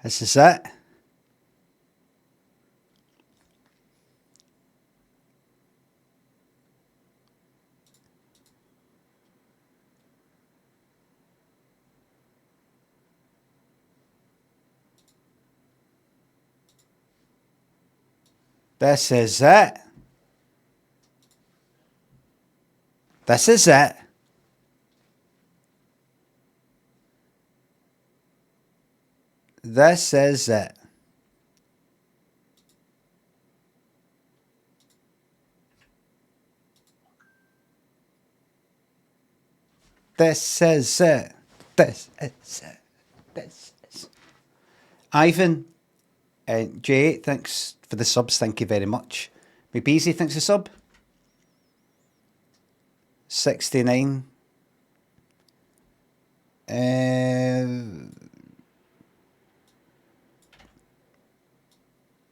This is it. This is it. This is it. This is it. This is it. This is it. This is. Ivan, Jay, thanks for the subs. Thank you very much. McBeasy, thanks for the sub. 69.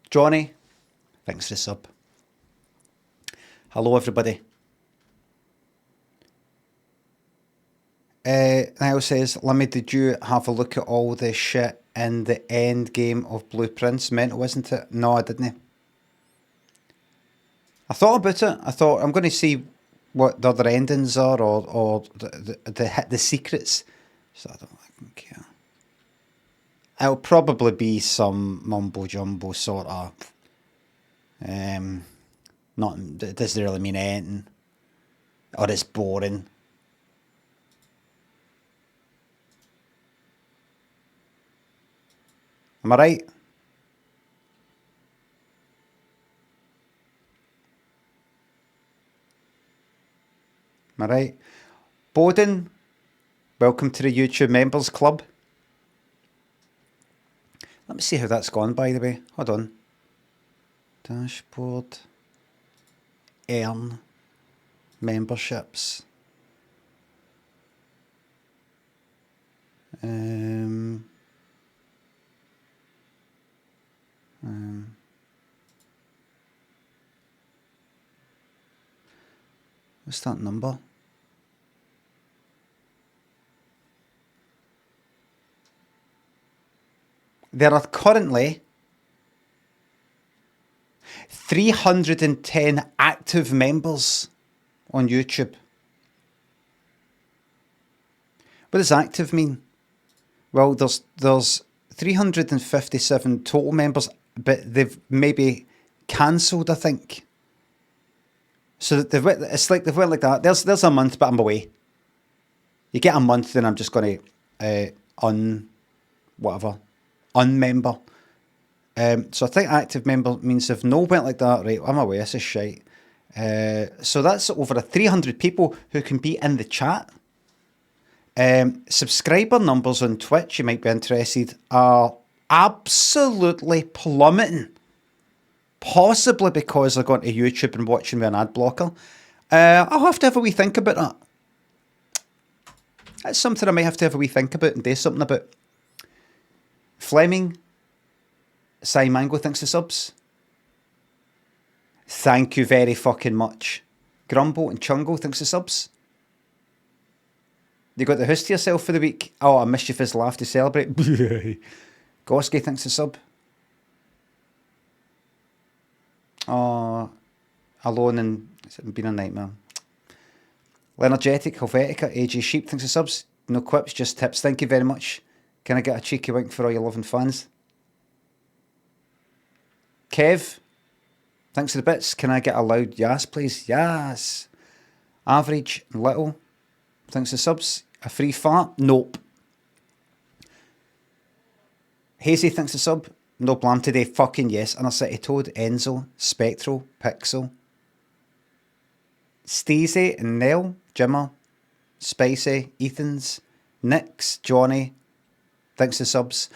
Johnny, thanks for the sub. Hello, everybody. Niall says, Limmy, did you have a look at all the shit in the end game of Blueprints? Mental, isn't it? No, I didn't. I thought about it. I thought I'm going to see what the other endings are or the secrets. So I don't care. It'll probably be some mumbo jumbo sort of. Not, it doesn't really mean anything, or it's boring. Am I right? Am I right? Bowden, welcome to the YouTube Members Club. Let me see how that's gone, by the way. Hold on. Dashboard. Earn. Memberships. What's that number? There are currently 310 active members on YouTube. What does active mean? Well, there's 357 total members, but they've maybe cancelled, I think. So it's like they've went like that. There's a month, but I'm away. You get a month, then I'm just going to unmember. So I think active member means if no went like that, right, I'm away, this is shite. So that's over 300 people who can be in the chat. Subscriber numbers on Twitch, you might be interested, are absolutely plummeting. Possibly because they're going to YouTube and watching with an ad blocker. I'll have to have a wee think about that. That's something I might have to have a wee think about and do something about. Fleming, Sai Mango, thanks for subs. Thank you very fucking much. Grumble and Chungo, thanks for subs. You got the house to yourself for the week? Oh, a mischievous laugh to celebrate. Goski, thanks for sub. Oh, alone and it's been a nightmare. Lenergetic, Helvetica, AJ Sheep, thanks for subs. No quips, just tips. Thank you very much. Can I get a cheeky wink for all your loving fans? Kev, thanks for the bits. Can I get a loud yes, please? Yes. Average, little, thanks for subs. A free fart? Nope. Hazy, thanks for sub. No blam today. Fucking yes. Inner City Toad, Enzo, Spectral, Pixel, Steezy and Nell, Jimmer, Spicy, Ethan's, Nix, Johnny, thanks for subs.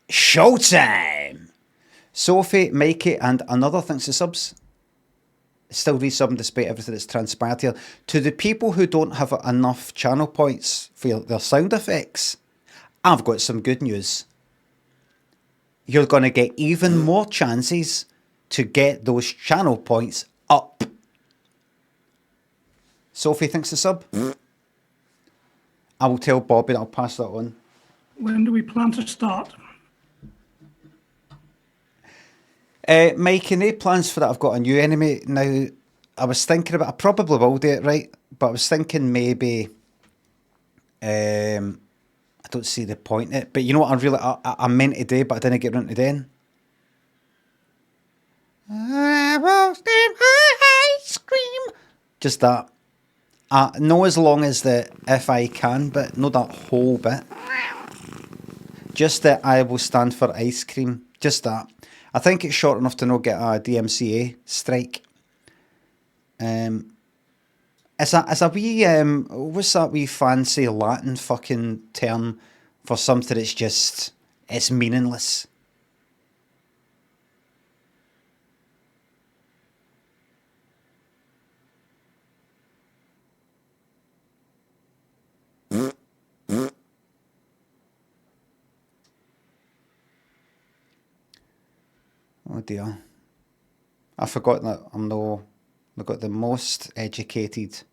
Showtime! Sophie, Mikey, and another thanks for subs. Still resubbing despite everything that's transpired here. To the people who don't have enough channel points for their sound effects, I've got some good news. You're going to get even more chances to get those channel points up. Sophie thinks the sub. I will tell Bobby that I'll pass that on. When do we plan to start? Mike, no plans for that. I've got a new enemy now. I was thinking about. I probably will do it, right? But I was thinking maybe. I don't see the point in it. But you know what? I meant to do, but I didn't get around to doing. I will scream ice cream. Just that. No, as long as the if I can, but not that whole bit. Just that I will stand for ice cream. Just that. I think it's short enough to not get a DMCA strike. Is a wee what's that wee fancy Latin fucking term for something that's just it's meaningless? Oh dear. I forgot that I've got the most educated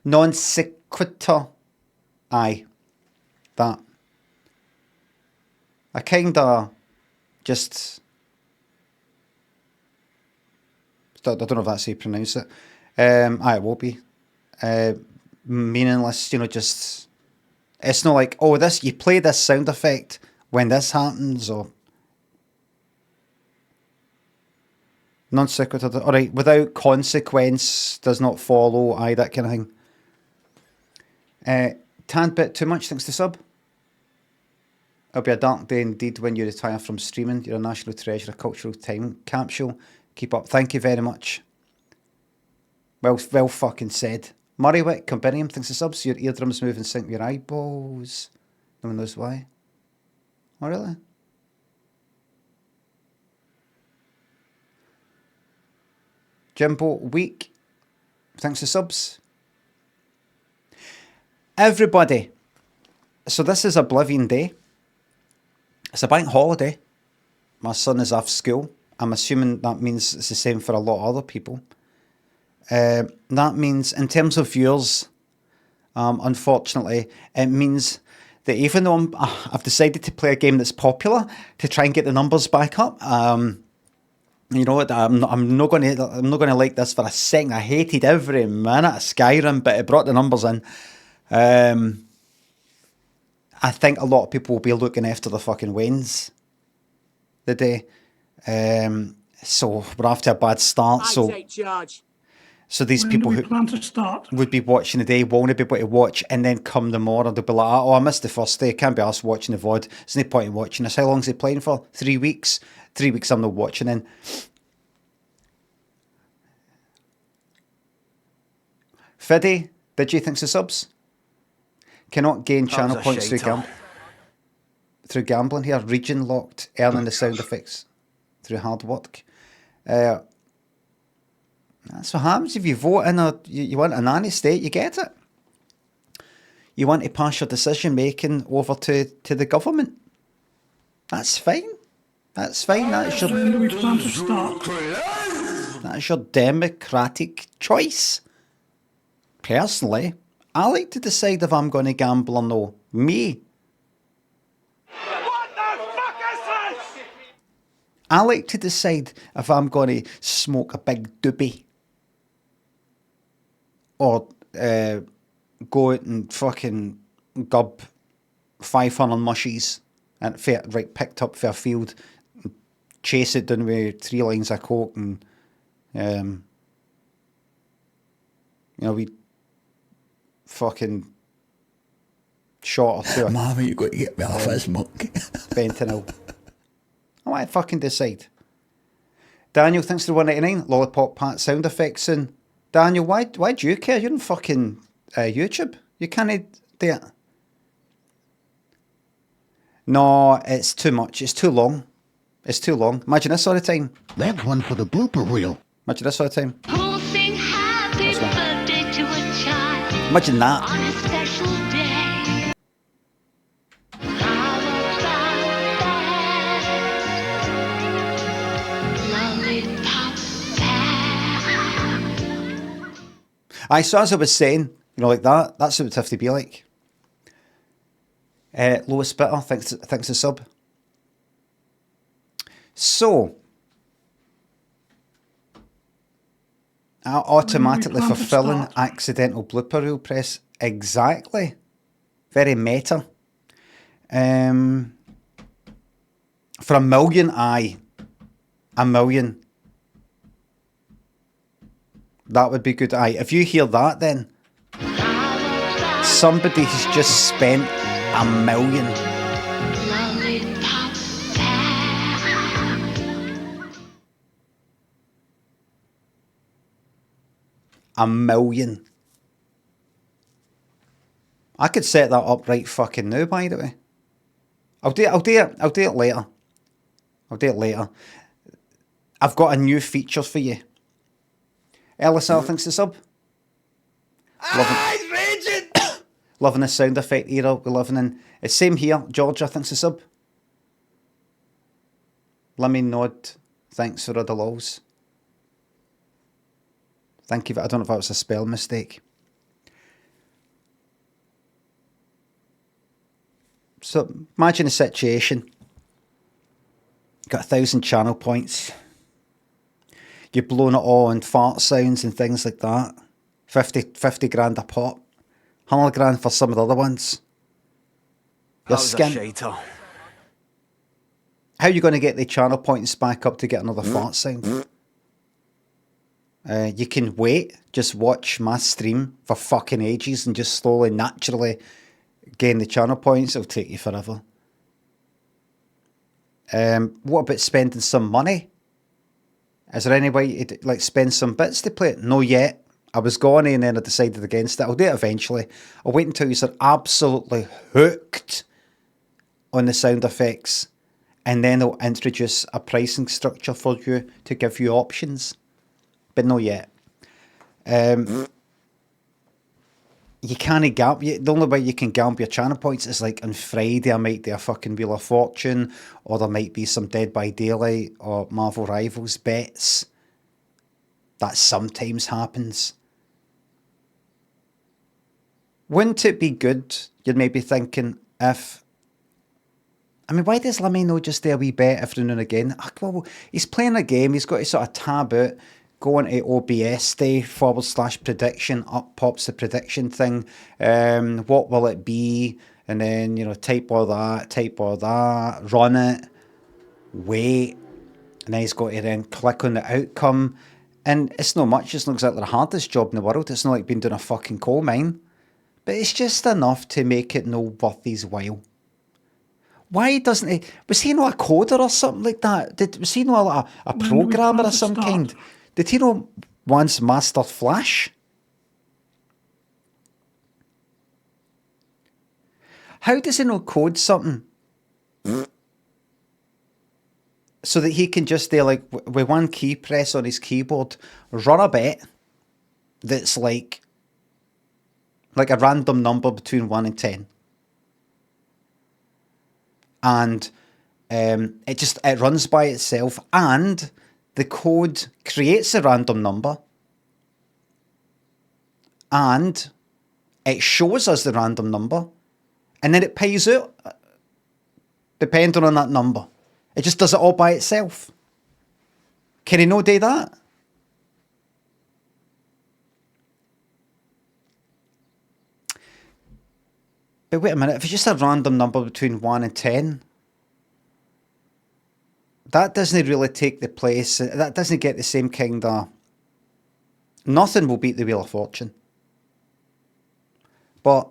non sequitur. Aye. That. I kinda just I don't know if that's how you pronounce it. Aye, it will be. Meaningless, just it's not like, oh, this you play this sound effect when this happens, or non sequitur. All right, without consequence does not follow. Aye, that kind of thing. Tad bit too much. Thanks to sub. It'll be a dark day indeed when you retire from streaming. You're a national treasure, a cultural time capsule. Keep up. Thank you very much. Well fucking said. Murray Wick, Combinium, thanks to subs. Your eardrums move and sync with your eyeballs. No one knows why. Oh, really? Jimbo Week, thanks to subs. Everybody. So this is Oblivion Day. It's a bank holiday. My son is off school. I'm assuming that means it's the same for a lot of other people. That means, in terms of viewers, unfortunately, it means that even though I've decided to play a game that's popular to try and get the numbers back up, you know what? I'm not going to like this for a second. I hated every minute of Skyrim, but it brought the numbers in. I think a lot of people will be looking after the fucking wains the day. So we're off to a bad start. So these people who plan to start? Would be watching the day won't be able to watch, and then come the morning they'll be like, oh, I missed the first day. Can't be asked watching the VOD. There's no point in watching this. How long is he playing for? 3 weeks? 3 weeks I'm not watching in. Fiddy, did you think so subs? Cannot gain channel points through gambling here. Region locked, earning the sound effects through hard work. That's what happens if you vote in you want a nanny state, you get it. You want to pass your decision making over to the government. That's fine. That's fine. That's your democratic choice. Personally, I like to decide if I'm going to gamble or no. Me. What the fuck is this? I like to decide if I'm going to smoke a big doobie. Or go out and fucking gub 500 mushies and picked up for a field, and chase it down with 3 lines of coke and we fucking shot or two. Mommy, you got to get me off this monkey. Fentanyl. I want to fucking decide. Daniel, thanks for the 199. Lollipop Pat sound effects in. Daniel, why do you care? You're on fucking YouTube. You can't do it. No, it's too much. It's too long. It's too long. Imagine this all the time. That's one for the blooper reel. Imagine this all the time. Who'll sing happy birthday to a child Imagine that. on a special day? How about that? Lollipop Aye, so as I was saying, like that. That's what it would have to be like. Lowest Bitter, thanks a sub. So, automatically When we plan to fulfilling start? accidental blooper reel press. Exactly. Very meta. For a million, aye. A million. That would be good. Aye. If you hear that, then somebody has just spent a million. Lollipop fast. A million. I could set that up right fucking now, by the way. I'll do it later. I've got a new feature for you. LSR thinks the sub. He's raging! Loving the sound effect era we're living in. It's same here. Georgia thinks the sub. Limmy nod. Thanks for the lols. Thank you. I don't know if that was a spell mistake. So imagine a situation. Got 1,000 channel points. You've blown it all on fart sounds and things like that. 50 grand a pop. 100 grand for some of the other ones. Your skin. How are you going to get the channel points back up to get another fart sound? You can wait. Just watch my stream for fucking ages and just slowly, naturally gain the channel points. It'll take you forever. What about spending some money? Is there any way you like spend some bits to play it? No yet. I was going and then I decided against it. I'll do it eventually. I'll wait until you're absolutely hooked on the sound effects, and then I'll introduce a pricing structure for you to give you options. But no yet. You can't gamble. The only way you can gamble your channel points is like on Friday I might do a fucking Wheel of Fortune, or there might be some Dead by Daylight or Marvel Rivals bets. That sometimes happens. Wouldn't it be good, you'd maybe thinking, if... I mean, why does Limmy not just do a wee bet every now and again? Well, he's playing a game, he's got to sort of tab out, go into OBS day, /prediction, up pops the prediction thing. What will it be? And then, you know, type all that, run it, wait. And then he's got to then click on the outcome. And it's not much, it's not exactly the hardest job in the world. It's not like being doing a fucking coal mine. But it's just enough to make it no worth his while. Why doesn't he... Was he not a coder or something like that? Was he not like a programmer of some kind? Did he not once master Flash? How does he not code something so that he can just do, like, with one key press on his keyboard, run a bet that's like a random number between 1 and 10. And it runs by itself, and the code creates a random number, and it shows us the random number, and then it pays out depending on that number. It just does it all by itself. Can he not do that? But wait a minute, if it's just a random number between 1 and 10, that doesn't really take the place, that doesn't get the same kind of... Nothing will beat the Wheel of Fortune. But,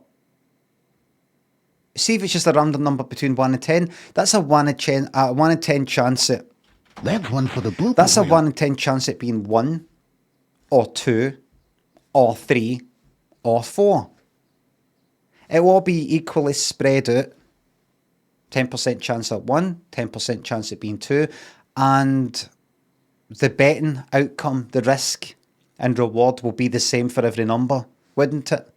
see if it's just a random number between 1 and 10, that's a 1 in 10 chance at... That's one for the blooper That's a reel. 1 in 10 chance at being 1, or 2, or 3, or 4. It will all be equally spread out. 10% chance at 1, 10% chance at being 2. And the betting outcome, the risk and reward will be the same for every number, wouldn't it?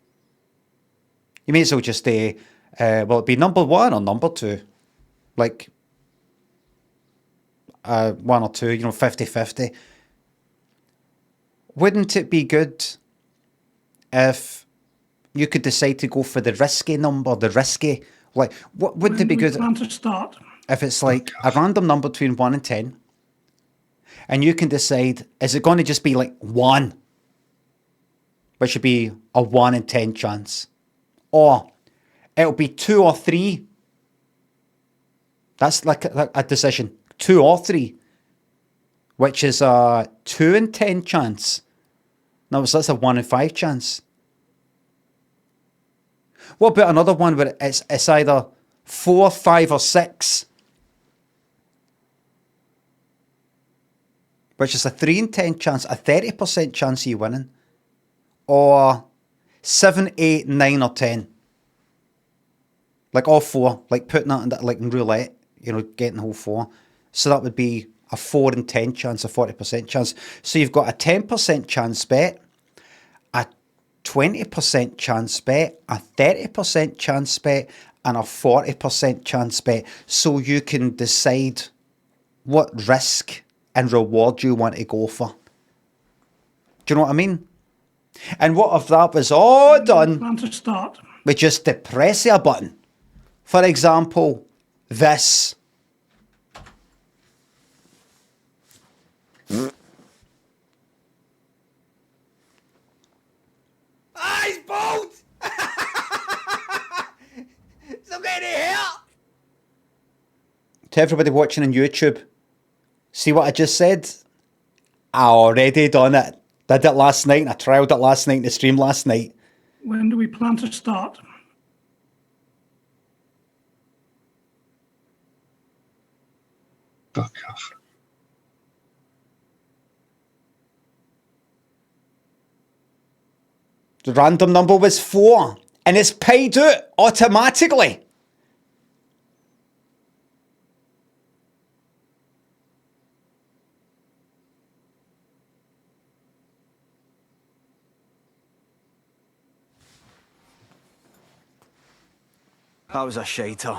You may as well just say, will it be number 1 or number 2? Like, 1 or 2, 50-50. Wouldn't it be good if you could decide to go for the risky number, the risky Like, what would When it be do we good plan to start? if it's like a random number between 1 and 10, and you can decide, is it going to just be like 1, which would be a 1 in 10 chance, or it'll be 2 or 3. That's like a decision. 2 or 3, which is a 2 in 10 chance. No, so that's a 1 in 5 chance. What about another one where it's either 4, 5, or 6, which is a 3 in 10 chance, a 30% chance of you winning, or 7, 8, 9, or 10. Like all 4, like putting that in like in roulette, you know, getting the whole 4. So that would be a 4 in 10 chance, a 40% chance. So you've got a 10% chance bet, a 20% chance bet, a 30% chance bet, and a 40% chance bet. So you can decide what risk and reward you want to go for. Do you know what I mean? And what if that was all done Plan to start. with just the press of a button? For example, this. Ah, he's bald! It's not getting hair! To everybody watching on YouTube, see what I just said? I already done it. Did it last night, and I trialled it last night in the stream last night. When do we plan to start? Fuck off. The random number was 4, and it's paid out automatically. That was a shiter.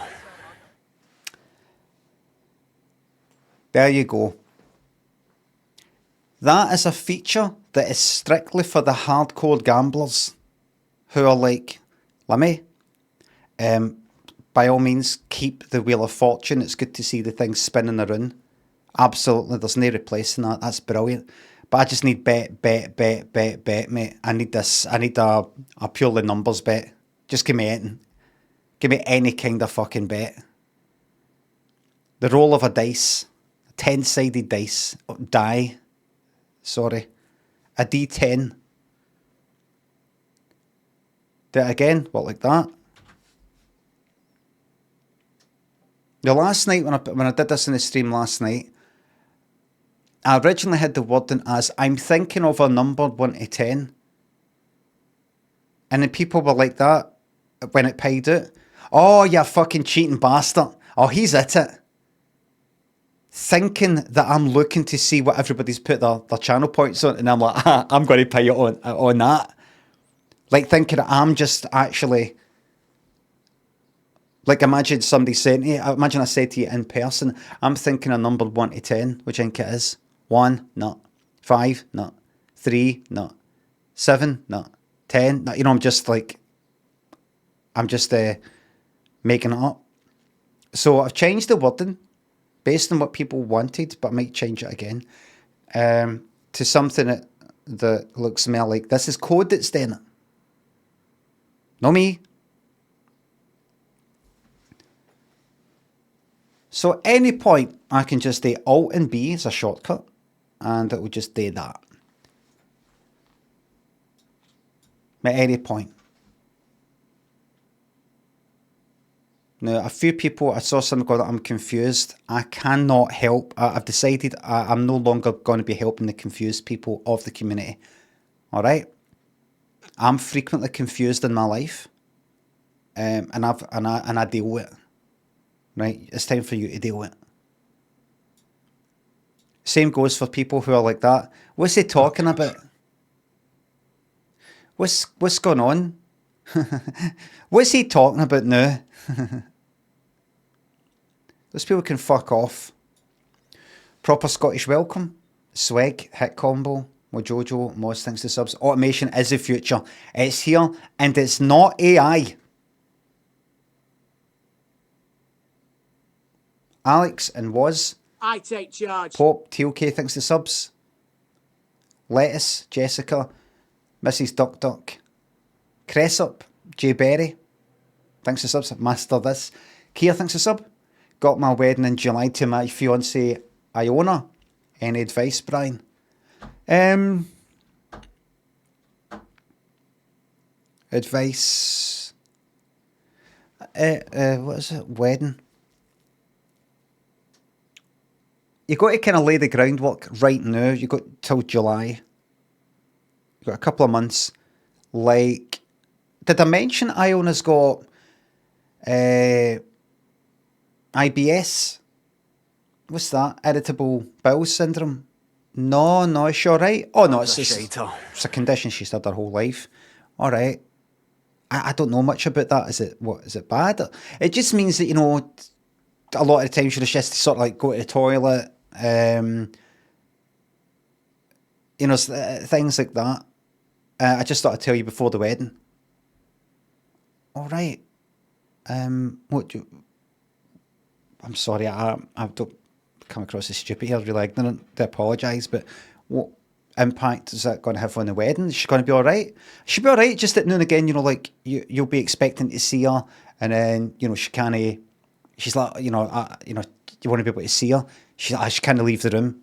There you go. That is a feature that is strictly for the hardcore gamblers who are like, Limmy, by all means, keep the Wheel of Fortune. It's good to see the thing spinning around. Absolutely, there's no replacing that. That's brilliant. But I just need bet, mate. I need this. I need a purely numbers bet. Just give me anything. Give me any kind of fucking bet. The roll of a dice. 10-sided dice. Die. Sorry. A D10. Do it again. What, like that? The last night when I did this in the stream last night, I originally had the wording as, I'm thinking of a number 1 to 10. And then people were like that when it paid out. Oh, you fucking cheating bastard. Oh, he's at it. Thinking that I'm looking to see what everybody's put their channel points on, and I'm like, I'm going to pay it on that. Like thinking that I'm just actually, like imagine somebody saying to you, imagine I said to you in person, I'm thinking a number 1 to 10, which I think it is. 1, no. 5, no. 3, no. 7, no. 10, no. You know, I'm just making it up. So I've changed the wording based on what people wanted, but I might change it again to something that looks more like this is code that's doing it. No me. So at any point, I can just do Alt and B as a shortcut, and it will just do that. At any point. Now, a few people, I saw something go that I'm confused. I cannot help. I've decided I'm no longer going to be helping the confused people of the community. All right? I'm frequently confused in my life, and I deal with it. Right? It's time for you to deal with it. Same goes for people who are like that. What's he talking about? What's going on? What's he talking about now? Those people can fuck off. Proper Scottish welcome. Swag, hit combo, Mojojo, Moz, thanks to subs. Automation is the future. It's here, and it's not AI. Alex and Was. I take charge. Pop, TLK, thanks to subs. Lettuce, Jessica, Mrs. Duck Duck. Cressup, J Berry, thanks to subs. Master this. Kia, thanks to sub. Got my wedding in July to my fiance Iona. Any advice, Brian? Advice. What is it? Wedding. You got to kind of lay the groundwork right now. You got till July. You got a couple of months. Like, did I mention Iona's got IBS? What's that? Irritable bowel syndrome? No, is she alright? Oh no, it's a condition she's had her whole life. Alright. I don't know much about that. Is it bad? It just means that, you know, a lot of the time she just has to sort of like go to the toilet, you know, things like that. I just thought I'd tell you before the wedding. Alright. What do you... I'm sorry, I don't come across as stupid here, really ignorant to apologise, but what impact is that going to have on the wedding? Is she going to be alright? She'll be alright, just that now and again, you know, like, you'll be expecting to see her, and then, you know, she's like, you know, you want to be able to see her. She can't leave the room.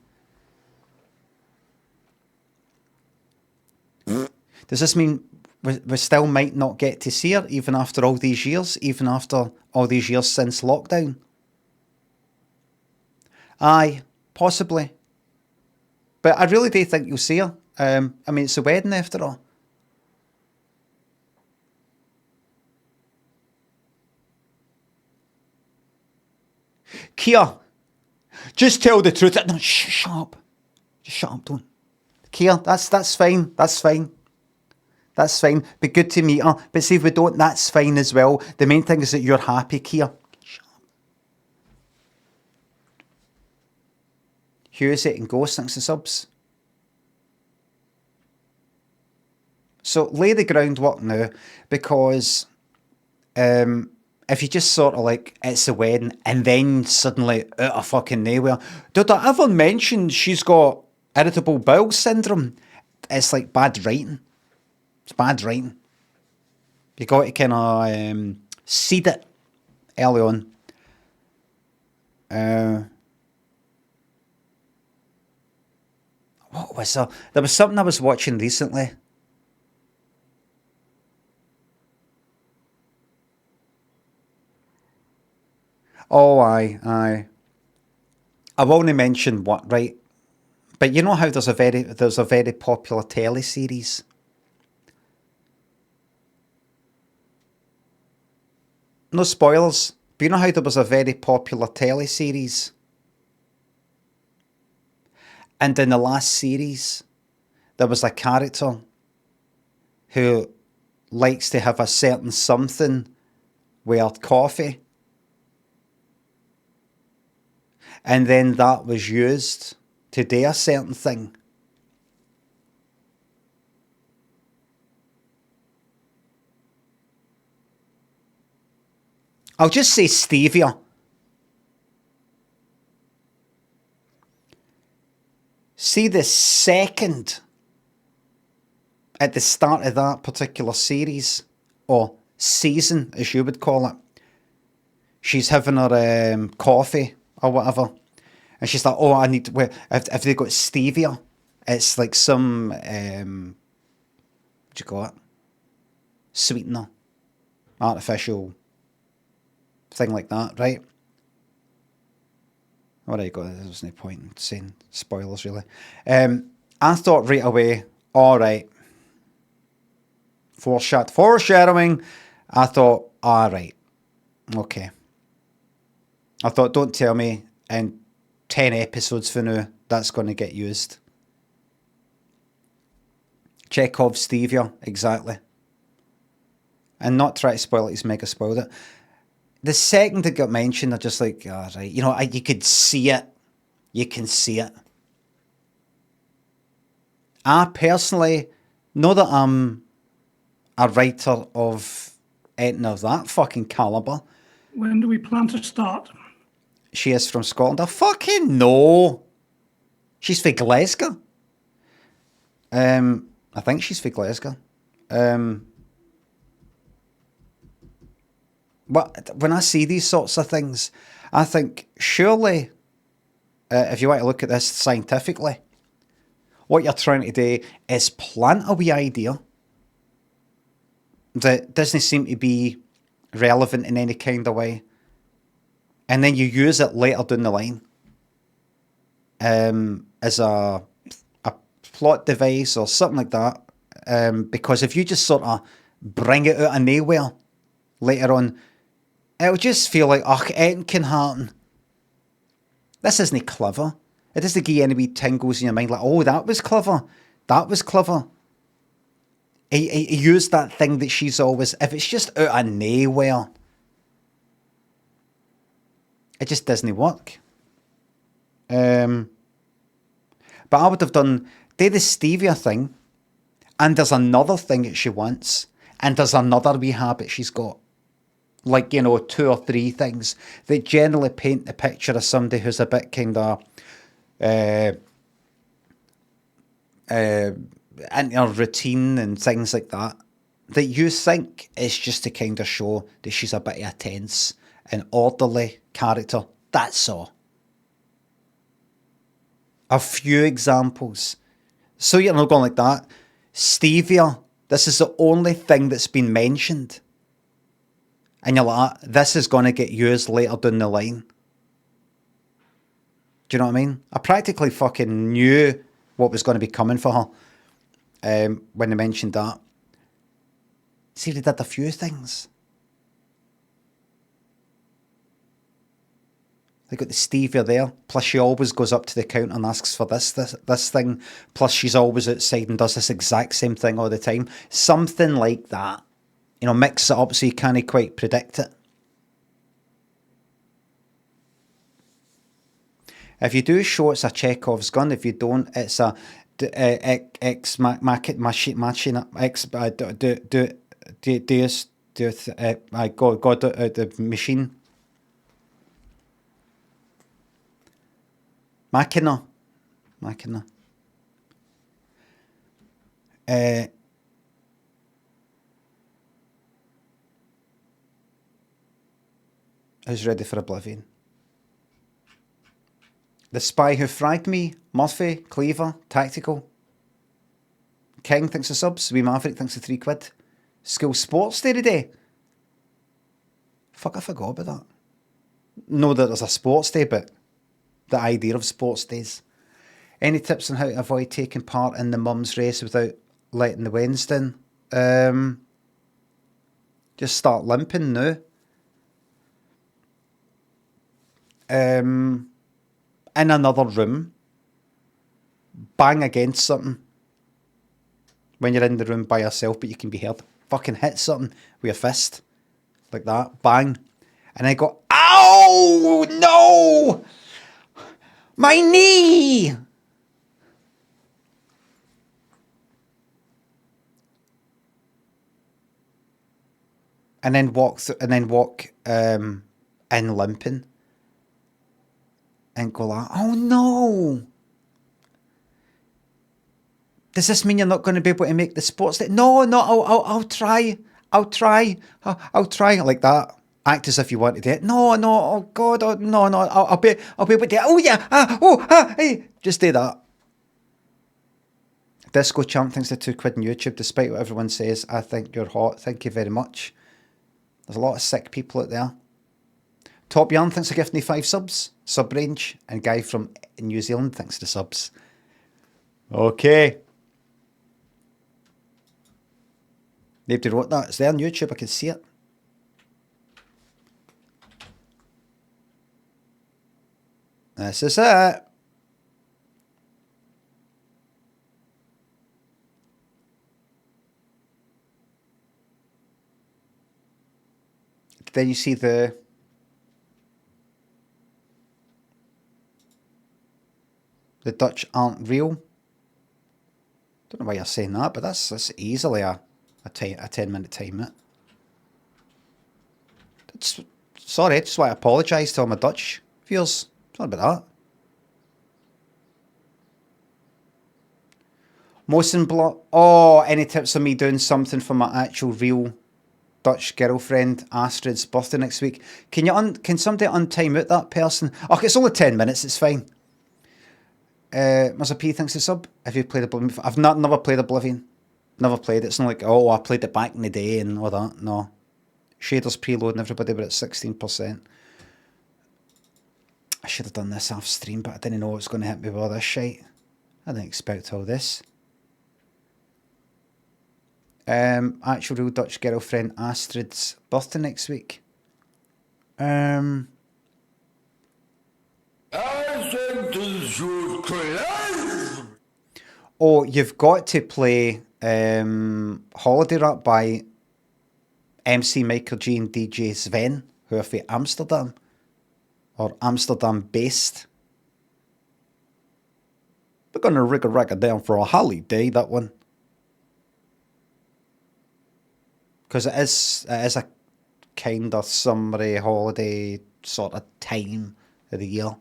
Does this mean we still might not get to see her, even after all these years, even after all these years since lockdown? Aye, possibly. But I really do think you'll see her. I mean, it's a wedding after all. Kia, just tell the truth. No, shut up. Just shut up, don't. Kia, that's fine. That's fine. That's fine. Be good to meet her. But see, if we don't, that's fine as well. The main thing is that you're happy, Kia. Shut up. Hughes and Ghost, thanks to subs. So lay the groundwork now, because if you just sort of like, it's a wedding, and then suddenly out of fucking nowhere, did I ever mention she's got irritable bowel syndrome? It's like bad writing. It's bad writing. You got to kind of seed it early on. What was there? There was something I was watching recently. Oh, aye. I won't mention what, right? But you know how there's a very popular telly series. No spoilers, but you know how there was a very popular telly series? And in the last series, there was a character who likes to have a certain something with coffee. And then that was used to do a certain thing. I'll just say stevia. See the second at the start of that particular series, or season as you would call it, she's having her coffee or whatever, and she's like, oh, I need to, have they got stevia? It's like some, what do you call it? Sweetener. Artificial thing like that, right? What I got, there's no point in saying spoilers, really. I thought right away, alright, foreshadowing, I thought, alright, okay. I thought, don't tell me in 10 episodes for now that's going to get used. Chekhov's stevia, exactly. And not try to spoil it, he's mega spoiled it. The second it got mentioned, they're just like, oh, right. You know, you could see it. You can see it. I personally, know that I'm a writer of anything of that fucking calibre. When do we plan to start? she is from Scotland. I fucking know. She's from Glasgow. I think she's from Glasgow. But when I see these sorts of things, I think surely, if you want to look at this scientifically, what you're trying to do is plant a wee idea that doesn't seem to be relevant in any kind of way, and then you use it later down the line as a plot device or something like that. Because if you just sort of bring it out of nowhere later on, it'll just feel like, oh, anything can happen. This isn't clever. It doesn't give you any wee tingles in your mind like, oh, that was clever. That was clever. He used that thing that she's always, if it's just out of nowhere, it just doesn't work. But I would have done, do the stevia thing, and there's another thing that she wants, and there's another wee habit she's got. Like, you know, 2 or 3 things that generally paint the picture of somebody who's a bit kind of into her routine and things like that, that you think is just to kind of show that she's a bit of a tense and orderly character. That's all. A few examples. So you're not going like that. Stevia, this is the only thing that's been mentioned. And you're like, this is going to get used later down the line. Do you know what I mean? I practically fucking knew what was going to be coming for her when they mentioned that. See, they did a few things. They got the stevia there. Plus, she always goes up to the counter and asks for this thing. Plus, she's always outside and does this exact same thing all the time. Something like that. You know, mix it up so you can't quite predict it. If you do show it's a Chekhov's gun. If you don't, it's a ex machine. I got the machine. Machina. Who's ready for Oblivion? The Spy Who Fragged Me, Murphy, Cleaver, Tactical. King thinks of subs, Wee Maverick thinks of £3. School Sports Day today. Fuck, I forgot about that. Know that there's a sports day, but the idea of sports days. Any tips on how to avoid taking part in the mum's race without letting the Wens down? Just start limping now. In another room, bang against something when you're in the room by yourself, but you can be heard. Fucking hit something with your fist, like that, bang, and I go, ow, no, my knee. And then walk in limping. And go like, oh no. Does this mean you're not going to be able to make the sports day? No, I'll try like that. Act as if you want to do it. No, oh God, no, I'll be able to do it. Oh yeah, hey, just do that. Disco Champ thinks the £2 on YouTube, despite what everyone says. I think you're hot. Thank you very much. There's a lot of sick people out there. Top Yarn thinks I gift me 5 subs. Sub range. And Guy from New Zealand thinks the subs. Okay. Nobody wrote that. It's there on YouTube. I can see it. This is it. Then you see the Dutch aren't real. Don't know why you're saying that, but that's easily a 10-minute time limit. Sorry, I just want to apologise to all my Dutch viewers. It's not about that. Motion block. Oh, any tips on me doing something for my actual real Dutch girlfriend Astrid's birthday next week? Can somebody untime out that person? Oh, it's only 10 minutes. It's fine. Mr. P thinks it's sub. Have you played Oblivion? I've never played Oblivion. Never played it. It's not like, oh, I played it back in the day and all that. No. Shaders preloading everybody, but it's 16%. I should have done this off stream, but I didn't know it was going to hit me with all this shite. I didn't expect all this. Actual real Dutch girlfriend Astrid's birthday next week. Oh, you've got to play Holiday Rap by MC Michael G and DJ Sven, who are from Amsterdam, or Amsterdam based. We're going to rig a record down for a holiday, that one. Because it is a kind of summery holiday sort of time of the year.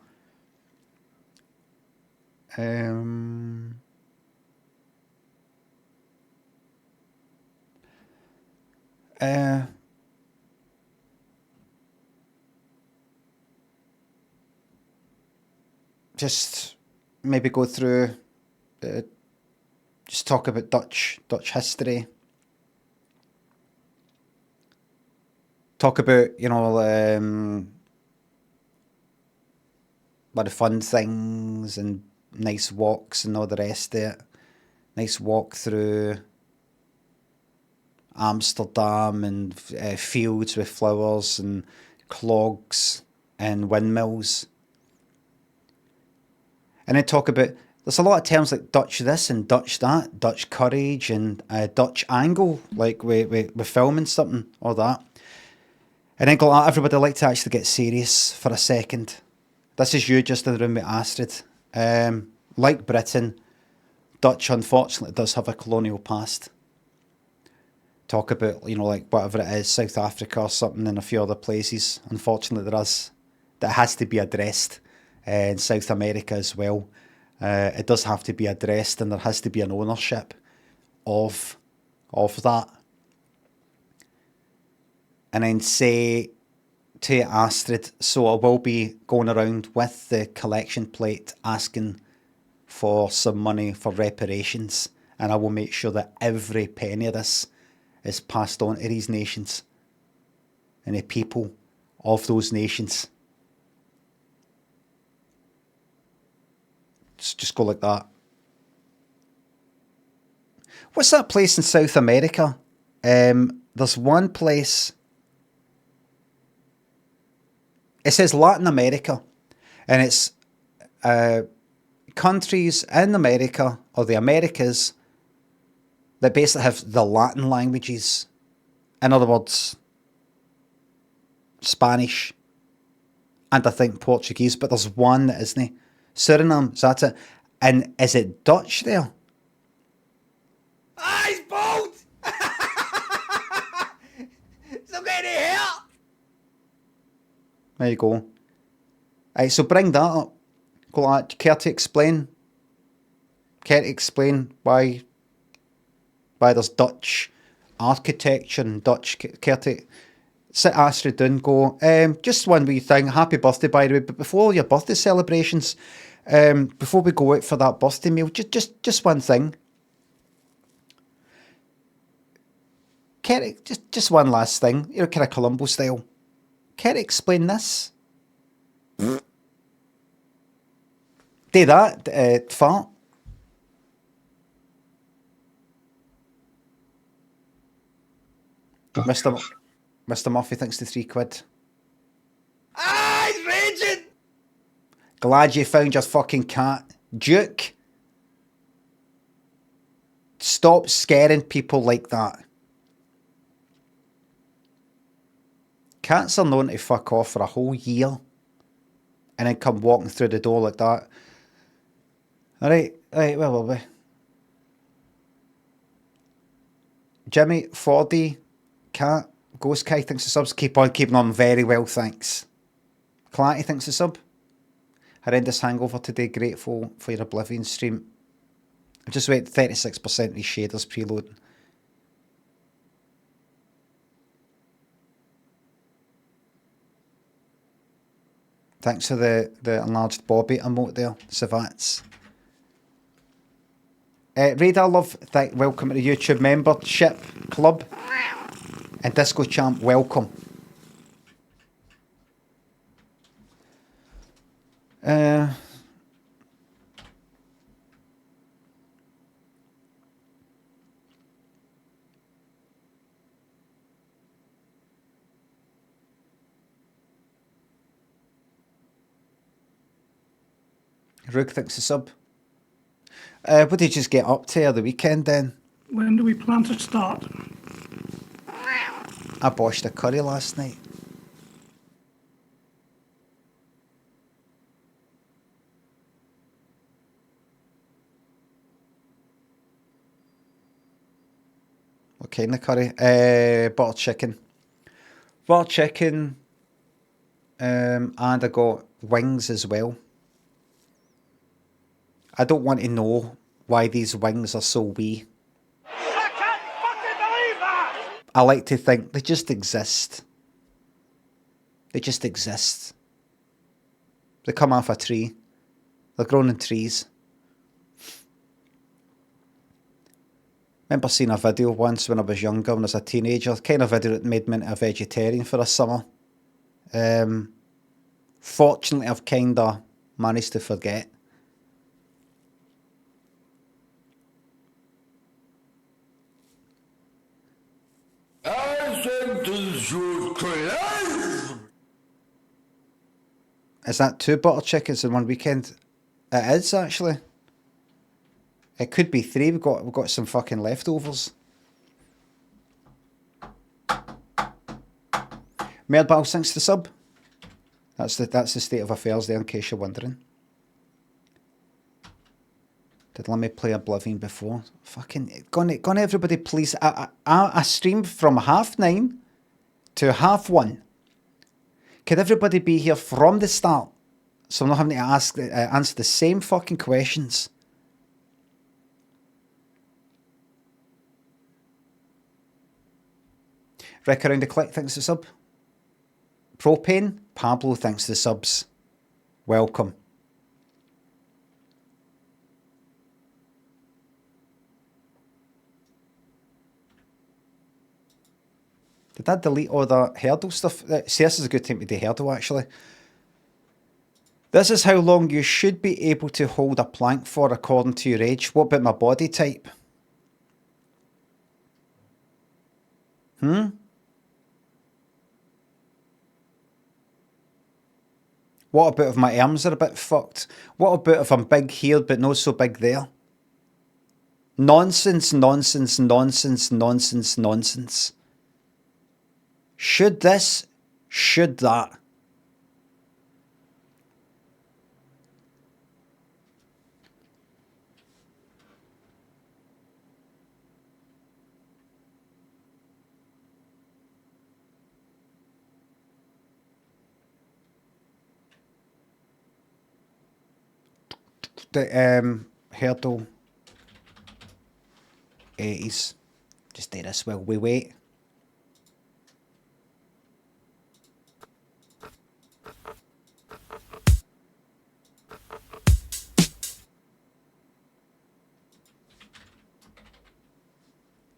Just maybe go through, just talk about Dutch history. Talk about, you know, what the fun things and nice walks and all the rest of it. Nice walk through Amsterdam and fields with flowers and clogs and windmills. And then talk about, there's a lot of terms like Dutch this and Dutch that, Dutch courage and Dutch angle, like with filming something, all that. And then everybody like to actually get serious for a second. This is you just in the room with Astrid. Like Britain, Dutch unfortunately does have a colonial past. Talk about, you know, like whatever it is, South Africa or something and a few other places. Unfortunately there is. That has to be addressed. In South America as well. It does have to be addressed and there has to be an ownership of that. And then say to Astrid, so I will be going around with the collection plate asking for some money for reparations, and I will make sure that every penny of this is passed on to these nations and the people of those nations. Just go like that. What's that place in South America? There's one place. It says Latin America, and it's countries in America or the Americas that basically have the Latin languages. In other words, Spanish and I think Portuguese, but there's one that isn't. Suriname, is that it? And is it Dutch there? Ah, he's bald! So getting here! There you go. Right, so bring that up. Go like, care to explain? Care to explain why there's Dutch architecture and Dutch, care to sit Astrid down, go, just one wee thing, happy birthday by the way, but before your birthday celebrations, before we go out for that birthday meal, just one thing. Just one last thing, you know, kind of Columbo style. Can I explain this? Do that, fart. Mr. Murphy thinks the £3. Ah, he's raging! Glad you found your fucking cat. Duke. Stop scaring people like that. Cats are known to fuck off for a whole year and then come walking through the door like that. Alright, where were we? Jimmy, 4D, Cat, Ghost Kai thinks the subs. Keep on keeping on very well, thanks. Clatty thinks the sub. Horrendous hangover today. Grateful for your Oblivion stream. I just wait 36% these shaders preloading. Thanks for the enlarged Bobby emote there, Savats. Radar Love, welcome to the YouTube membership club. And Disco Champ, welcome. Rook thinks a sub. What did you just get up to the weekend then? When do we plan to start? I boshed a curry last night. What kind of curry? Butter chicken. Butter chicken. And I got wings as well. I don't want to know why these wings are so wee. I can't fucking believe that! I like to think they just exist. They just exist. They come off a tree. They're grown in trees. Remember seeing a video once when I was younger, when I was a teenager, kind of video that made me into a vegetarian for a summer. Fortunately, I've kind of managed to forget. Is that 2 butter chickens in one weekend? It is actually. It could be 3. We've got some fucking leftovers. Merdball sinks the sub. That's the state of affairs there, in case you're wondering. Did Limmy play Oblivion before? Fucking gone everybody please. I streamed from 9:30 to 1:30. Could everybody be here from the start, so I'm not having to answer the same fucking questions? Rick around the click thanks the sub. Propane, Pablo thanks the subs. Welcome. Did I delete all the hurdle stuff? See, this is a good time to do hurdle, actually. This is how long you should be able to hold a plank for according to your age. What about my body type? What about if my arms are a bit fucked? What about if I'm big here but not so big there? Nonsense, nonsense, nonsense, nonsense, nonsense. Should this? Should that? The hurdle 80s. Just do this while we wait.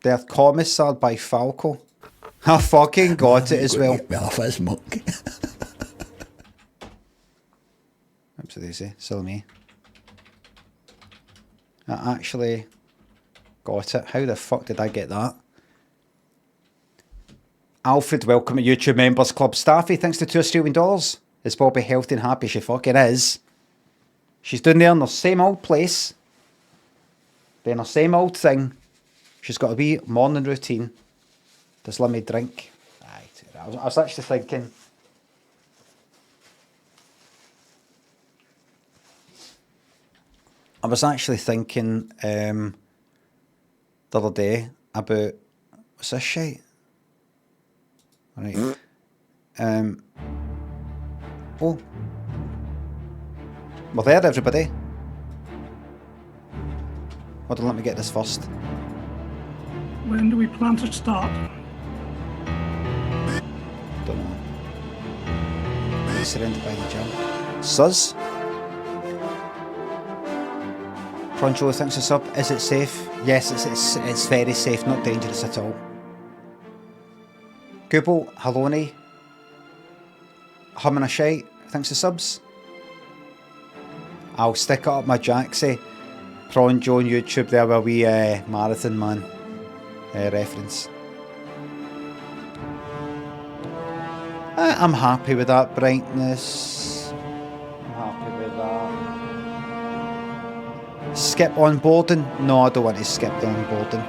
They're Commissar by Falco. I fucking got it as well. Get me off this monkey. Oops, daisy, silly me. I actually got it. How the fuck did I get that? Alfred, welcome to YouTube Members Club. Staffy, thanks to $2 Is Bobby healthy and happy? She fucking is. She's down there in the same old place, doing the same old thing. She's got a wee morning routine. Does Limmy drink? I was actually thinking. I was actually thinking the other day about what's this shit? Right. Oh. We're there, everybody. Hold on, let me get this first. When do we plan to start? Don't know. Surrounded by the jump. Suz? Pronjo thinks it's up. Is it safe? Yes, it's very safe, not dangerous at all. Google, Haloni, Humming a Shite, thanks for subs. I'll stick it up my Jaxie. Pronjo on YouTube there where we Marathon Man reference. I'm happy with that brightness. I'm happy with that. Skip onboarding? No, I don't want to skip the onboarding.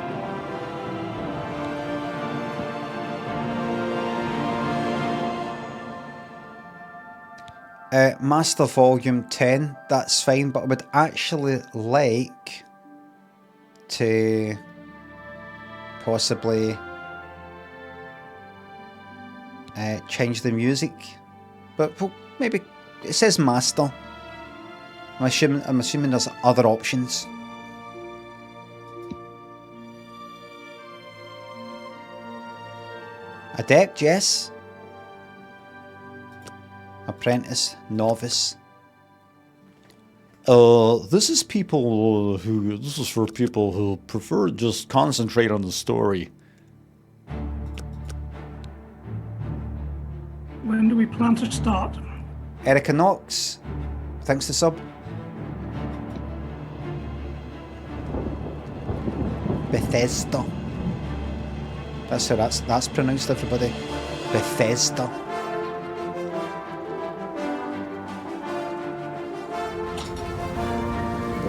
Master Volume 10, that's fine, but I would actually like to possibly change the music, but well, maybe it says Master. I'm assuming there's other options. Adept, yes. Apprentice, novice. This is for people who prefer to just concentrate on the story. When do we plan to start? Erica Knox, thanks to sub. Bethesda. That's how that's pronounced, everybody. Bethesda.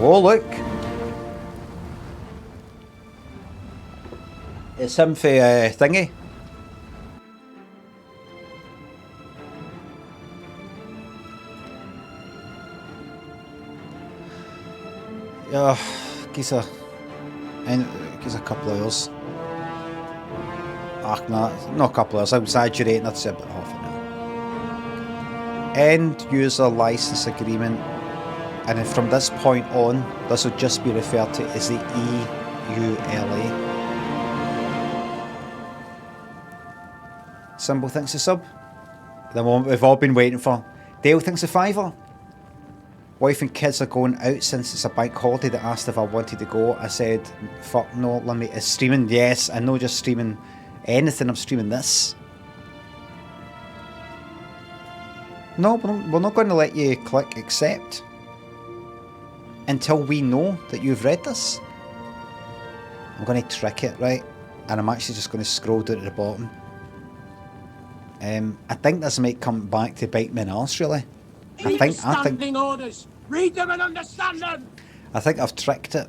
Oh, look. It's him for thingy. Yeah, gives a couple of hours. Ah, no, not a couple of hours. I'm exaggerating. That's about half an hour. End user license agreement. And then from this point on, this will just be referred to as the EULA. Symbol thinks a sub. The moment we've all been waiting for. Dale thinks a fiver. Wife and kids are going out since it's a bank holiday. They asked if I wanted to go. I said, fuck no, Limmy. Is streaming? Yes, I'm not just streaming anything, I'm streaming this. No, we're not going to let you click accept until we know that you've read this. I'm going to trick it, right? And I'm actually just going to scroll down to the bottom. I think this might come back to bite me in the arse, really. I think orders. Read them and understand them. I think I've tricked it,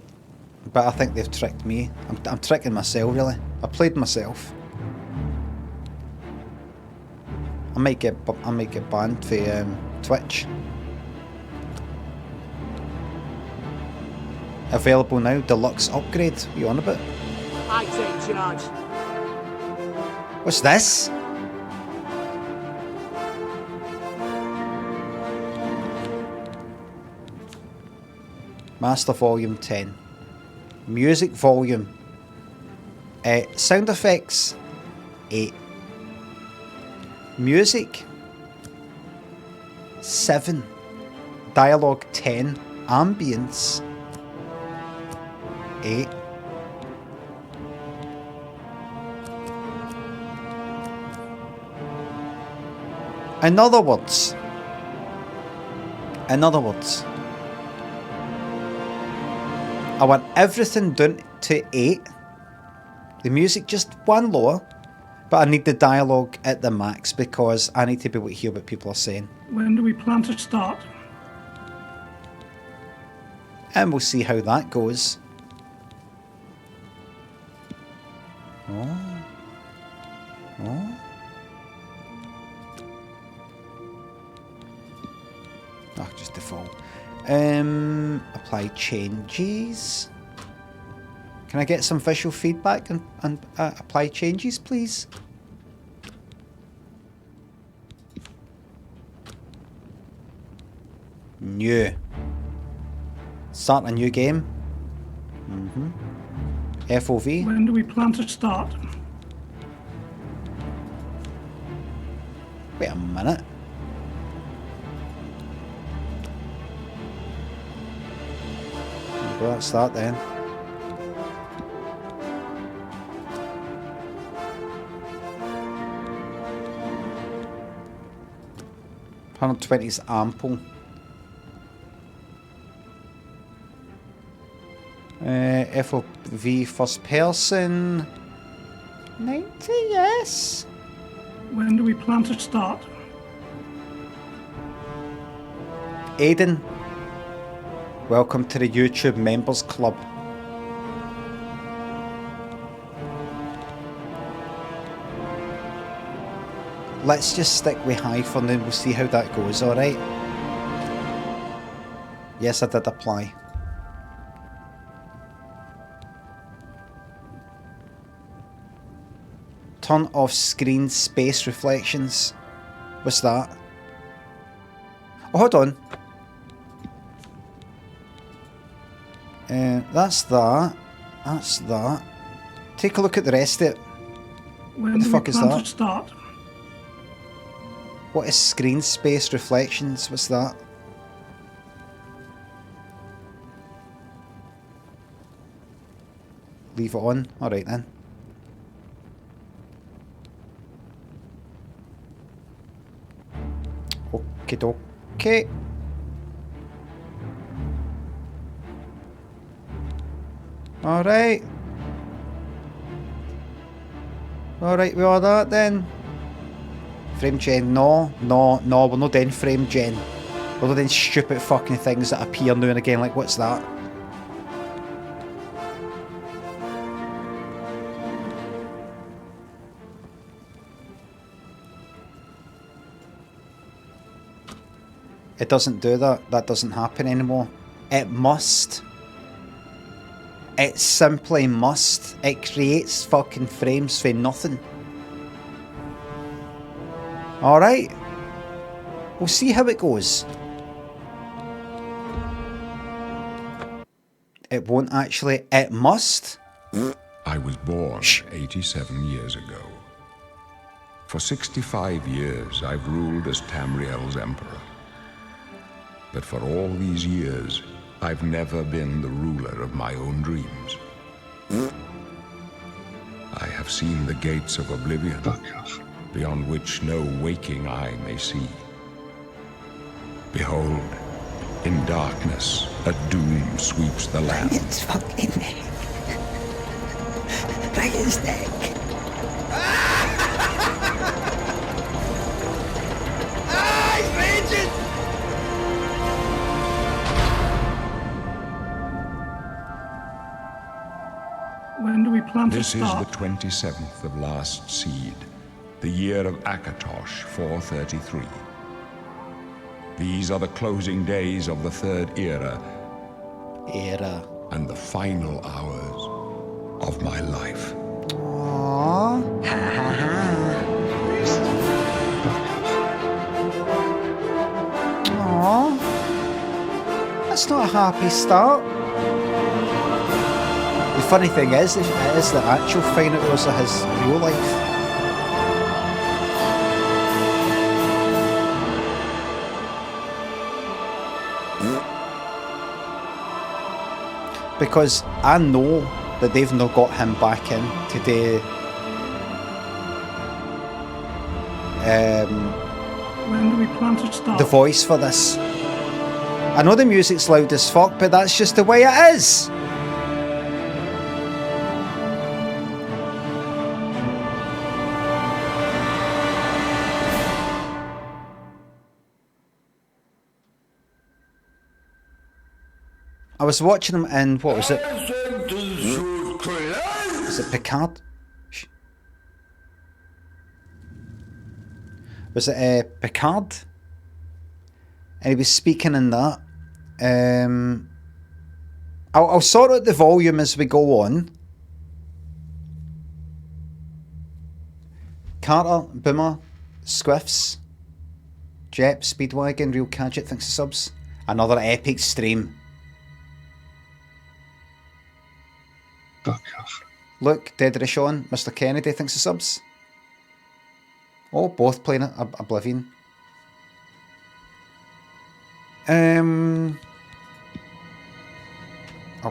but I think they've tricked me. I'm tricking myself, really. I played myself. I might get banned for Twitch. Available now, deluxe upgrade. What are you on about? I take charge. What's this? Master Volume 10. Music Volume. Sound effects 8. Music 7. Dialogue 10. Ambience 8. In other words, I want everything done to 8. The music just one lower, but I need the dialogue at the max because I need to be able to hear what people are saying. When do we plan to start? And we'll see how that goes. Oh. Oh, just default. Apply changes. Can I get some visual feedback and apply changes, please? New. Start a new game. FOV. When do we plan to start? Wait a minute. Well, that's that then. $120 is ample. FOV first person. 90, yes. When do we plan to start? Aiden, welcome to the YouTube Members Club. Let's just stick with Hive and then we'll see how that goes, alright? Yes, I did apply. Turn off screen space reflections. What's that? Oh, hold on. That's that. That's that. Take a look at the rest of it. When the do fuck we is plan that? to start? What is screen space reflections? What's that? Leave it on. Alright then. Okie dokie. Alright. Alright, we are that then. Frame gen, no, we're not doing frame gen. We're not doing stupid fucking things that appear now and again, like what's that? It doesn't do that. That doesn't happen anymore. It must. It simply must. It creates fucking frames for nothing. Alright. We'll see how it goes. It won't actually. It must. I was born 87 years ago. For 65 years, I've ruled as Tamriel's emperor. But for all these years, I've never been the ruler of my own dreams. I have seen the gates of Oblivion, beyond which no waking eye may see. Behold, in darkness, a doom sweeps the land. It's fucking neck. Break his neck. When do we plan to This is start? the 27th of last seed, the year of Akatosh 433. These are the closing days of the third era and the final hours of my life. Aww. Aww. That's not a happy start. The funny thing is, it is the actual final hours of his real life. Because I know that they've not got him back in today. When do we plan to start? The voice for this. I know the music's loud as fuck, but that's just the way it is. I was watching him in, what was it? Was it Picard? Was it Picard? And he was speaking in that. I'll sort out the volume as we go on. Carter, Boomer, Squiffs, Jep, Speedwagon, Real Cadget, thanks for subs. Another epic stream. Fuck off. Look, Dead Rishon, Mr. Kennedy thinks of subs. Oh, both playing Oblivion. I'll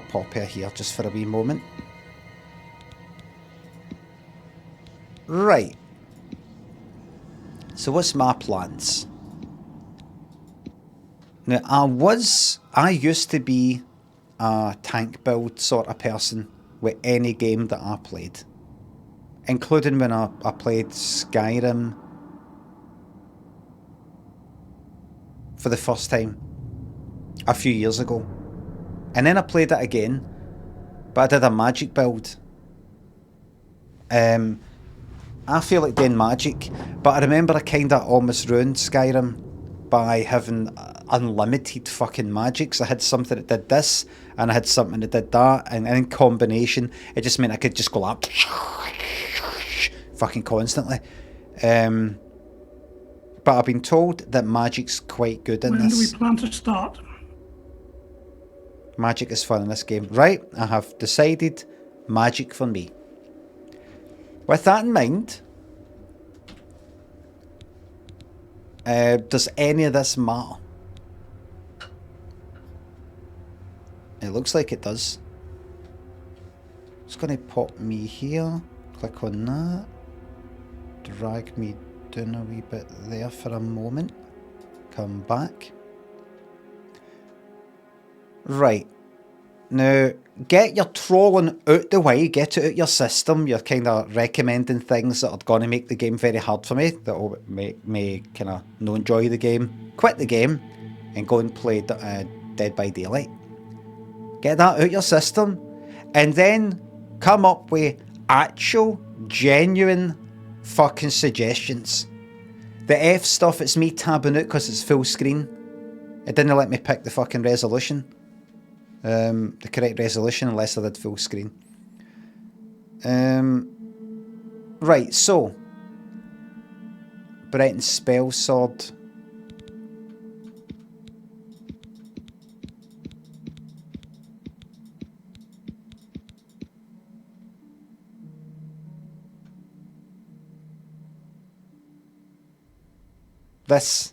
pop her here just for a wee moment. Right. So what's my plans? Now, I used to be a tank build sort of person with any game that I played. Including when I played Skyrim for the first time a few years ago. And then I played it again, but I did a magic build. I feel like doing magic, but I remember I kind of almost ruined Skyrim by having unlimited fucking magic. So I had something that did this, and I had something that did that, and in combination, it just meant I could just go like fucking constantly. But I've been told that magic's quite good in When do we this. plan to start? Magic is fun in this game. Right, I have decided magic for me. With that in mind, does any of this matter? It looks like it does. It's going to pop me here. Click on that. Drag me down a wee bit there for a moment. Come back. Right. Now, get your trolling out the way, get it out your system. You're kind of recommending things that are going to make the game very hard for me, that will make me kind of not enjoy the game, quit the game, and go and play Dead by Daylight. Get that out your system, and then come up with actual, genuine fucking suggestions. The F stuff, it's me tabbing out because it's full screen. It didn't let me pick the fucking resolution. The correct resolution unless I did full screen. Right, so Breton's spell sword. This.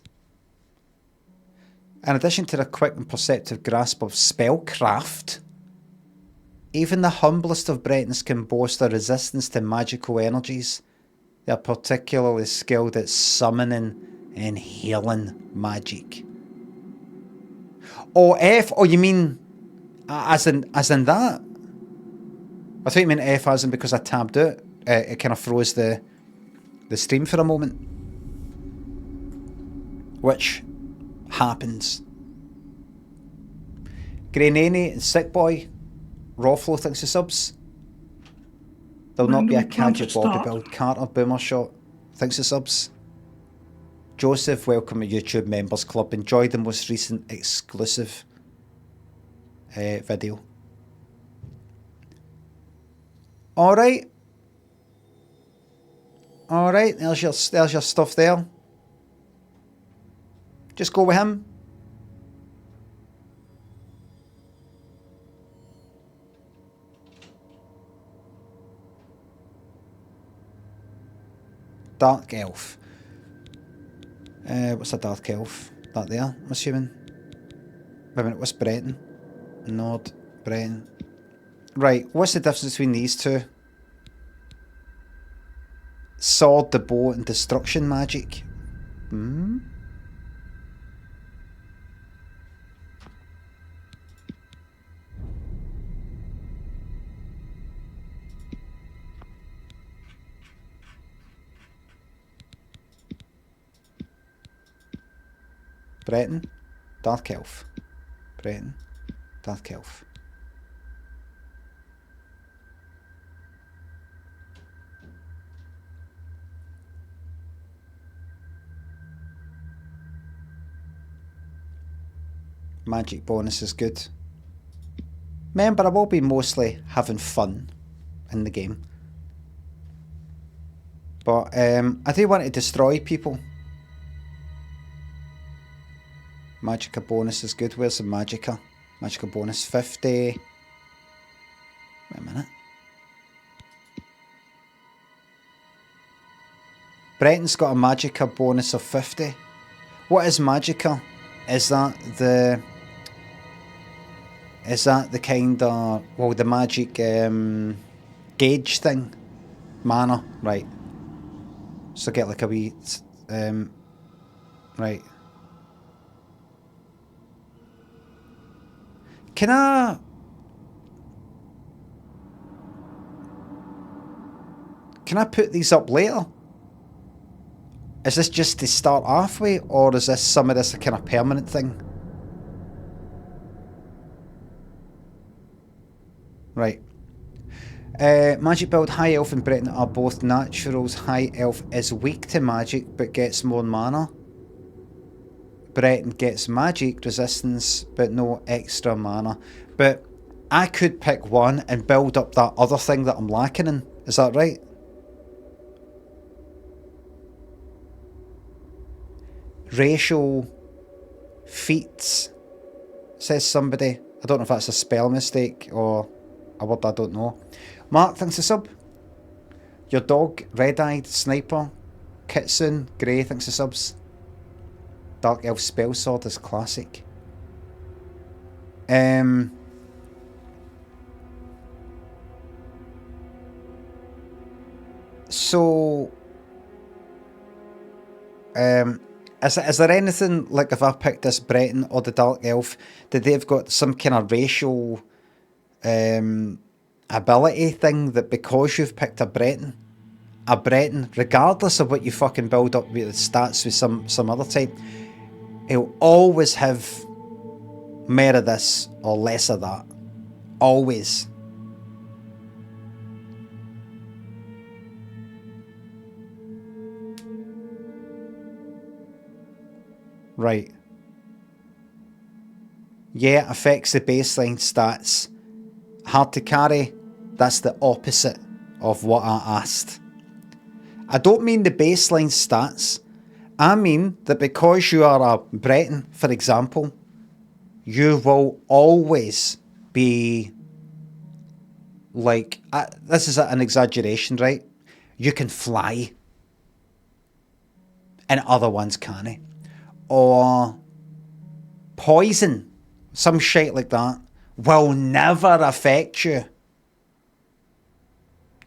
In addition to the quick and perceptive grasp of spellcraft, even the humblest of Bretons can boast a resistance to magical energies. They are particularly skilled at summoning and healing magic. Oh, F? Oh, you mean as in that? I thought you meant F as in because I tabbed out. It kind of froze the stream for a moment. Which happens. Grenani and Sick Boy, Rawflow thanks for subs. There'll not be a casual Bobby build. Carter Boomer Shot thanks for subs. Joseph, welcome to YouTube Members Club. Enjoy the most recent exclusive video. Alright. Alright, there's your stuff there. Just go with him. Dark Elf. What's a Dark Elf? That there, I'm assuming. Wait a minute, what's Breton? Nord, Breton. Right, what's the difference between these two? Sword, the bow, and destruction magic. Breton, Dark Elf. Breton, Dark Elf. Magic bonus is good. Remember, I will be mostly having fun in the game. But I do want to destroy people. Magicka bonus is good. Where's the Magicka? Magicka bonus 50. Wait a minute. Breton's got a magicka bonus of 50. What is magicka? Is that the kind of, well, the magic gauge thing? Mana, right. So get like a wee, right. Can I put these up later? Is this just to start off with, or is this some of this a kind of permanent thing? Right. Magic build, High Elf and Breton are both naturals. High Elf is weak to magic but gets more mana. Breton gets magic resistance but no extra mana. But I could pick one and build up that other thing that I'm lacking in. Is that right? Racial feats, says somebody. I don't know if that's a spell mistake or a word I don't know. Mark, thanks a sub. Your dog, red-eyed sniper. Kitsune, grey, thanks a subs. Dark Elf spell sword is classic. So is there anything, like if I picked this Breton or the Dark Elf, that they've got some kind of racial ability thing that because you've picked a Breton, regardless of what you fucking build up with the stats with some other type, he'll always have more of this or less of that. Always. Right. Yeah, affects the baseline stats. Hard to carry, that's the opposite of what I asked. I don't mean the baseline stats. I mean that because you are a Breton, for example, you will always be like, this is an exaggeration, right? You can fly and other ones can't. Or poison, some shit like that, will never affect you.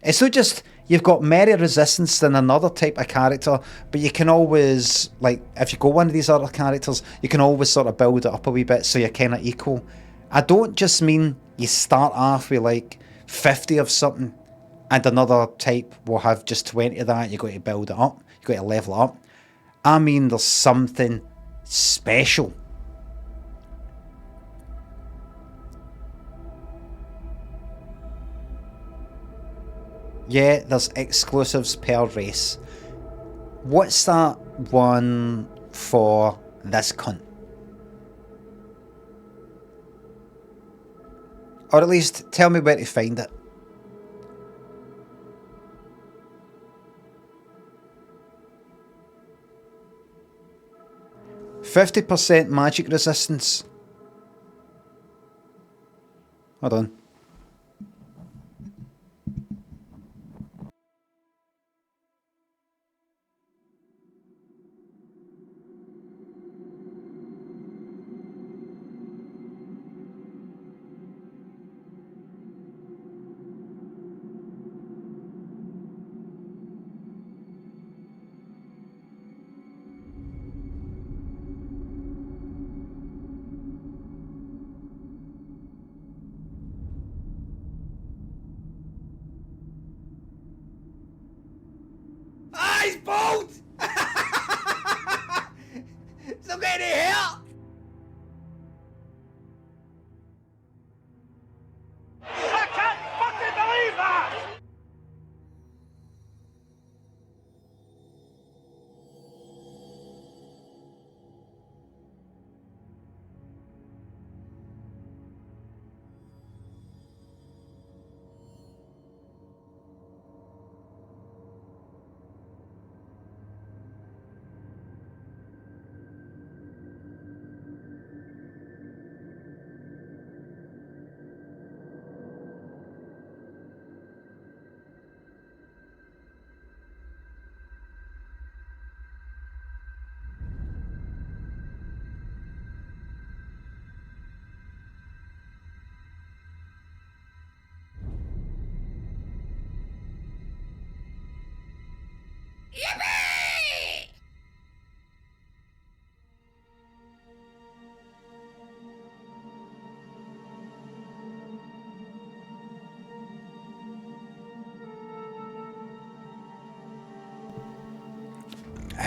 It's not just you've got more resistance than another type of character, but you can always, like, if you go one of these other characters, you can always sort of build it up a wee bit so you're kind of equal. I don't just mean you start off with like 50 of something and another type will have just 20 of that. You've got to build it up, you've got to level it up. I mean there's something special. Yeah, there's exclusives per race. What's that one for this cunt? Or at least tell me where to find it. %50 magic resistance. Hold on.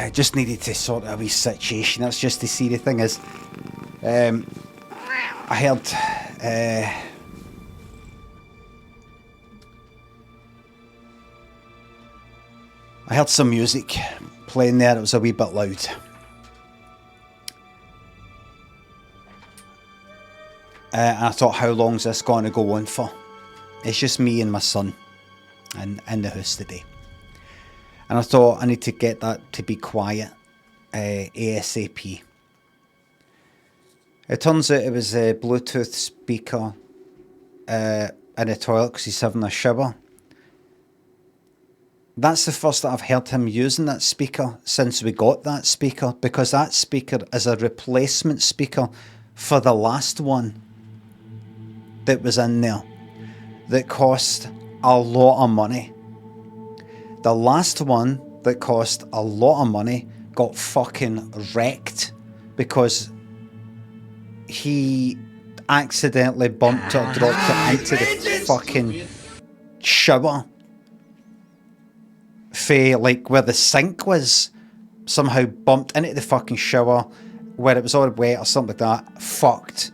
I just needed to sort out a wee situation. That's just to see. The thing is, I heard some music playing there. It was a wee bit loud. And I thought, how long's this going to go on for? It's just me and my son in the house today. And I thought I need to get that to be quiet ASAP. It turns out it was a Bluetooth speaker in the toilet because he's having a shower. That's the first that I've heard him using that speaker since we got that speaker, because that speaker is a replacement speaker for the last one that was in there that cost a lot of money. The last one that cost a lot of money got fucking wrecked because he accidentally bumped it or dropped it into the fucking shower. Like where the sink was, somehow bumped into the fucking shower where it was all wet or something like that. Fucked.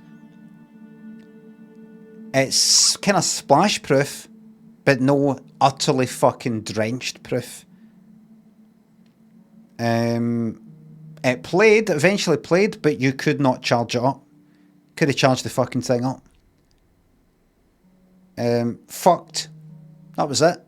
It's kind of splash proof, but no utterly fucking drenched proof. It eventually played, but you could not charge it up. Could have charged the fucking thing up. Fucked. That was it.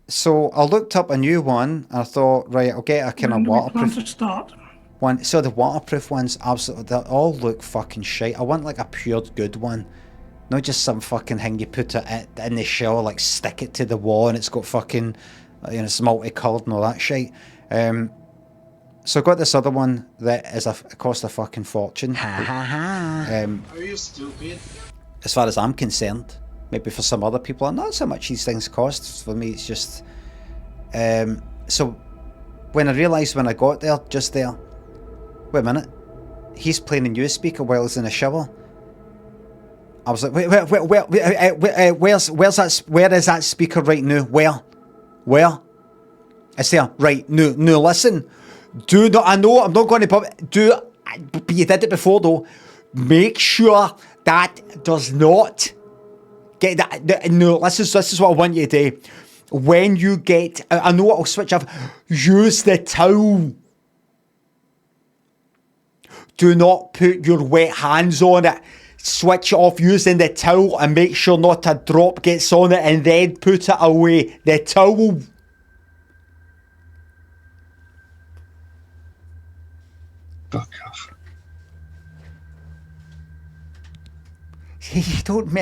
So I looked up a new one and I thought, right, I'll get a kind of waterproof. When do we plan to start? One. So the waterproof ones, absolutely, they all look fucking shite. I want like a pure good one, not just some fucking thing you put it in the shower, like stick it to the wall and it's got fucking, it's multicoloured and all that shit. So I got this other one that is it cost a fucking fortune. Are you stupid? As far as I'm concerned, maybe for some other people, not so much these things cost. For me, it's just. So when I realised when I got there, just there. Wait a minute, he's playing a new speaker while he's in the shower. I was like, where's that? Where is that speaker right now? Where? It's there, right? No. Listen, do not. I know I'm not going to but you did it before though. Make sure that does not get that. No, this is what I want you to do. When you get, I know I'll switch off. Use the towel. Do not put your wet hands on it. Switch it off using the towel and make sure not a drop gets on it and then put it away. The towel. Fuck off. You don't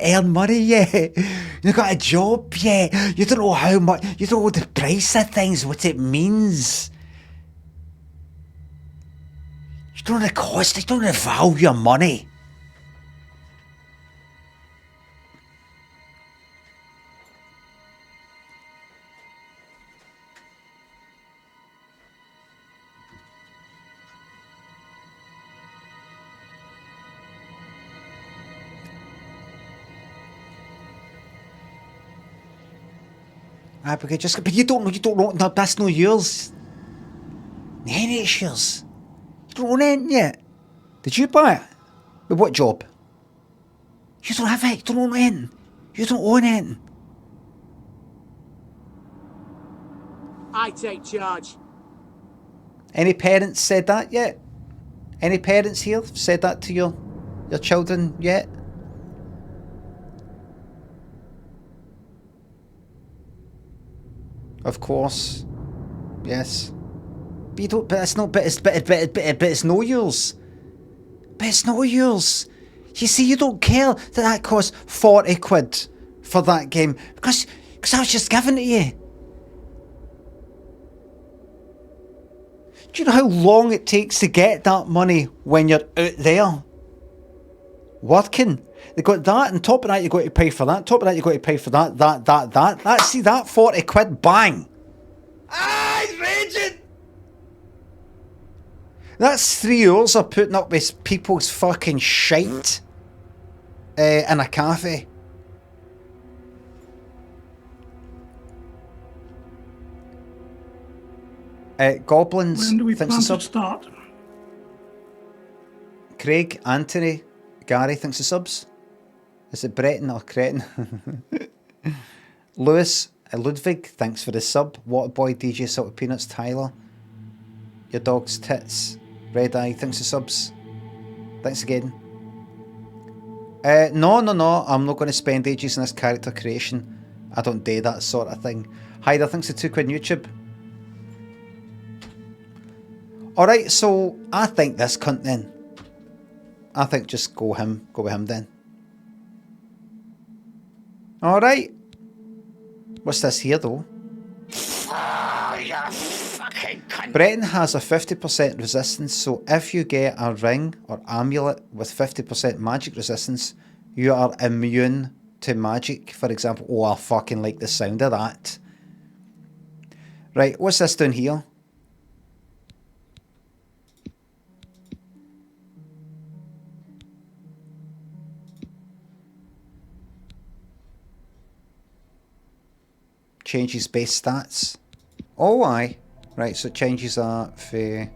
earn money yet. You've got a job yet. You don't know how much. You don't know the price of things, what it means. You don't know the cost. You don't know the value of money. But you don't know, no, that's no yours. It's yours. You don't own anything yet. Did you buy it? With what job? You don't have it, you don't own anything. You don't own anything. I take charge. Any parents said that yet? Any parents here said that to your children yet? Of course, yes. But you don't. But it's not. But it's no yours. But it's not yours. You see, you don't care that cost 40 quid for that game because I was just given it to you. Do you know how long it takes to get that money when you're out there working? They got that, and top of that you got to pay for that. Top of that you got to pay for that. See that 40 quid, bang. He's raging. That's 3 hours of putting up with people's fucking shite in a cafe. Goblins, When do we thanks plan a to sub. start? Craig, Anthony, Gary, thanks a subs. Is it Breton or Cretin? Lewis, Ludwig, thanks for the sub. Waterboy, DJ Salted Peanuts, Tyler. Your dog's tits. Red Eye, thanks for subs. Thanks again. No, I'm not going to spend ages in this character creation. I don't do that sort of thing. Hi there, thanks for £2 in YouTube. Alright, so I think this cunt then. I think just go with him then. Alright. What's this here though? Oh, you fucking cunt. Breton has a 50% resistance, so if you get a ring or amulet with 50% magic resistance, you are immune to magic, for example. Oh, I fucking like the sound of that. Right, what's this down here? Changes base stats. Oh, aye. Right, so it changes that for...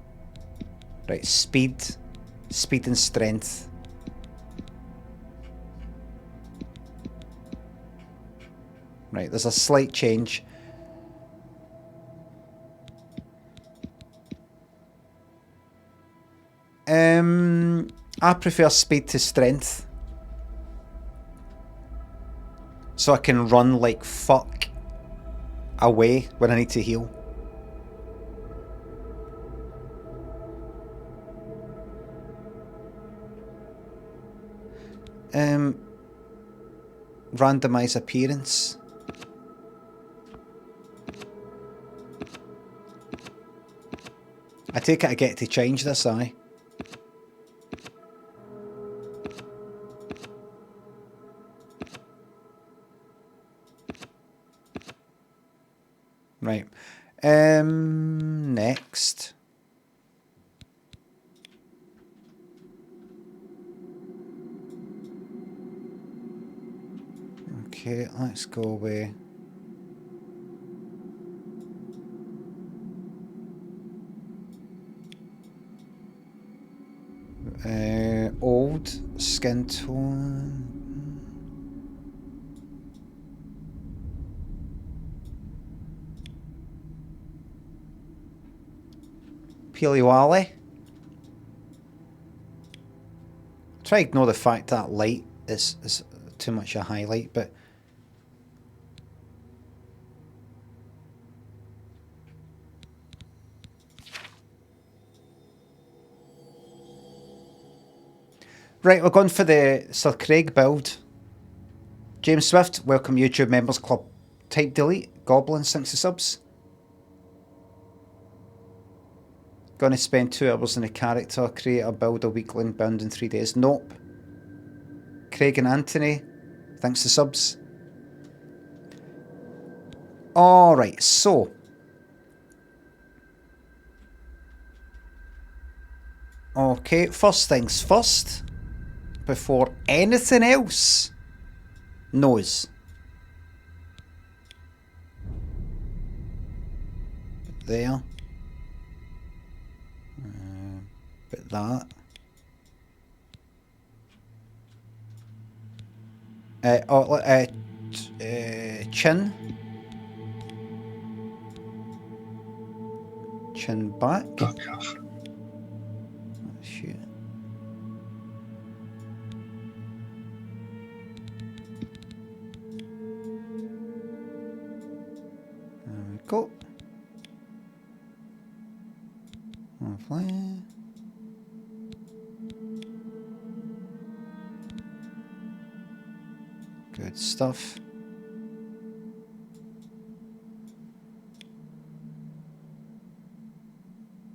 Right, speed and strength. Right, there's a slight change. I prefer speed to strength. So I can run like fuck away when I need to heal. Randomize appearance. I take it I get to change this, aye. Right. Next. Okay, let's go away. Old skin tone. Piliwali. Try to ignore the fact that light is too much a highlight, but right, we're going for the Sir Craig build. James Swift, welcome YouTube Members Club. Type delete. Goblin, 60 subs. Gonna spend 2 hours in a character, create a build a weekly and bound in 3 days. Nope. Craig and Anthony, thanks to subs. Alright, so. Okay, first things first. Before anything else. Nose. There. Bit that. Chin. Chin back. Fuck off. Oh, shit. There we go. Lovely. Good stuff.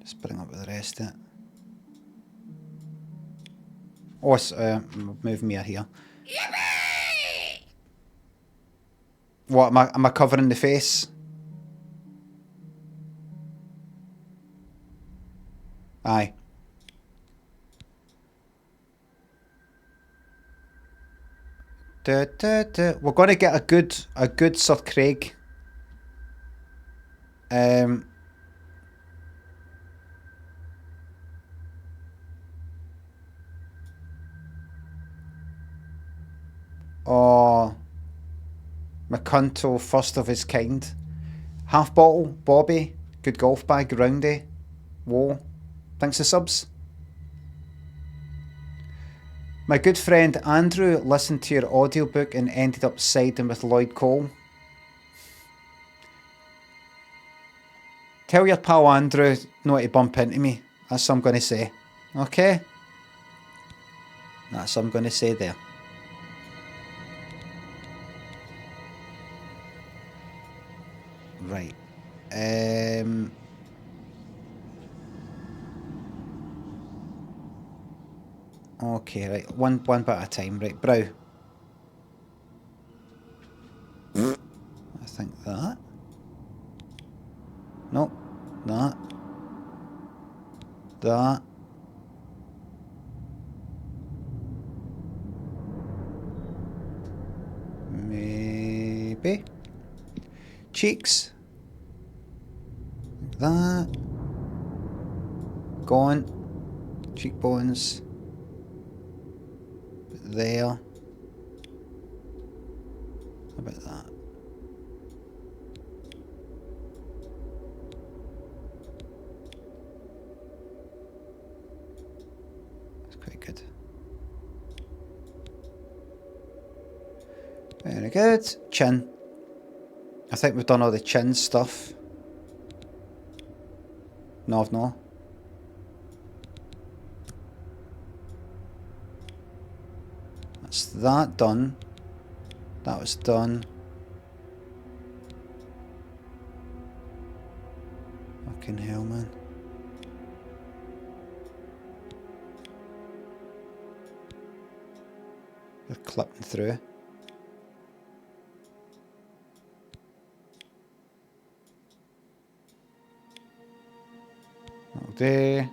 Just bring up the rest of it. Oh, it's, move me here. Yippee! What, am I covering the face? Aye. We're going to get a good Sir Craig. Oh, McCunto, first of his kind. Half Bottle, Bobby, Good Golf Bag, Roundy, Whoa, thanks for subs. My good friend Andrew listened to your audiobook and ended up siding with Lloyd Cole. Tell your pal Andrew not to bump into me. That's what I'm going to say. Okay? That's what I'm going to say there. Right. Okay, right. One bit at a time. Right, brow. I think that. Nope. That. That. Maybe. Cheeks. Like that. Gone. Cheekbones. There. How about that? That's quite good. Very good. Chin. I think we've done all the chin stuff. No, I've not. That's that done. That was done. Fucking hell, man. They're clipping through. That'll do.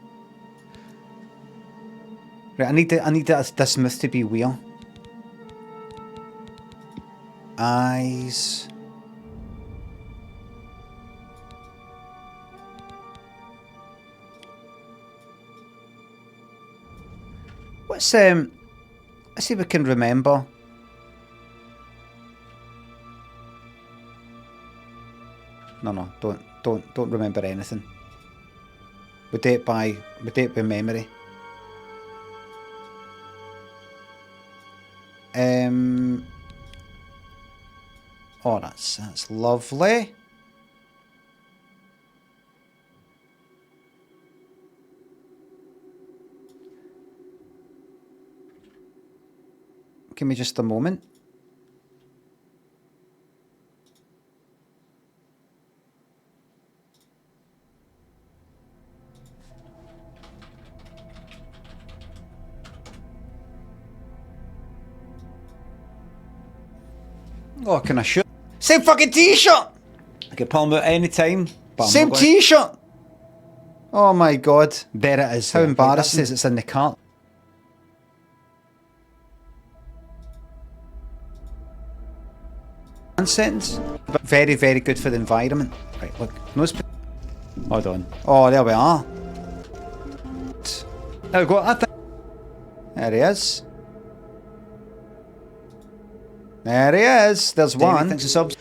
Right, I need this myth to be real. Eyes. What's let's see if we can remember. No, don't remember anything. We do it by memory. Oh, that's lovely. Give me just a moment. Oh, can I shoot? Same fucking t-shirt! I can pull them out any time. Same t-shirt! Oh my god. There it is. How embarrassing. It's in the cart. One sentence. But very, very good for the environment. Right, look. Hold on. Oh, there we are. There we go. There he is. There he is. There's David, one. Thanks for subs.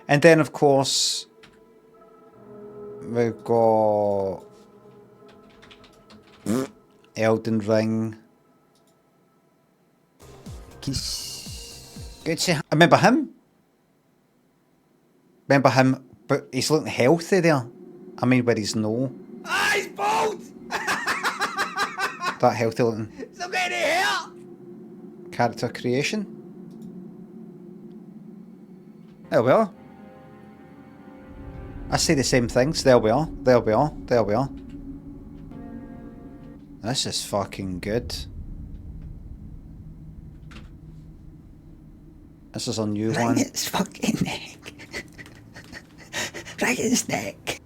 And then, of course, we've got Elden Ring. Good to see. I remember him. But he's looking healthy there. I mean, where he's no. Ah, he's bald! That healthy looking. He's not getting any hair! Character creation. There we are. I say the same things. There we are. There we are. There we are. This is fucking good. This is a new one. Right its fucking neck. Right its neck.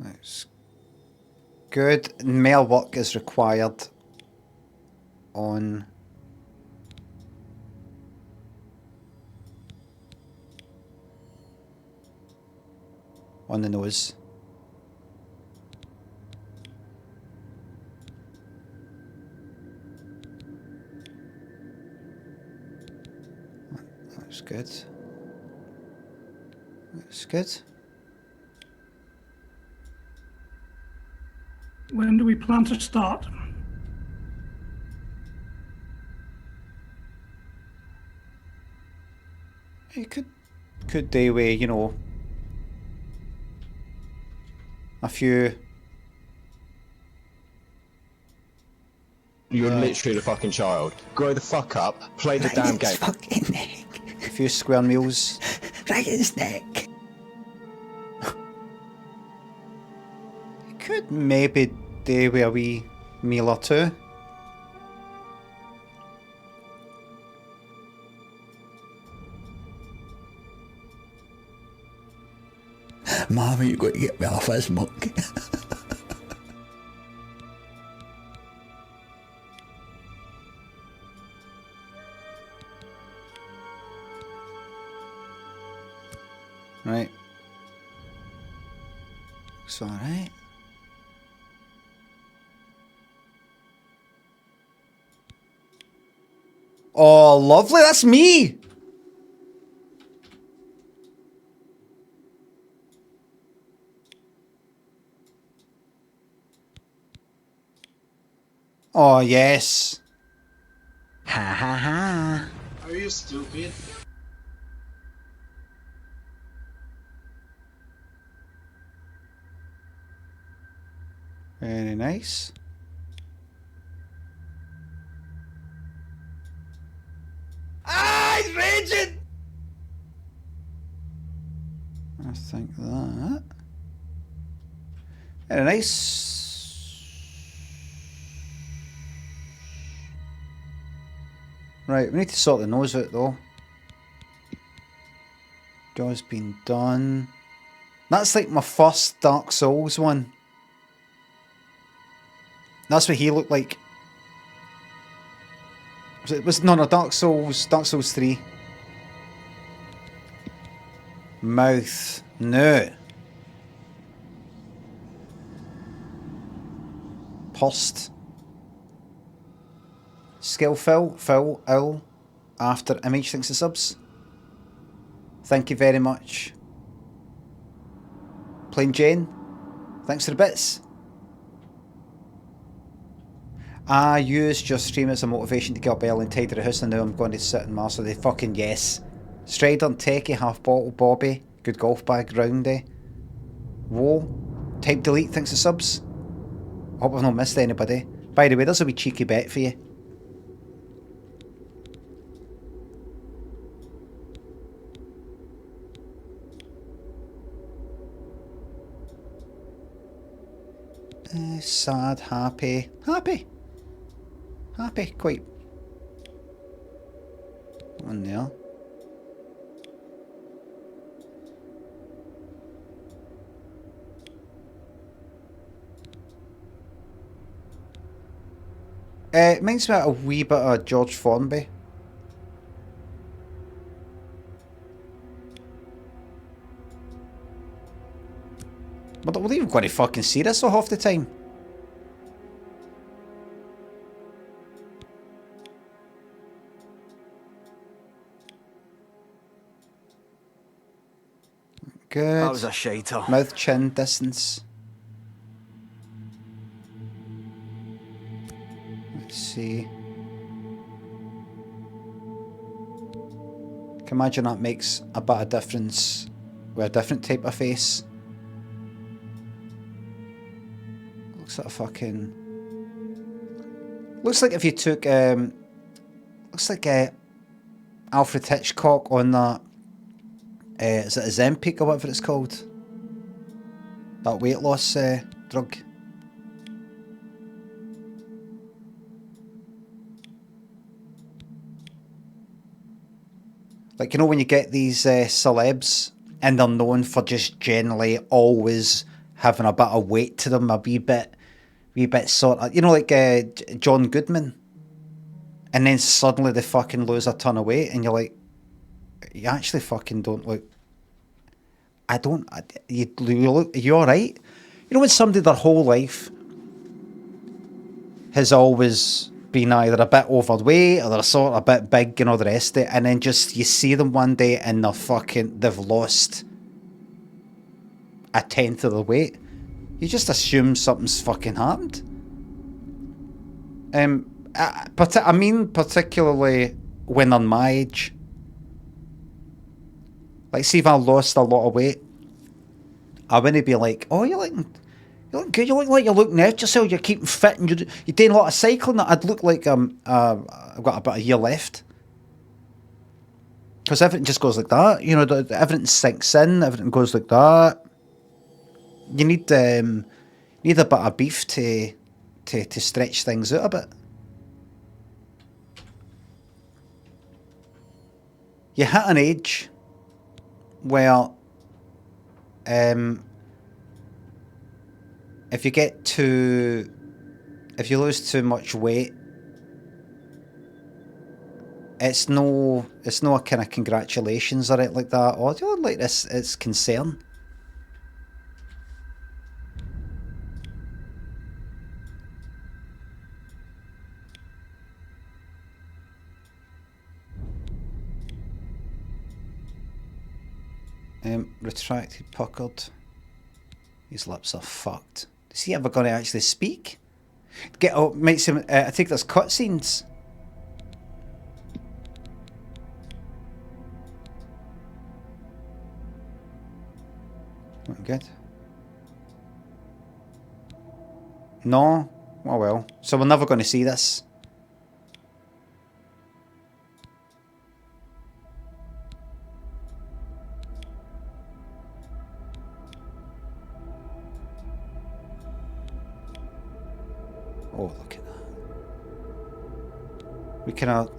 That's good. More work is required. on the nose. That's good. That's good. When do we plan to start? You could do with, you know, a few. You're literally the fucking child. Grow the fuck up. Play the damn game. Fucking neck. A few square meals. Right in his neck. You could maybe do with a wee meal or two. Mama, you're going to get me off this monkey. Right. Looks alright. Oh, lovely. That's me. Oh, yes. Ha ha ha. Are you stupid? Very nice. Ah, he's raging! I think that. Very nice. Right, we need to sort the nose out though. Jaw's been done. That's like my first Dark Souls one. That's what he looked like. Was no Dark Souls 3. Mouth. No. Pursed. Skill Phil, Owl, after Image thanks to subs. Thank you very much. Plain Jane, thanks for the bits. I used your stream as a motivation to get up early and tidy the house, and now I'm going to sit and master the fucking yes. Strider and Techie, half bottle Bobby, good golf bag, Roundy. Whoa, type delete, thanks to subs. Hope I've not missed anybody. By the way, there's a wee cheeky bet for you. Sad, happy, quite. One there. It reminds me of a wee bit of George Formby. But we're even going to fucking see this all half the time. Good. That was a shiter. Mouth chin distance. Let's see. Can imagine that makes a bit of difference with a different type of face. Looks like a fucking. Looks like if you took looks like Alfred Hitchcock on that. Is it a Zempic or whatever it's called? That weight loss drug. Like, you know when you get these celebs and they're known for just generally always having a bit of weight to them, a wee bit sort of, you know, like John Goodman. and then suddenly they fucking lose a ton of weight, and you're like, you actually fucking don't look. You look. Are you all right? You know when somebody their whole life has always been either a bit overweight or they're sort of a bit big and all the rest of it, and then just you see them one day and they've lost a tenth of the weight. You just assume something's fucking happened. I mean, particularly when they're my age. Like, see if I lost a lot of weight, I wouldn't be like, oh, you look good, you look like you're looking after yourself, you're keeping fit, and you're doing a lot of cycling. I'd look like I've got about a year left. Because everything just goes like that, you know, everything sinks in, everything goes like that. You need a bit of beef to stretch things out a bit. You hit an age where if you lose too much weight, it's no a kind of congratulations or anything like that. Or do you like this? It's concern. Retracted, puckered. His lips are fucked. Is he ever going to actually speak? Makes him. I think there's cutscenes. Good. No? Oh well. So we're never going to see this. Oh, look at that.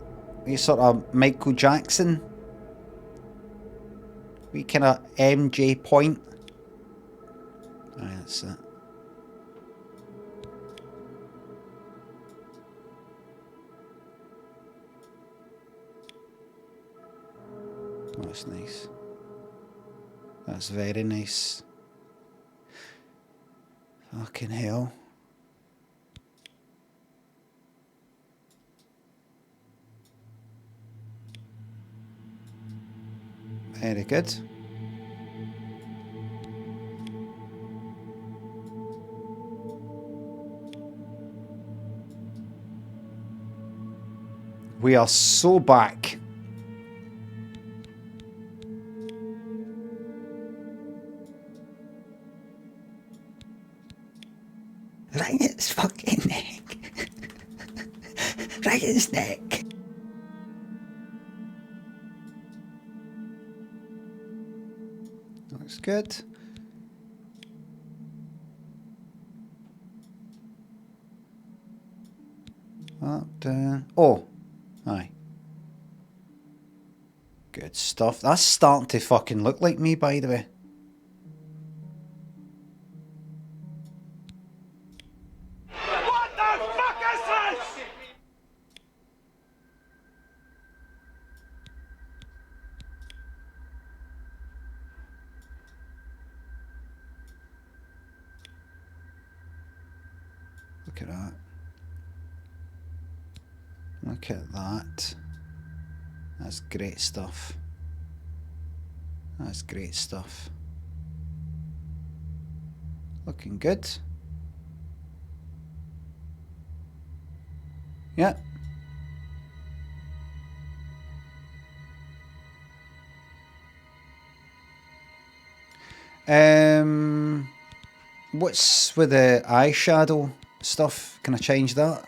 We sort of Michael Jackson. We kind of MJ point. Right, that's it. Oh, that's nice. That's very nice. Fucking hell. Very good. We are so back. Right at his fucking neck. Right at his neck. Looks good. Up, down. Oh, aye. Good stuff. That's starting to fucking look like me, by the way. What the fuck is this? Look at that. Look at that. That's great stuff. That's great stuff. Looking good. Yeah. What's with the eyeshadow stuff? Can I change that?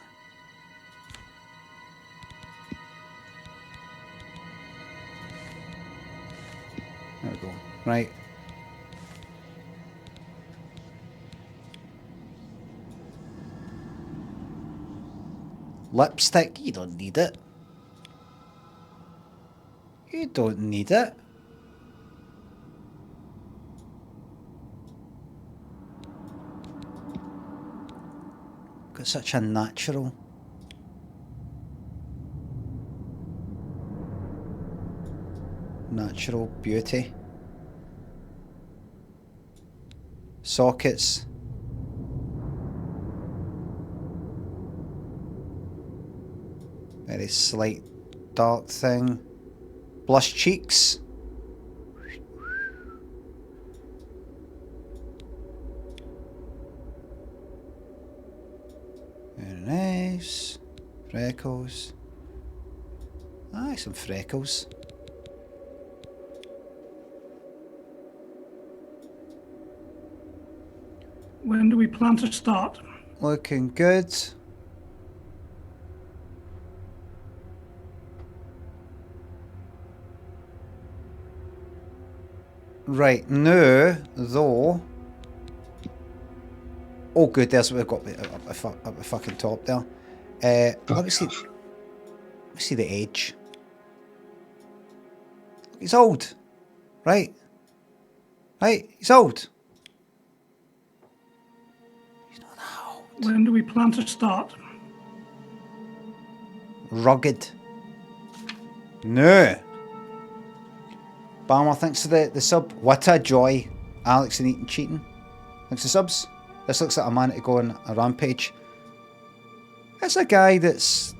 There we go. Right. Lipstick, you don't need it. You don't need it. Got such a natural. Natural beauty. Sockets. Very slight dark thing. Blush cheeks. Very nice. Freckles. Aye, some freckles. When do we plan to start? Looking good. Right, now, though... Oh good, there's what we've got up the fucking top there. Let me see the age. He's old. Right? Right? He's old. He's not that old. When do we plan to start? Rugged. No. Balmer, thanks for the sub. What a joy. Alex and Eaton cheating. Thanks for subs. This looks like a man to go on a rampage. It's a guy that's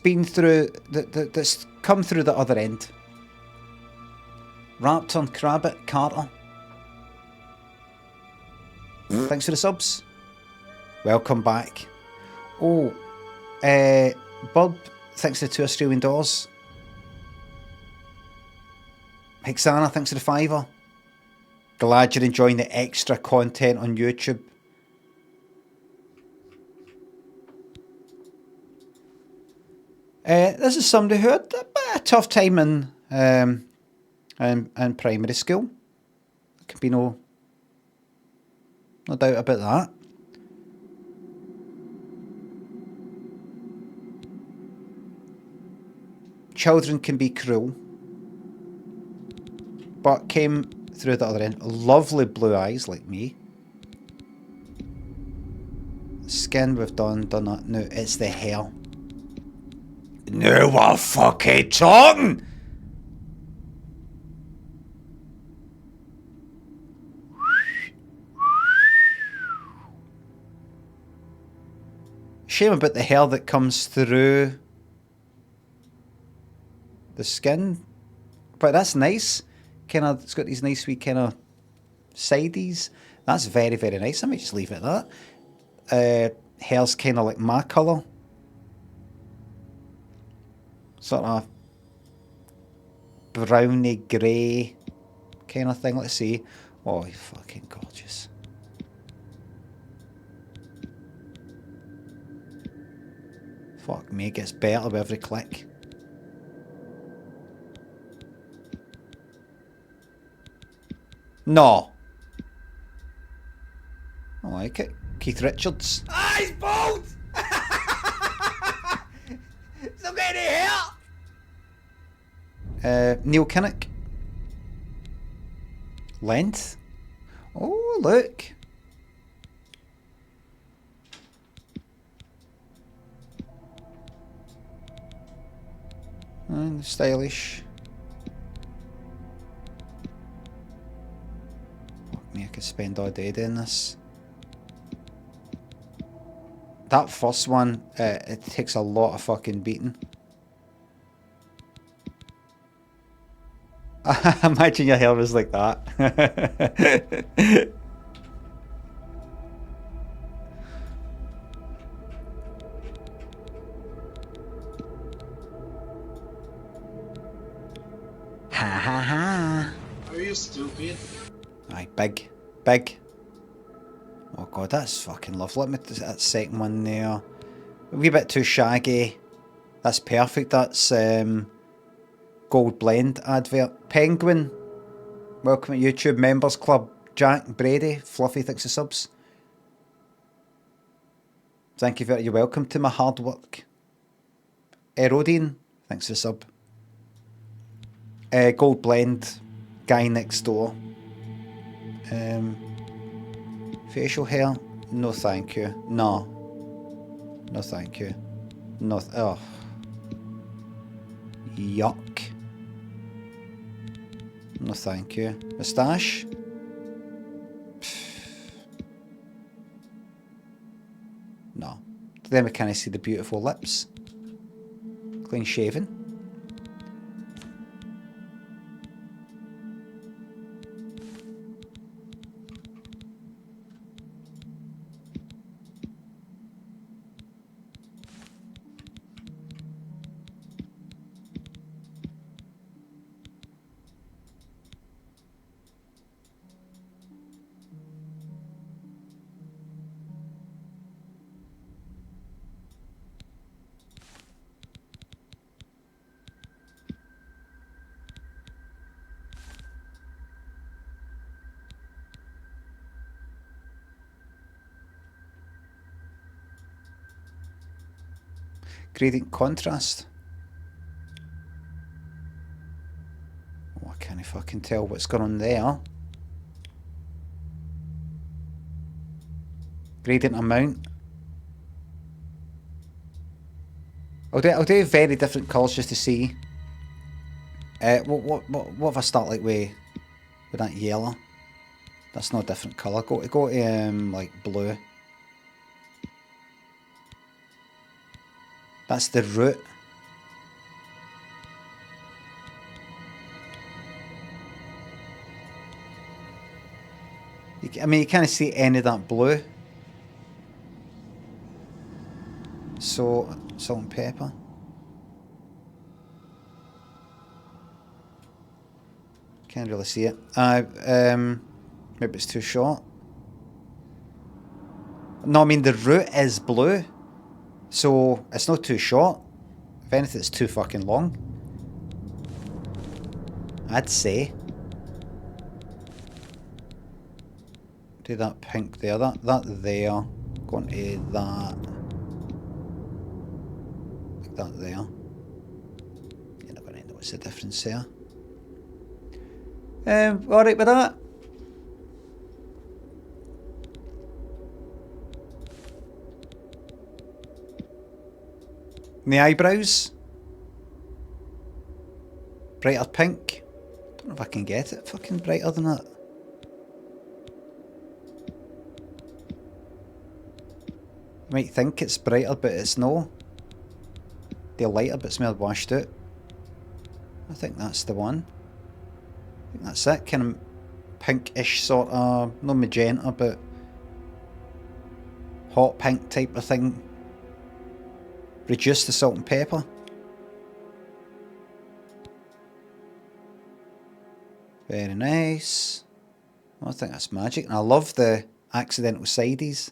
been through that's come through the other end. Raptor and Crabbit Carter. Thanks for the subs. Welcome back. Oh, Bob, thanks for the 2 Australian dollars. Hexana, thanks for the $5. Glad you're enjoying the extra content on YouTube. This is somebody who had a bit of a tough time in primary school. There can be no doubt about that. Children can be cruel, but came through the other end. Lovely blue eyes like me. Skin, we've done that. No, it's the hair. No, we're fucking talking! Shame about the hair that comes through the skin. But that's nice. Kind of, it's got these nice wee kind of sideys. That's very, very nice. I might just leave it at that. Hair's kind of like my colour. Sort of browny grey kind of thing. Let's see. Oh, he's fucking gorgeous. Fuck me, it gets better with every click. No. I like it. Keith Richards. Ah, he's bald! Still got any hair! Neil Kinnock. Length. Oh, look. And stylish. Fuck me, I could spend all day doing this. That first one, it takes a lot of fucking beating. Imagine your hair was like that. Ha ha ha. Are you stupid? Aye, big. Big. Oh god, that's fucking lovely. Let me that second one there. A wee bit too shaggy. That's perfect. That's Gold Blend advert. Penguin. Welcome to YouTube Members Club. Jack Brady. Fluffy, thanks for subs. Thank you very much. You're welcome to my hard work. Erodine, thanks for the sub. Gold Blend. Guy next door. Facial hair? No thank you. No. No thank you. No oh. Yuck. No thank you. Moustache? No. Then we kind of see the beautiful lips. Clean shaven. Gradient contrast. Oh, I can't fucking tell what's going on there. Gradient amount. I'll do very different colours just to see. What if I start like with that yellow? That's not a different colour. Go to like blue. That's the root. I mean, you can't see any of that blue. So, salt and pepper. Can't really see it. Maybe it's too short. No, I mean the root is blue. So, it's not too short. If anything, it's too fucking long. I'd say. Do that pink there. That there. Going to that. Like that there. You're not going to know what's the difference there. Alright with that. And the eyebrows. Brighter pink. Don't know if I can get it fucking brighter than that. You might think it's brighter, but it's no. They're lighter, but it's more washed out. I think that's the one. I think that's it. Kind of pinkish sort of, no magenta, but hot pink type of thing. Reduce the salt and pepper. Very nice. I think that's magic. And I love the accidental sideys.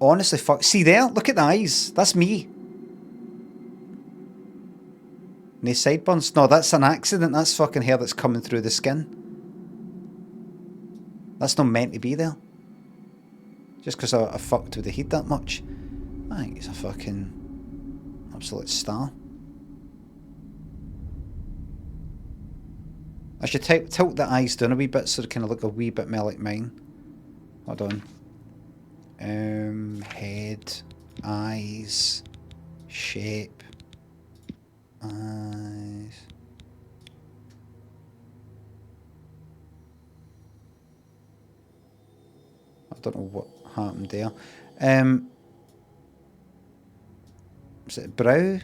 Honestly, fuck. See there? Look at the eyes. That's me. No sideburns? No, that's an accident. That's fucking hair that's coming through the skin. That's not meant to be there. Just because I fucked with the heat that much. I think he's a fucking absolute star. I should tilt the eyes down a wee bit so they kind of look a wee bit more like mine. Hold on. Head, eyes, shape, eyes. I don't know what happened there. Is it brow?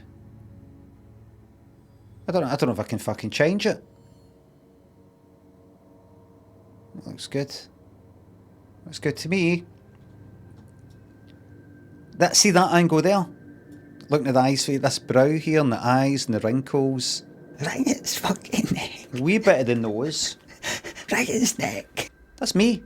I don't know if I can fucking change it. It looks good. Looks good to me. See that angle there? Looking at the eyes for this brow here and the eyes and the wrinkles. Right at his fucking neck. Wee bit of the nose. Right at his neck. That's me.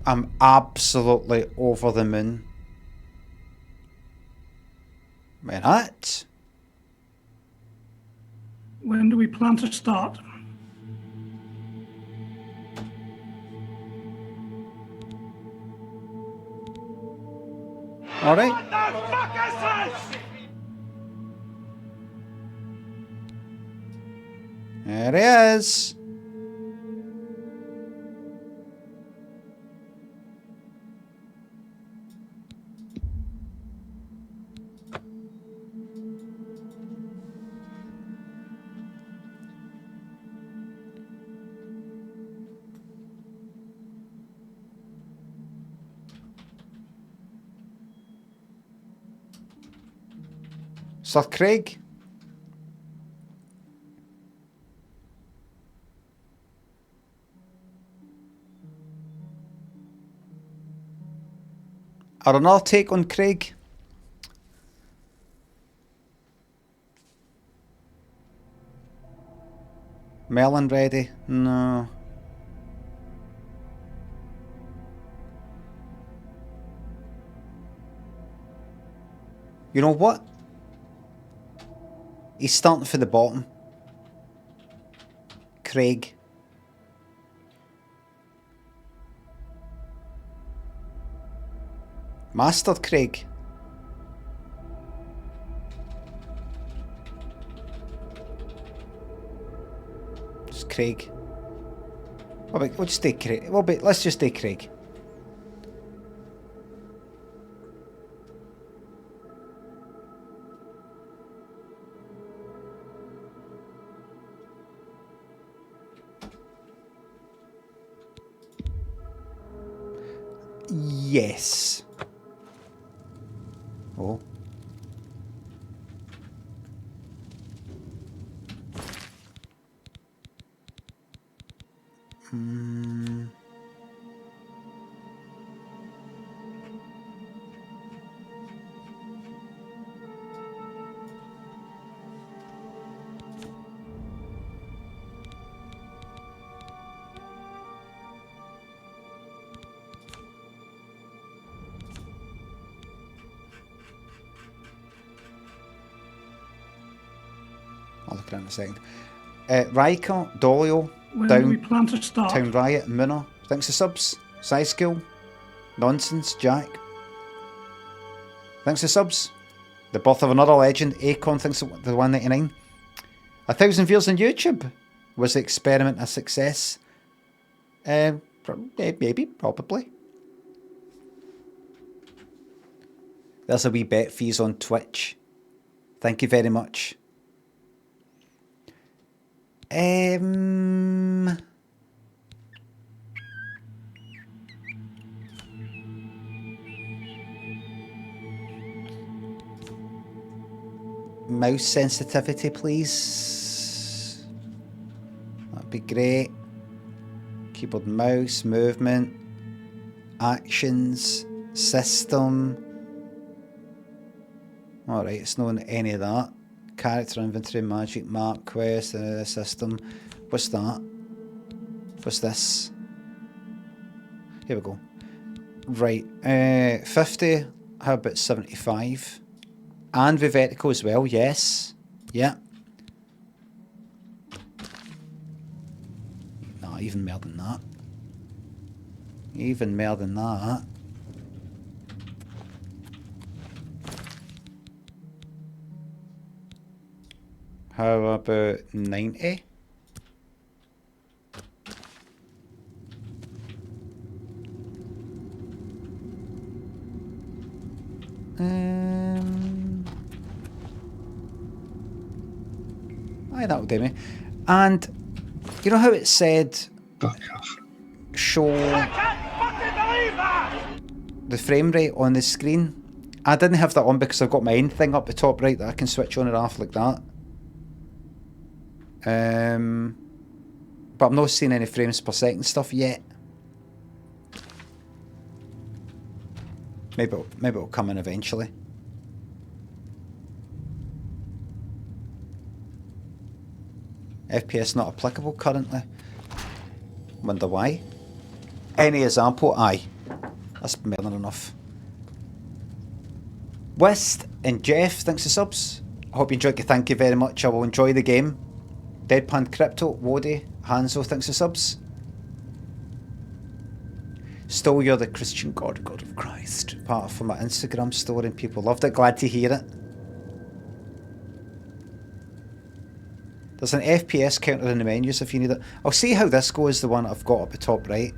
I'm absolutely over the moon. With that. When do we plan to start? All right. What the fuck is this? There he is. Sir Craig. Or another take on Craig. Melon ready? No. You know what? He's starting for the bottom. Craig. Master Craig. Just Craig. We'll just stay Craig. Let's just stay Craig. Yes. Oh. I'll look at it in a second. Riker, Dolio, When Down, do we plan to start? Town Riot, Mooner, thanks for subs. Size Skill, Nonsense, Jack. Thanks for subs. The birth of another legend, Akon, thanks for the 199. 1,000 views on YouTube. Was the experiment a success? Maybe, probably. There's a wee bet fees on Twitch. Thank you very much. Mouse sensitivity, please. That'd be great. Keyboard, mouse, movement, actions, system. Alright, it's not any of that. Character inventory, magic, map, quest, system. What's that? What's this? Here we go. Right, 50. How about 75? And with vertical as well, yes. Yeah. Nah, even more than that. Even more than that. How about 90? Aye, that'll do me. And you know how it said Fuck off. show I can't fucking believe that! the frame rate on the screen? I didn't have that on because I've got my own thing up the top right that I can switch on and off like that. But I'm not seeing any frames per second stuff yet. Maybe it'll come in eventually. FPS not applicable currently. Wonder why. Any example? Aye. That's more than enough. Wist and Jeff, thanks for subs. I hope you enjoyed it. Thank you very much. I will enjoy the game. Deadpan Crypto, Wody, Hanzo, thanks for subs. Still, you're the Christian God of Christ. Part of my Instagram story and people loved it. Glad to hear it. There's an FPS counter in the menus if you need it. I'll see how this goes, the one I've got up the top right.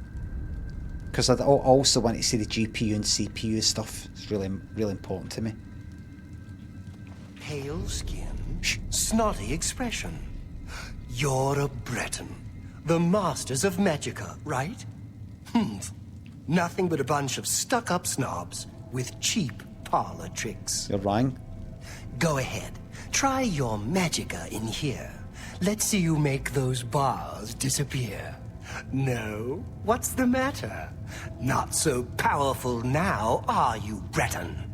Because I also want to see the GPU and CPU stuff. It's really, really important to me. Pale skin, snotty expression. You're a Breton. The masters of Magica, right? Nothing but a bunch of stuck-up snobs with cheap parlor tricks. You're wrong. Go ahead. Try your magicka in here. Let's see you make those bars disappear. No? What's the matter? Not so powerful now, are you, Breton?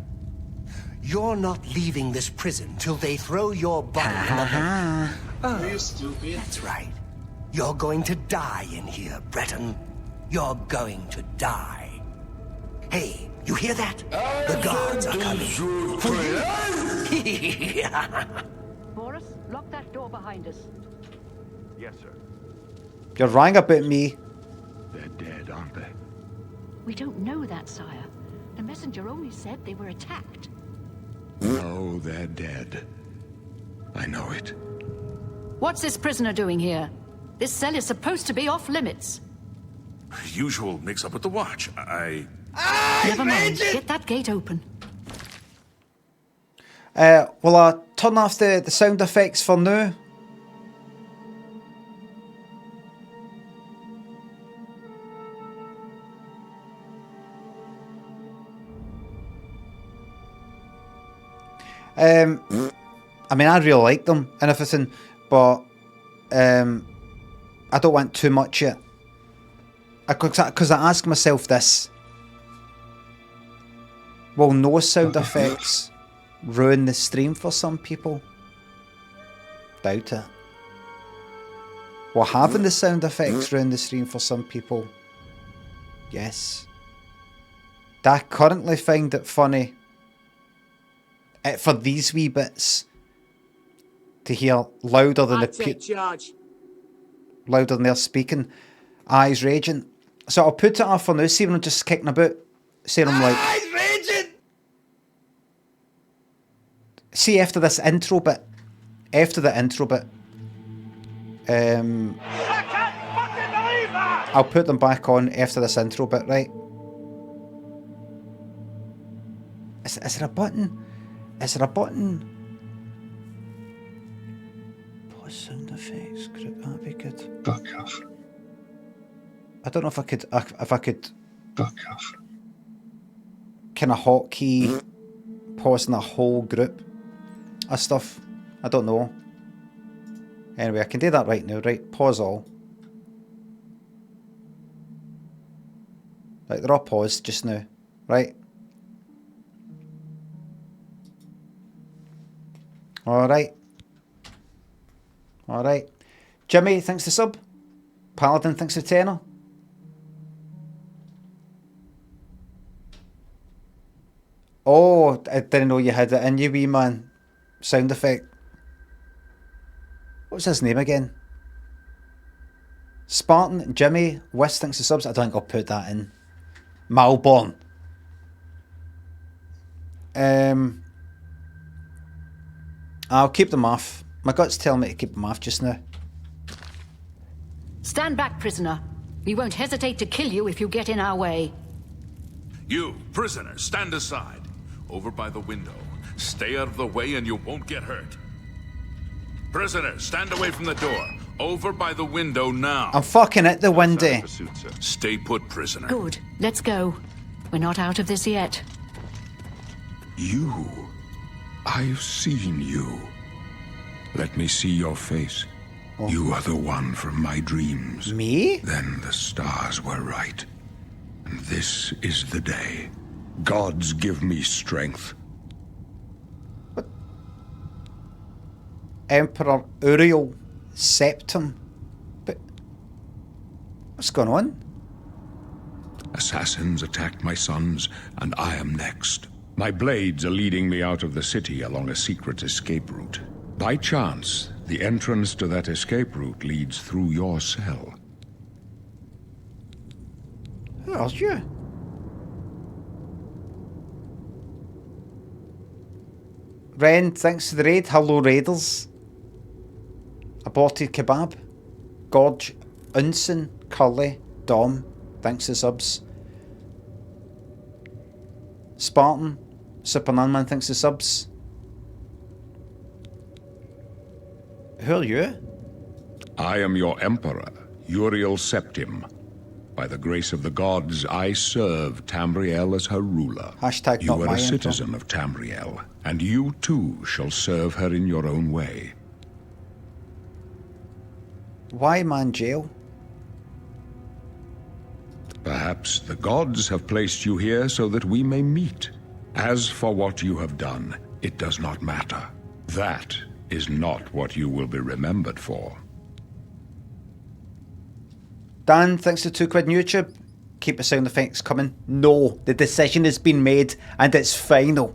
You're not leaving this prison till they throw your body in the lake. Oh, Are you stupid? that's right. You're going to die in here, Breton. You're going to die. Hey, you hear that? The guards are coming. For you. Boris, lock that door behind us. Yes, sir. You're wrong about me. They're dead, aren't they? We don't know that, sire. The messenger only said they were attacked. No, they're dead. I know it. What's this prisoner doing here? This cell is supposed to be off limits. Usual mix-up with the watch. Never mind. Get that gate open. Will I turn off the sound effects for now? I mean, I really like them and everything, but I don't want too much yet. Because I ask myself this: will no sound effects ruin the stream for some people? Doubt it. Will having the sound effects ruin the stream for some people? Yes. Do I currently find it funny for these wee bits to hear louder than louder than they're speaking, eyes raging? So I'll put it off for now, see when I'm just kicking about, saying I'm like, eyes raging! See after this intro bit, after the intro bit, I can't fucking believe that! I'll put them back on after this intro bit, right? Is there a button? Is there a button? Pause sound effects group, that'd be good. Fuck off. I don't know if I could Fuck off. kind of hotkey pausing a whole group of stuff. I don't know. Anyway, I can do that right now, right? Pause all. Right, they're all paused just now, right? Alright. Alright. Jimmy, thanks for sub. Paladin, thanks for tenner. Oh, I didn't know you had it in you, wee man. Sound effect. What's his name again? Spartan, Jimmy, West, thanks for subs. I don't think I'll put that in. Malborn. I'll keep them off. My gut's telling me to keep them off just now. Stand back, prisoner. We won't hesitate to kill you if you get in our way. You, prisoner, stand aside. Over by the window. Stay out of the way and you won't get hurt. Prisoner, stand away from the door. Over by the window now. I'm fucking at the window. Stay put, prisoner. Good. Let's go. We're not out of this yet. You. I've seen you. Let me see your face. Oh. You are the one from my dreams. Me? Then the stars were right. And this is the day. Gods give me strength. What? Emperor Uriel Septum? But what's going on? Assassins attacked my sons, and I am next. My blades are leading me out of the city along a secret escape route. By chance, the entrance to that escape route leads through your cell. Who are you? Ren, thanks for the raid. Hello, Raiders. Aborted Kebab. Gorge, Unsen, Curly, Dom, thanks for subs. Spartan, Super Nanman, thanks for subs. Who are you? I am your emperor, Uriel Septim. By the grace of the gods, I serve Tamriel as her ruler. Hashtag You not are my a emperor. citizen of Tamriel, and you too shall serve her in your own way. Why man jail? Perhaps the gods have placed you here so that we may meet. As for what you have done, it does not matter. That is not what you will be remembered for. Dan, thanks for £2 on YouTube. Keep the sound effects coming. No, the decision has been made and it's final.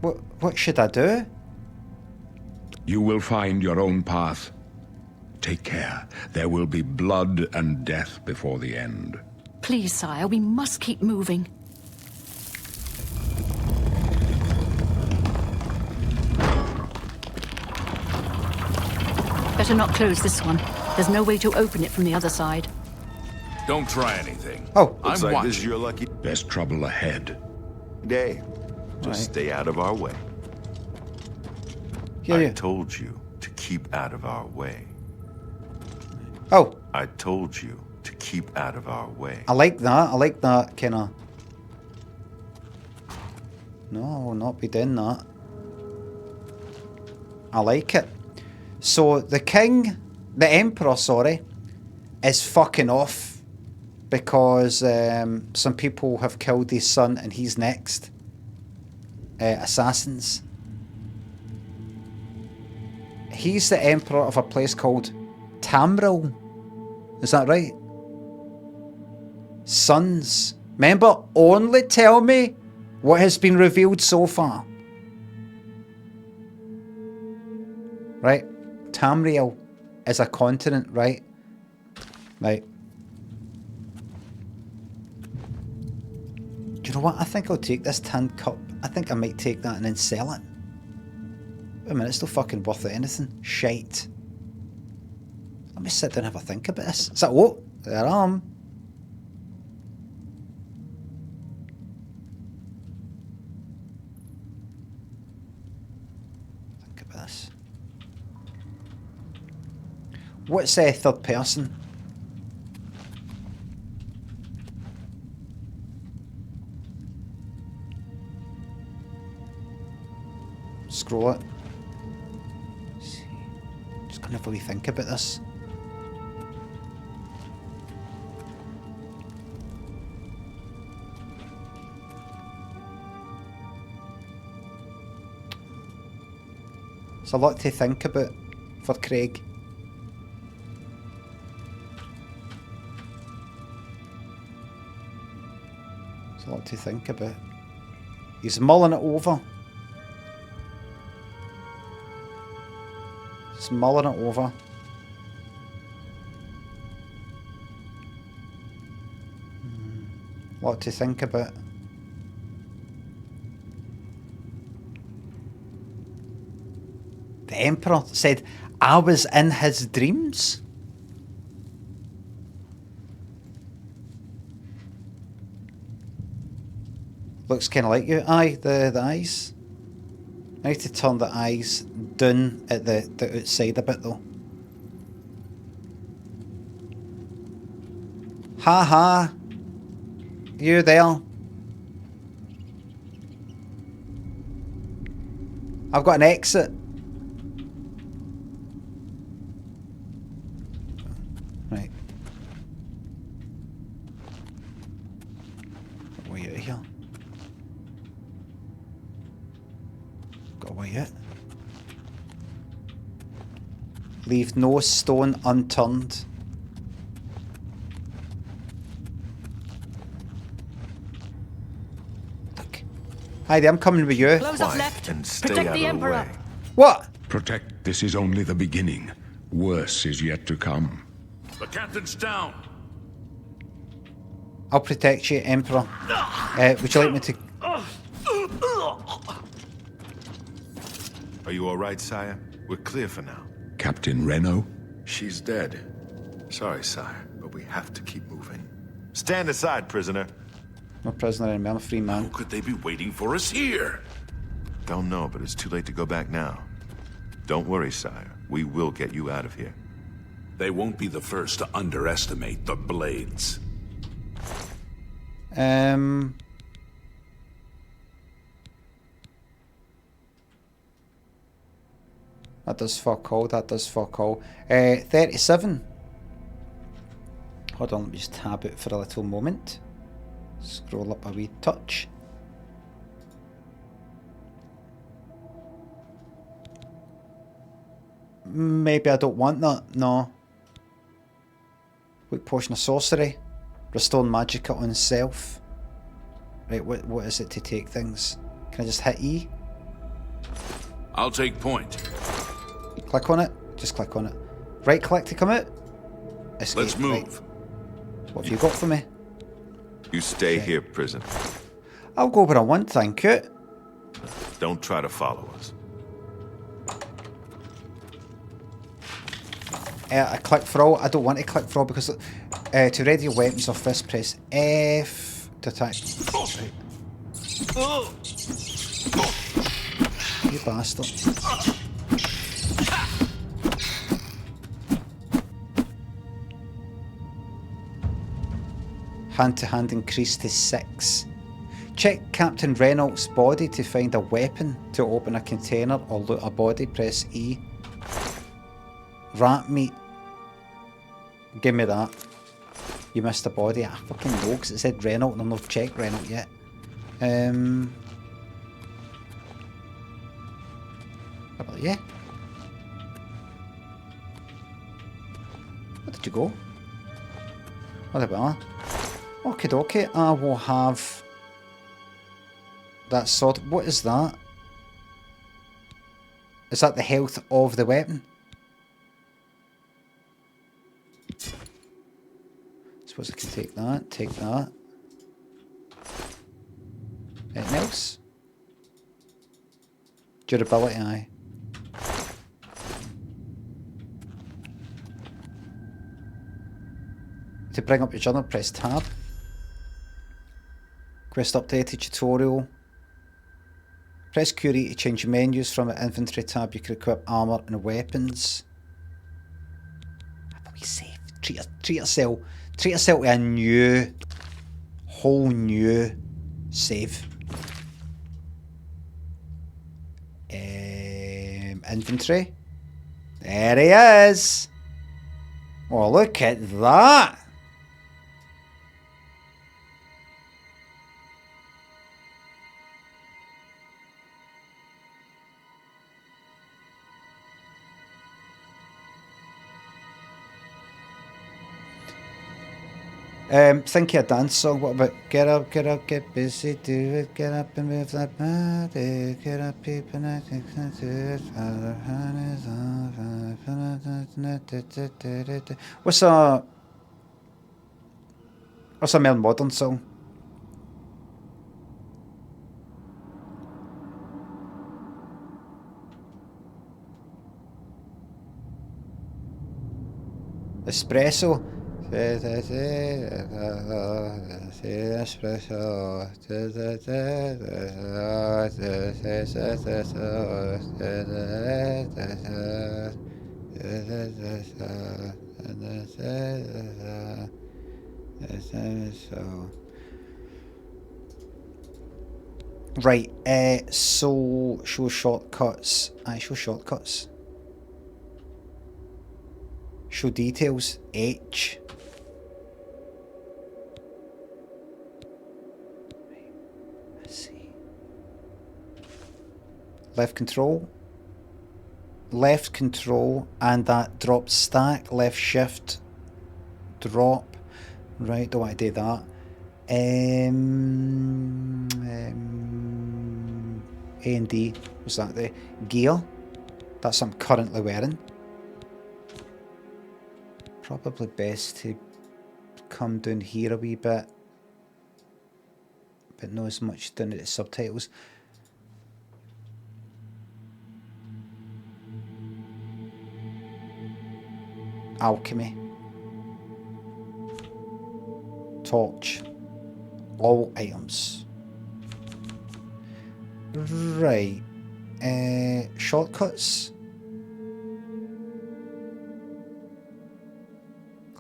What should I do? You will find your own path. Take care. There will be blood and death before the end. Please, sire, we must keep moving. Better not close this one. There's no way to open it from the other side. Don't try anything. Oh, I'm like watching. this is your lucky There's trouble ahead. day. Just Right. stay out of our way. Hear I you. told you to keep out of our way. Oh, I told you to keep out of our way. I like that. I like that kind of... No, I will not be doing that. I like it. So the king, the emperor, sorry, is fucking off because some people have killed his son and he's next. Assassins. He's the emperor of a place called Tamriel. Is that right? Sons. Remember, only tell me what has been revealed so far. Right? Tamriel is a continent, right? Right. Do you know what? I think I'll take this tin cup. I think I might take that and then sell it. Wait a minute, it's still fucking worth it anything. Shite. Let me sit down and have a think about this. Is that what? There I am. Think about this. What's third person? Scroll it. See. Just gonna really think about this. It's a lot to think about for Craig. It's a lot to think about. He's mulling it over. He's mulling it over. A lot to think about. The Emperor said, I was in his dreams. Looks kind of like you. Aye, the eyes. I need to turn the eyes down at the outside a bit though. Ha ha. You there. I've got an exit. Right. Got a way out of here. Got a way out. Leave no stone unturned. Look. Heidi, I'm coming with you. Close up left. And stay Protect out the of Emperor. way. What? Protect, this is only the beginning. Worse is yet to come. The captain's down. I'll protect you, Emperor. Would you like me to... Are you all right, sire? We're clear for now. Captain Reno? She's dead. Sorry, sire, but we have to keep moving. Stand aside, prisoner. No prisoner anymore, I'm a free man. Who could they be waiting for us here? Don't know, but it's too late to go back now. Don't worry, sire. We will get you out of here. They won't be the first to underestimate the blades. That does fuck all, that does fuck all. 37. Hold on, let me just tab it for a little moment. Scroll up a wee touch. Maybe I don't want that, no. Weak portion of sorcery. Restore magicka on self. Right, what is it to take things? Can I just hit E? I'll take point. Click on it. Just click on it. Right click to come out. Escape. Let's move. Right. What have you got for me? You stay here, prisoner. I'll go where I want, thank you. Don't try to follow us. I click for all. I don't want to click for all because to ready your weapons or fist, press F to attack. Right. You bastard. Hand to hand increase to 6. Check Captain Renault's body to find a weapon to open a container or loot a body, press E. Rat meat. Give me that. You missed a body. I fucking know because it said Renault and I've not checked Renault yet. How about you? Where did you go? What about that? Okay, okay. I will have that sword. What is that? Is that the health of the weapon? Suppose I can take that, take that. Anything else? Durability, aye. To bring up your journal, press tab. Quest updated tutorial. Press QE to change your menus. From the inventory tab you can equip armour and weapons. Have a wee save. Treat yourself to a new, whole new save. Inventory. There he is. Oh, look at that. Think of a dance song. What about get up, get busy, do it, get up and move that body, get up, people, and do it. What's a more modern song? Espresso. Right, so show shortcuts. Show shortcuts. Show details. H. Let's see. Left control, and that drop stack. Left shift, drop. Right, don't want to do that. A and D. What's that there? Gear. That's what I'm currently wearing. Probably best to come down here a wee bit, but not as much down at the subtitles. Alchemy. Torch. All items. Right. Shortcuts.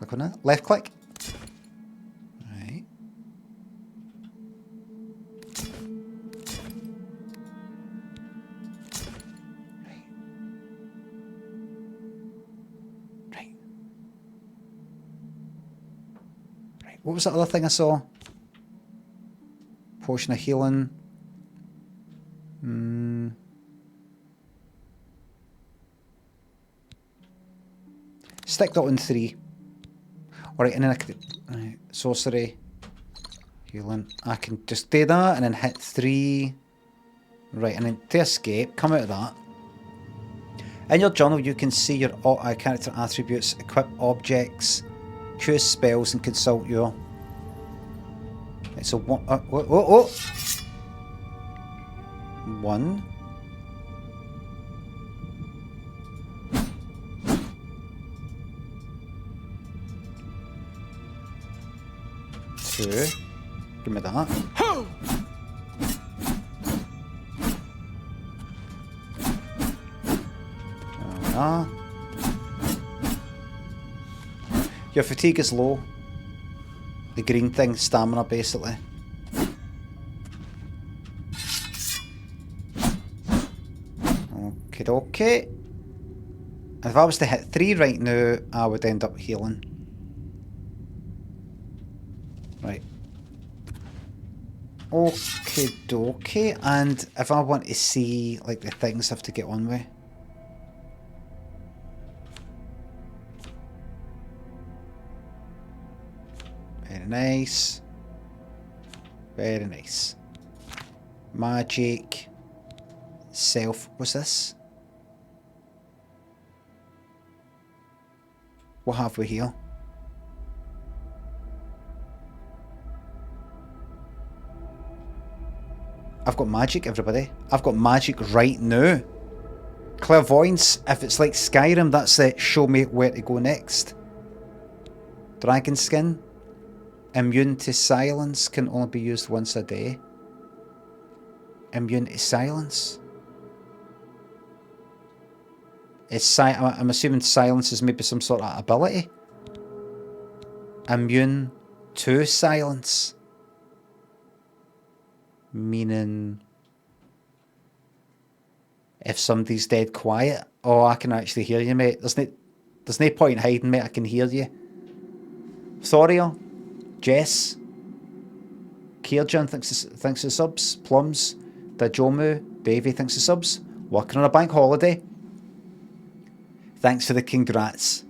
click on it. Left click. Right. Right. Right. What was that other thing I saw? Potion of healing. Stick that on 3. Alright, and then I could... Right, sorcery. Healing. I can just do that and then hit 3. Right, and then to escape, come out of that. In your journal, you can see your character attributes, equip objects, choose spells, and consult your... Right, so one... 1. 2. Give me that. Your fatigue is low. The green thing, stamina basically. Okay. If I was to hit 3 right now, I would end up healing. Right. Okay, dokie. And if I want to see like the things I have to get on with. Very nice. Very nice. Magic. Self. What's this? What have we here? I've got magic, everybody. I've got magic right now. Clairvoyance, if it's like Skyrim, that's it. Show me where to go next. Dragon skin. Immune to silence, can only be used once a day. Immune to silence. I'm assuming silence is maybe some sort of ability. Immune to silence. Meaning, if somebody's dead quiet, oh, I can actually hear you, mate. There's no point in hiding, mate. I can hear you. Thoria, Jess, Kirjan thanks for subs. Plums, Dajomu, Davey thanks for subs. Working on a bank holiday. Thanks for the congrats.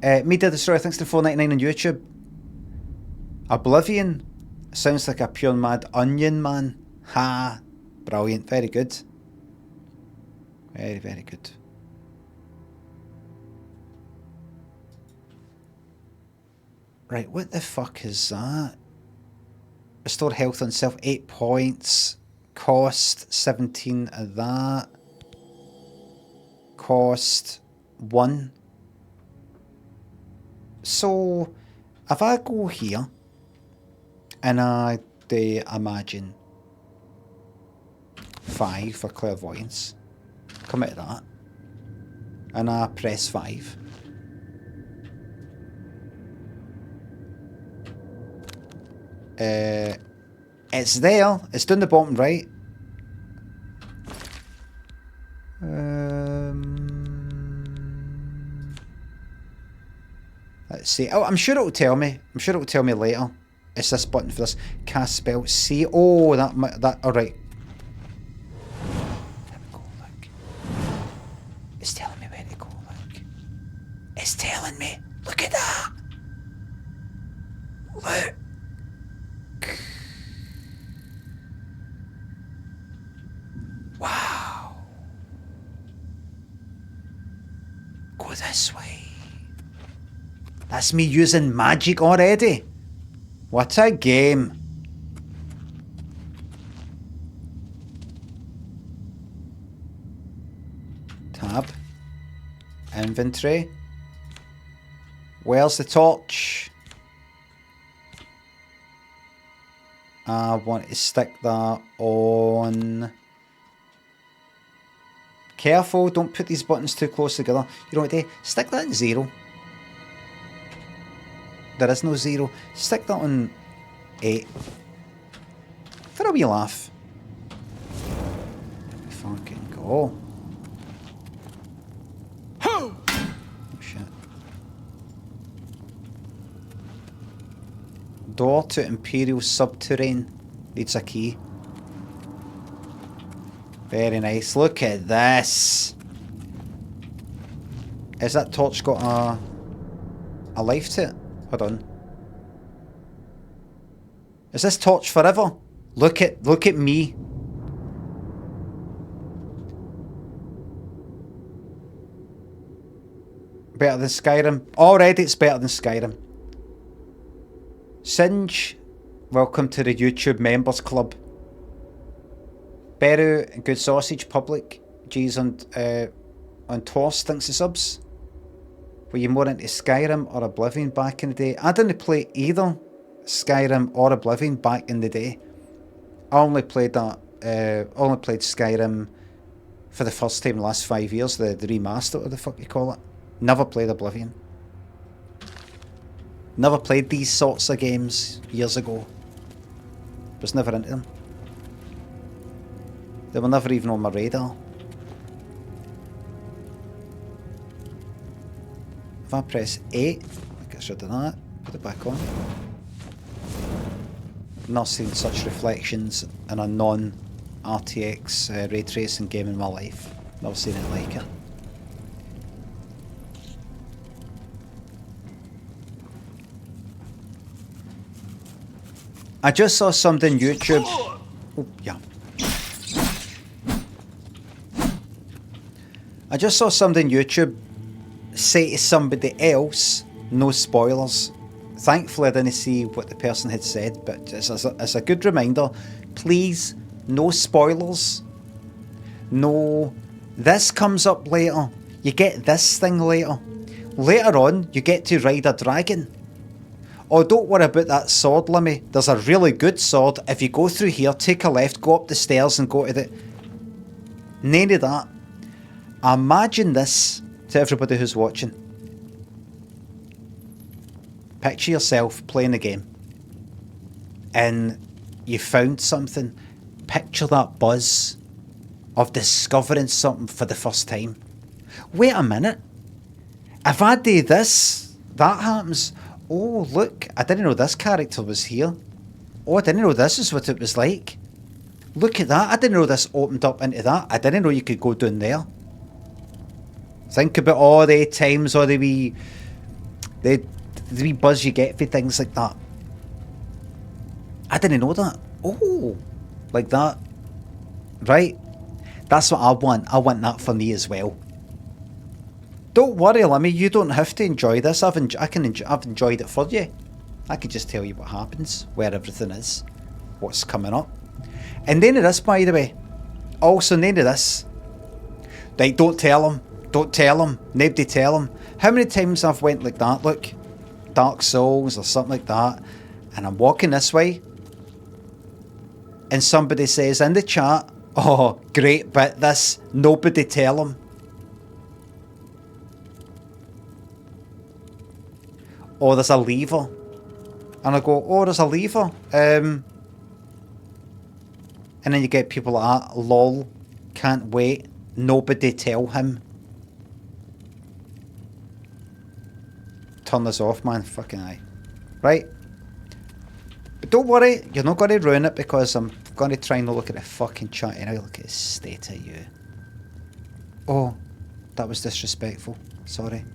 Media Destroyer, thanks to $4.99 on YouTube. Oblivion sounds like a pure mad onion man. Ha! Brilliant. Very good. Very, very good. Right, what the fuck is that? Restore health on self, 8 points. Cost 17 of that. Cost 1. So, if I go here and I do imagine 5 for clairvoyance, come out of that, and I press 5. It's there. It's down the bottom right. Let's see. Oh, I'm sure it'll tell me. I'm sure it'll tell me later. It's this button for this. Cast spell. See. Oh, that. All right. There we go. Look. It's telling me where to go. Look. It's telling me. Look at that. Look. Wow. Go this way. That's me using magic already. What a game. Tab. Inventory. Where's the torch? I want to stick that on Careful, don't put these buttons too close together. You know what to do? Stick that in 0. There is no 0. Stick that on 8. For a wee laugh. Fucking go. Oh shit. Door to Imperial Subterrane needs a key. Very nice. Look at this. Has that torch got a life to it? Hold on. Is this torch forever? Look at me. Better than Skyrim. Already it's better than Skyrim. Singe, welcome to the YouTube Members Club. Beru, Good Sausage, Public, G's on Torse, thanks to subs. Were you more into Skyrim or Oblivion back in the day? I didn't play either Skyrim or Oblivion back in the day. I only played Skyrim for the first time in the last 5 years, the remaster, what the fuck you call it. Never played Oblivion. Never played these sorts of games years ago. Was never into them. They were never even on my radar. If I press 8, I get rid of that, put it back on. Not seen such reflections in a non-RTX ray tracing game in my life. Never seen it like it. I just saw something on YouTube. Oh, yeah. I just saw something on YouTube say to somebody else, no spoilers. Thankfully I didn't see what the person had said, but as a good reminder, please, no spoilers. No, this comes up later. You get this thing later. Later on, you get to ride a dragon. Oh, don't worry about that sword, Limmy. There's a really good sword. If you go through here, take a left, go up the stairs and go to the... None of that. Imagine this to everybody who's watching. Picture yourself playing a game and you found something. Picture that buzz of discovering something for the first time. Wait a minute. If I do this, that happens. Oh, look, I didn't know this character was here. Oh, I didn't know this is what it was like. Look at that. I didn't know this opened up into that. I didn't know you could go down there. Think about all the times or the wee buzz you get for things like that. I didn't know that. Oh, like that. Right. That's what I want. I want that for me as well. Don't worry, Limmy, you don't have to enjoy this. I've enjoyed it for you. I could just tell you what happens, where everything is, what's coming up. And none of this, by the way. Also, none of this. Like, don't tell him. Don't tell him. Nobody tell him. How many times I've went like that, look. Dark Souls or something like that. And I'm walking this way. And somebody says in the chat, oh, great bit this. Nobody tell him. Oh, there's a lever. And I go, oh, there's a lever. And then you get people like that. Lol. Can't wait. Nobody tell him. Turn this off, man. Fucking aye. Right. But don't worry. You're not going to ruin it because I'm going to try and look at the fucking chat and I look at the state of you. Oh, that was disrespectful. Sorry.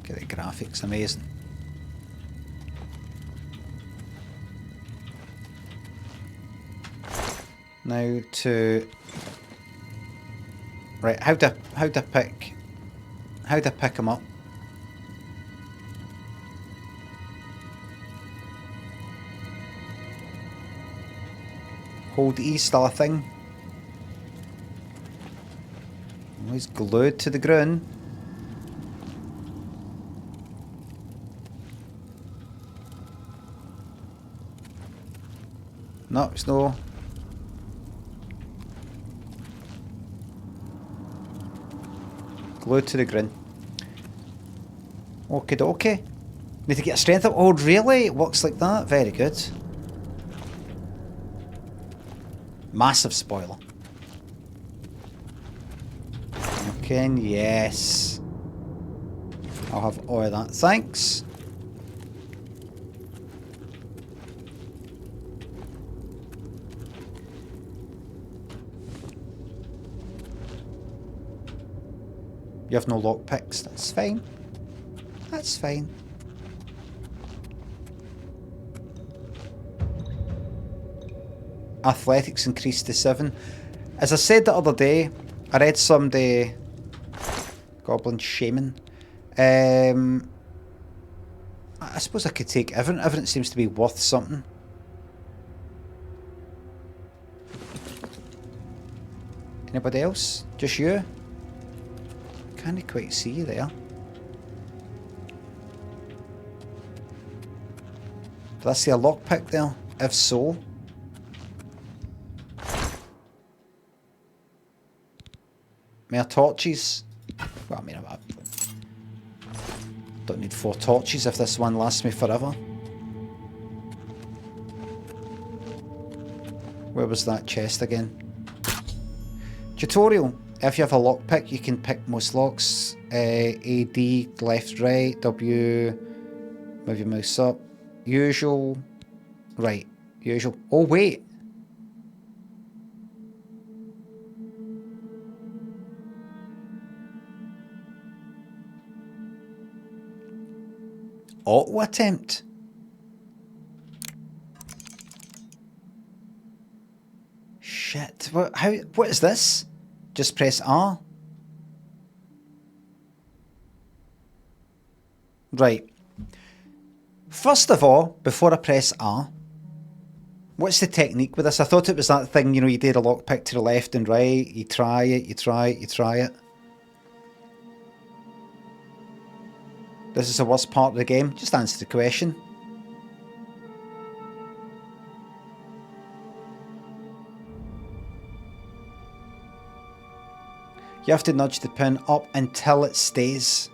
The graphics amazing. Now to right, how to pick them up. Hold E, still a thing. Oh, he's glued to the ground. No, it's no. Glued to the grin. Okie dokie. Need to get a strength up. Oh, really? It works like that? Very good. Massive spoiler. Okay, yes. I'll have all of that. Thanks. You have no lockpicks. That's fine. That's fine. Athletics increased to 7. As I said the other day, I read somebody... Goblin Shaman. I suppose I could take everything. Everything seems to be worth something. Anybody else? Just you? Can't quite see you there. Did I see a lockpick there? If so... More torches. Well, I mean, I don't need 4 torches if this one lasts me forever. Where was that chest again? Tutorial. If you have a lockpick, you can pick most locks. AD, left, right, W, move your mouse up. Usual. Right, usual. Oh, wait. Auto attempt. Shit. What is this? Just press R. Right. First of all, before I press R, what's the technique with this? I thought it was that thing, you know, you did a lockpick to the left and right, you try it, you try it, you try it. This is the worst part of the game. Just answer the question. You have to nudge the pin up until it stays.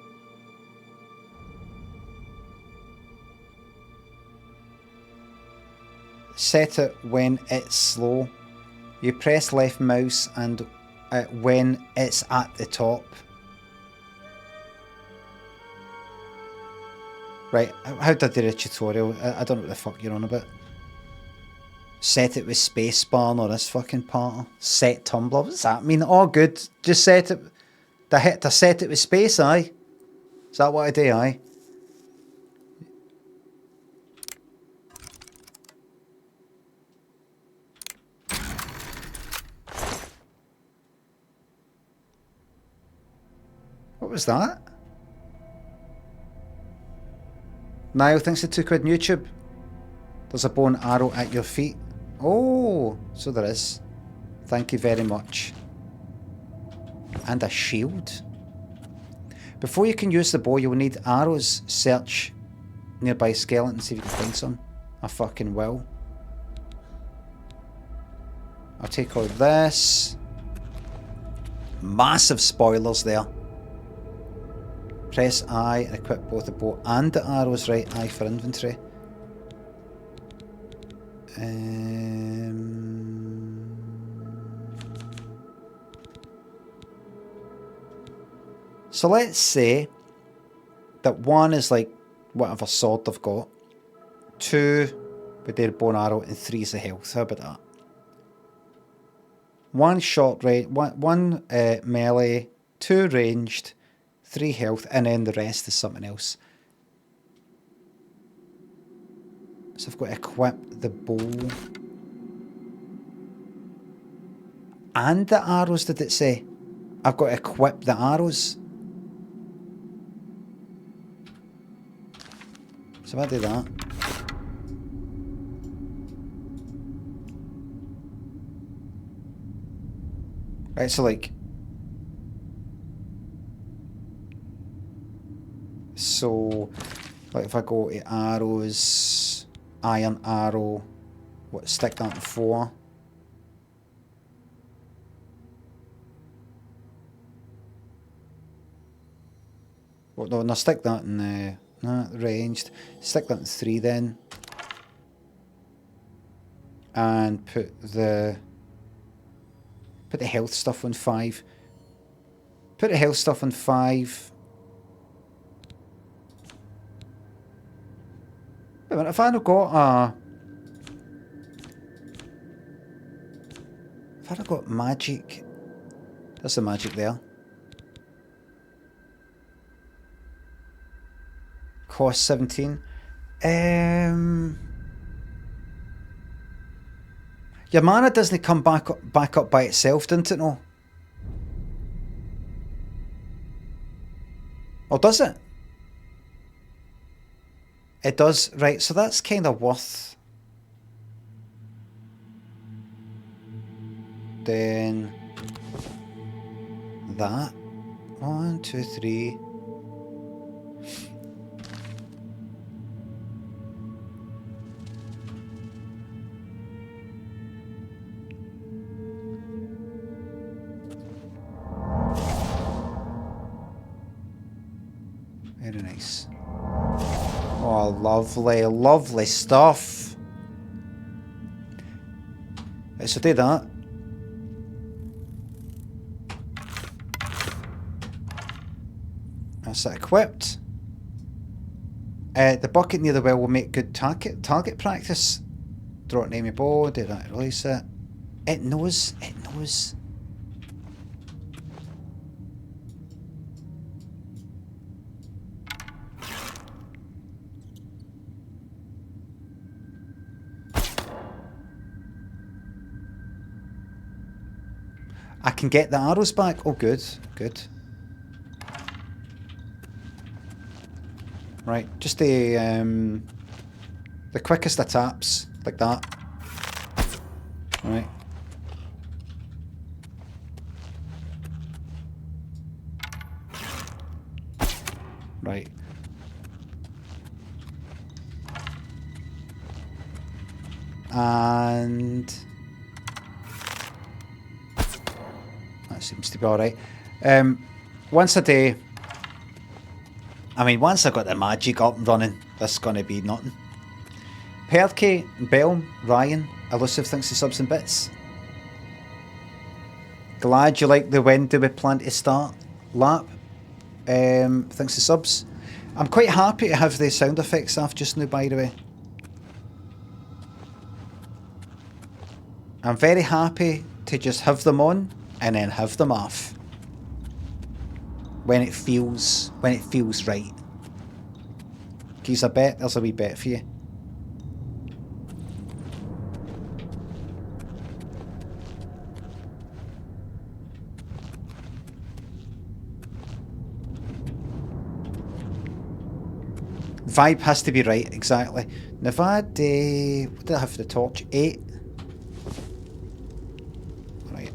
Set it when it's slow. You press left mouse and when it's at the top. Right, how did I do the tutorial? I don't know what the fuck you're on about. Set it with spacebar or this fucking part. Set tumbler. What does that mean? Oh, good. Just set it. To set it with space, aye? Is that what I do, aye? What was that? Niall thinks the £2 on YouTube. There's a bow and arrow at your feet. Oh, so there is. Thank you very much. And a shield. Before you can use the bow, you will need arrows. Search nearby skeletons, see if you can find some. I fucking will. I'll take all this. Massive spoilers there. Press I and equip both the bow and the arrows. Right, I for inventory. So let's say that 1 is like whatever sword they've got. 2 with their bow and arrow, and 3 is the health. How about that? 1 short range, one melee, 2 ranged, 3 health, and then the rest is something else. So I've got to equip the bow and the arrows, did it say? I've got to equip the arrows. So I do that. Right, so like... So, like if I go to arrows, iron arrow, What, stick that in 4. Well, no, stick that in no, ranged. Stick that in 3 then. And put the health stuff on 5. Put the health stuff on 5. Wait a minute, if I not got if I got magic, there's the magic there. Cost 17. Your mana doesn't come back up by itself, didn't it? No. Or does it? It does, right? So that's kind of worth. Then that 1, 2, 3. Very nice. Oh, lovely, lovely stuff. Right, so do that. That's it equipped. The bucket near the well will make good target practice. Draw it near my bow, do that, release it. It knows. I can get the arrows back. Oh, good, good. Right, just the quickest of taps, like that. Right. Right. And that seems to be alright. Once a day. I mean, once I got the magic up and running, this is going to be nothing. Perky, Bell, Ryan, Elusive thinks the subs and bits. Glad you like the when do we plan to start lap. Thanks the subs. I'm quite happy to have the sound effects off just now, by the way. I'm very happy to just have them on and then have them off. When it feels right. Geez, I bet there's a wee bet for you. Vibe has to be right, exactly. Nevada, what did I have for the torch? 8. Right,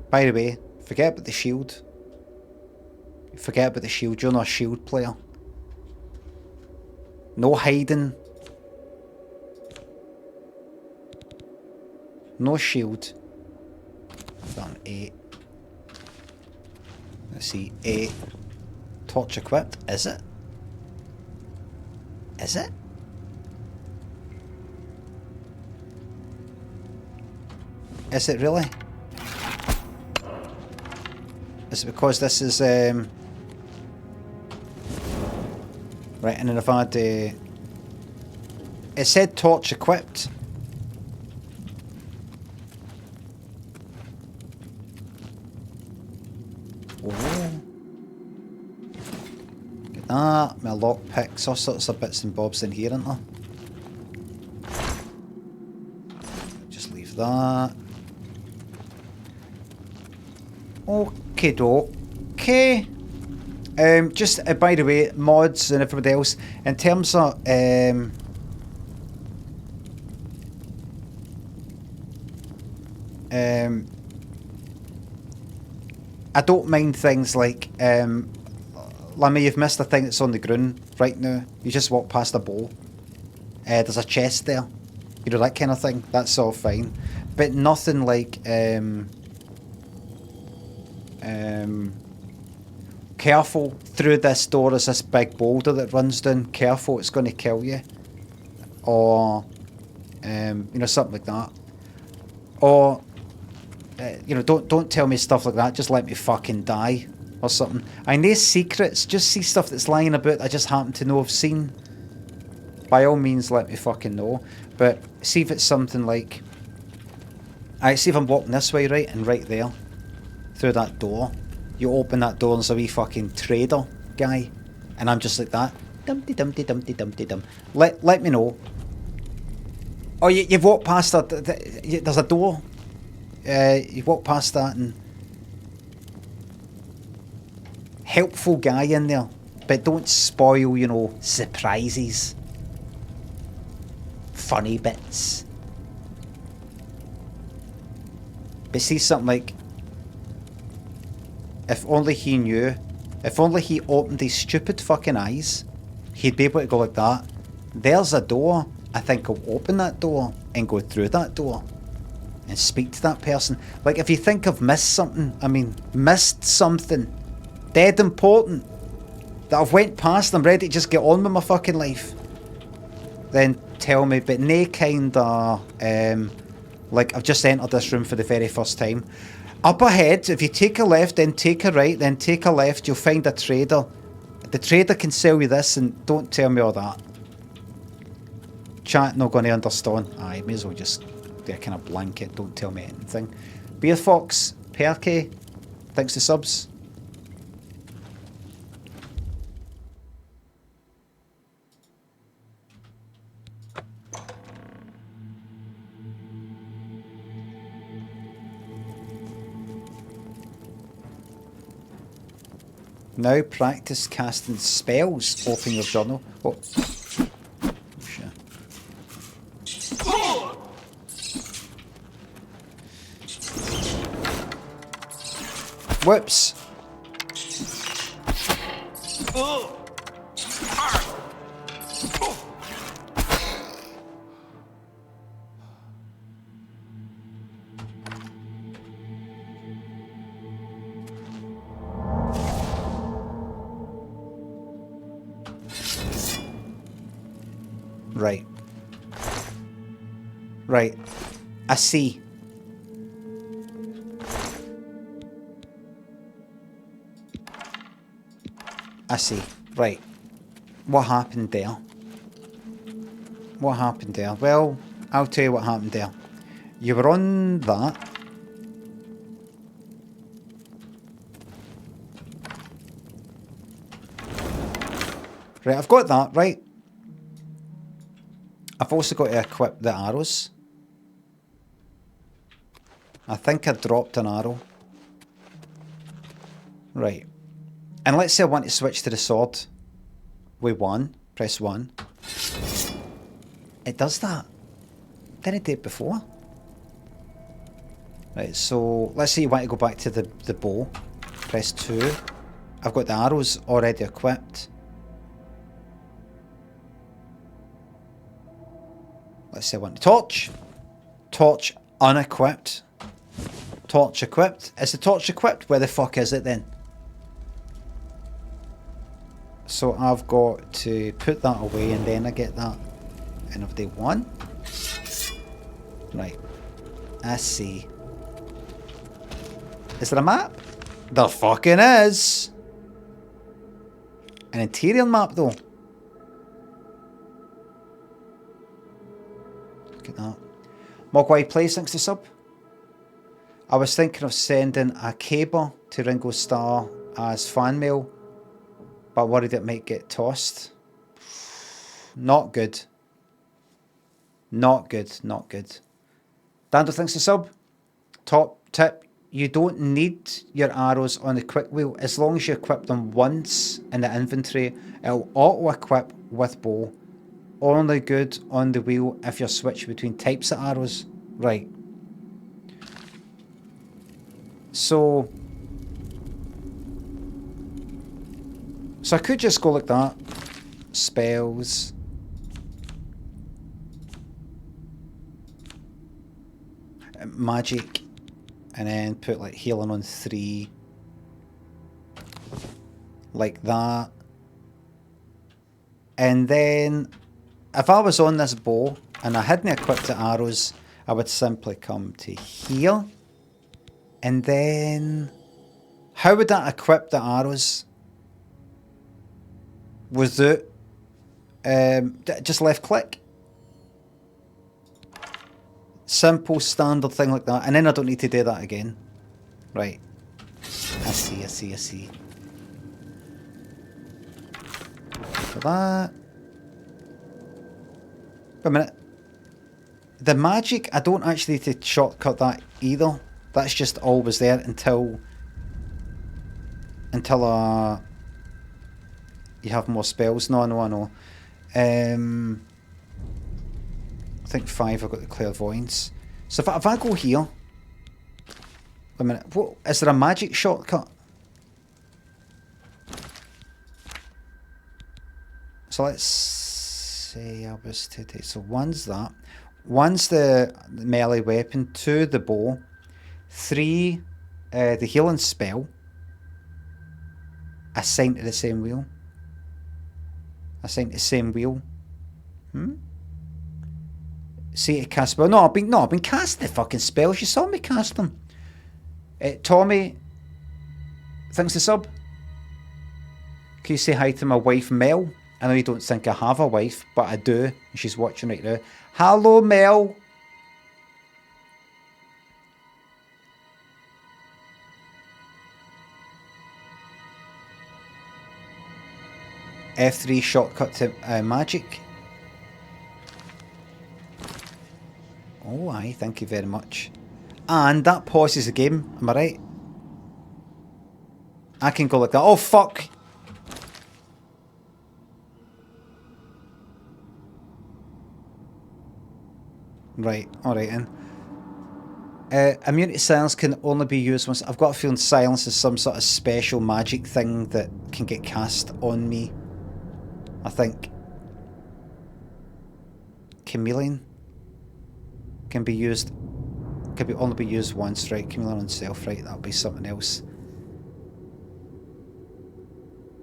by the way, forget about the shield. Forget about the shield, you're not a shield player. No hiding. No shield. Done 8. Let's see, 8. Torch equipped, is it? Is it? Is it really? Is it because this is right, and then if I had it said torch equipped. Oh. Get that, my lockpicks, all sorts of bits and bobs in here, aren't there? Just leave that. Okay, okay. Just by the way, mods and everybody else, in terms of I don't mind things like Limmy, you've missed a thing that's on the ground right now. You just walk past a bowl. There's a chest there. You know, that kind of thing. That's all fine. But nothing like, careful, through this door is this big boulder that runs down. Careful, it's going to kill you. Or, you know, something like that. Or, you know, don't tell me stuff like that. Just let me fucking die. Or something. I know secrets. Just see stuff that's lying about I just happen to know I've seen. By all means, let me fucking know. But see if it's something like... Alright, see if I'm walking this way, right? And right there. Through that door. You open that door and there's a wee fucking trader guy. And I'm just like that. Dumpty dumpty dumpty dumpty dum. Let me know. Oh, you've walked past that. There's a door. You've walked past that and... Helpful guy in there. But don't spoil, you know, surprises. Funny bits. But see something like... If only he knew. If only he opened his stupid fucking eyes. He'd be able to go like that. There's a door. I think I'll open that door and go through that door. And speak to that person. Like if you think I've missed something. I mean, missed something. Dead important. That I've went past. I'm ready to just get on with my fucking life. Then tell me. But nae kinda... like I've just entered this room for the very first time. Up ahead, if you take a left, then take a right, then take a left, you'll find a trader. The trader can sell you this, and don't tell me all that. Chat not going to understand. Aye, may as well just do a kind of blanket, don't tell me anything. Beer Fox, Perky, thanks to subs. Now practice casting spells. Open your journal. Oh. Shit. Whoops. Right. Right. I see. I see. Right. What happened there? What happened there? Well, I'll tell you what happened there. You were on that. Right, I've got that, right? I've also got to equip the arrows. I think I dropped an arrow. Right. And let's say I want to switch to the sword. With 1. Press 1. It does that. Didn't it do it before? Right, so let's say you want to go back to the bow. Press 2. I've got the arrows already equipped. Let's say I want the torch. Torch unequipped. Torch equipped. Is the torch equipped? Where the fuck is it then? So I've got to put that away and then I get that. And if they won. Right. I see. Is there a map? There fucking is. An interior map though. Look at that. Mogwai Plays, thanks to sub. I was thinking of sending a cable to Ringo Starr as fan mail, but worried it might get tossed. Not good. Not good, not good. Dander, thanks to sub. Top tip, you don't need your arrows on the quick wheel. As long as you equip them once in the inventory, it'll auto-equip with bow. Only good on the wheel if you're switching between types of arrows. Right. So So I could just go like that. Spells. Magic. And then put like healing on 3. Like that. And then if I was on this bow and I hadn't equipped the arrows, I would simply come to here. And then how would that equip the arrows? Without just left click. Simple standard thing like that. And then I don't need to do that again. Right. I see. For that. Wait a minute. The magic, I don't actually need to shortcut that either. That's just always there until you have more spells. No, I know. I think 5 I've got the clairvoyance. So if I go here... Wait a minute. What, is there a magic shortcut? So let's say I was to take... So one's that. One's the melee weapon. 2 the bow. 3 the healing spell. Assigned to the same wheel. Assigned to the same wheel. See to cast spell. No, I've been casting the fucking spells. You saw me cast them. Tommy, thanks to sub. Can you say hi to my wife Mel? I know you don't think I have a wife, but I do. And she's watching right now. Hello, Mel. F3 shortcut to magic. Oh, aye, thank you very much. And that pauses the game, am I right? I can go like that. Oh, fuck! Right, alright then. Immunity silence can only be used once. I've got a feeling silence is some sort of special magic thing that can get cast on me. I think. Chameleon can be used. Can only be used once, right? Chameleon on self, right? That'll be something else.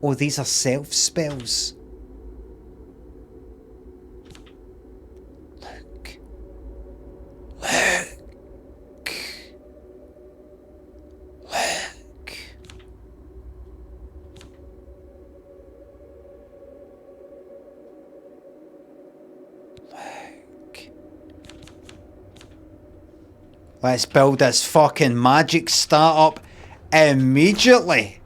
Oh, these are self spells. Look. Let's build this fucking magic startup immediately.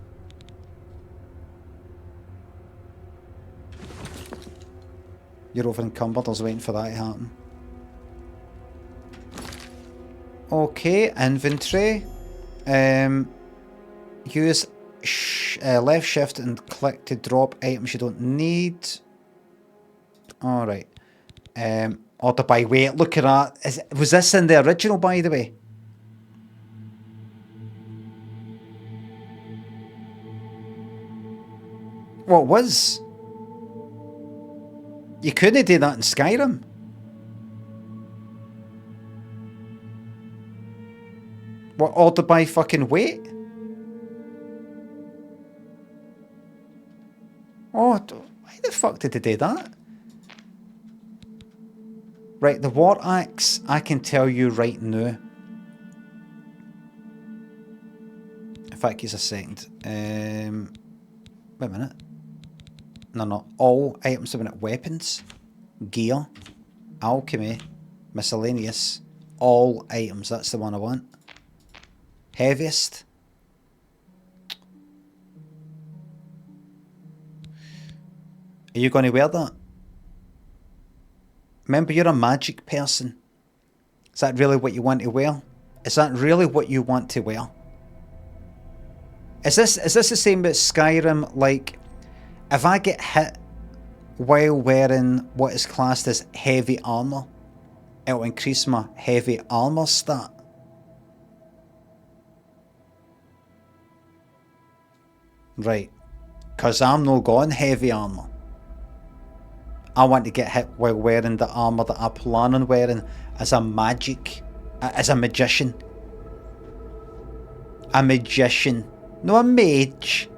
You're over encumbered. I was waiting for that to happen. Okay, inventory. Use left shift and click to drop items you don't need. Alright. Order by weight. Look at that. Was this in the original, by the way? What was? You couldn't do that in Skyrim. What, order by fucking weight? Oh, why the fuck did they do that? Right, the war axe, I can tell you right now. In fact, give us a second. Wait a minute. No. All items have been weapons, gear, alchemy, miscellaneous. All items, that's the one I want. Heaviest. Are you going to wear that? Remember, you're a magic person. Is that really what you want to wear? Is that really what you want to wear? Is this the same as Skyrim? Like, if I get hit while wearing what is classed as heavy armor, it'll increase my heavy armor stat. Right. Because I'm no going heavy armour. I want to get hit while wearing the armour that I plan on wearing as a magician. A magician. No a mage.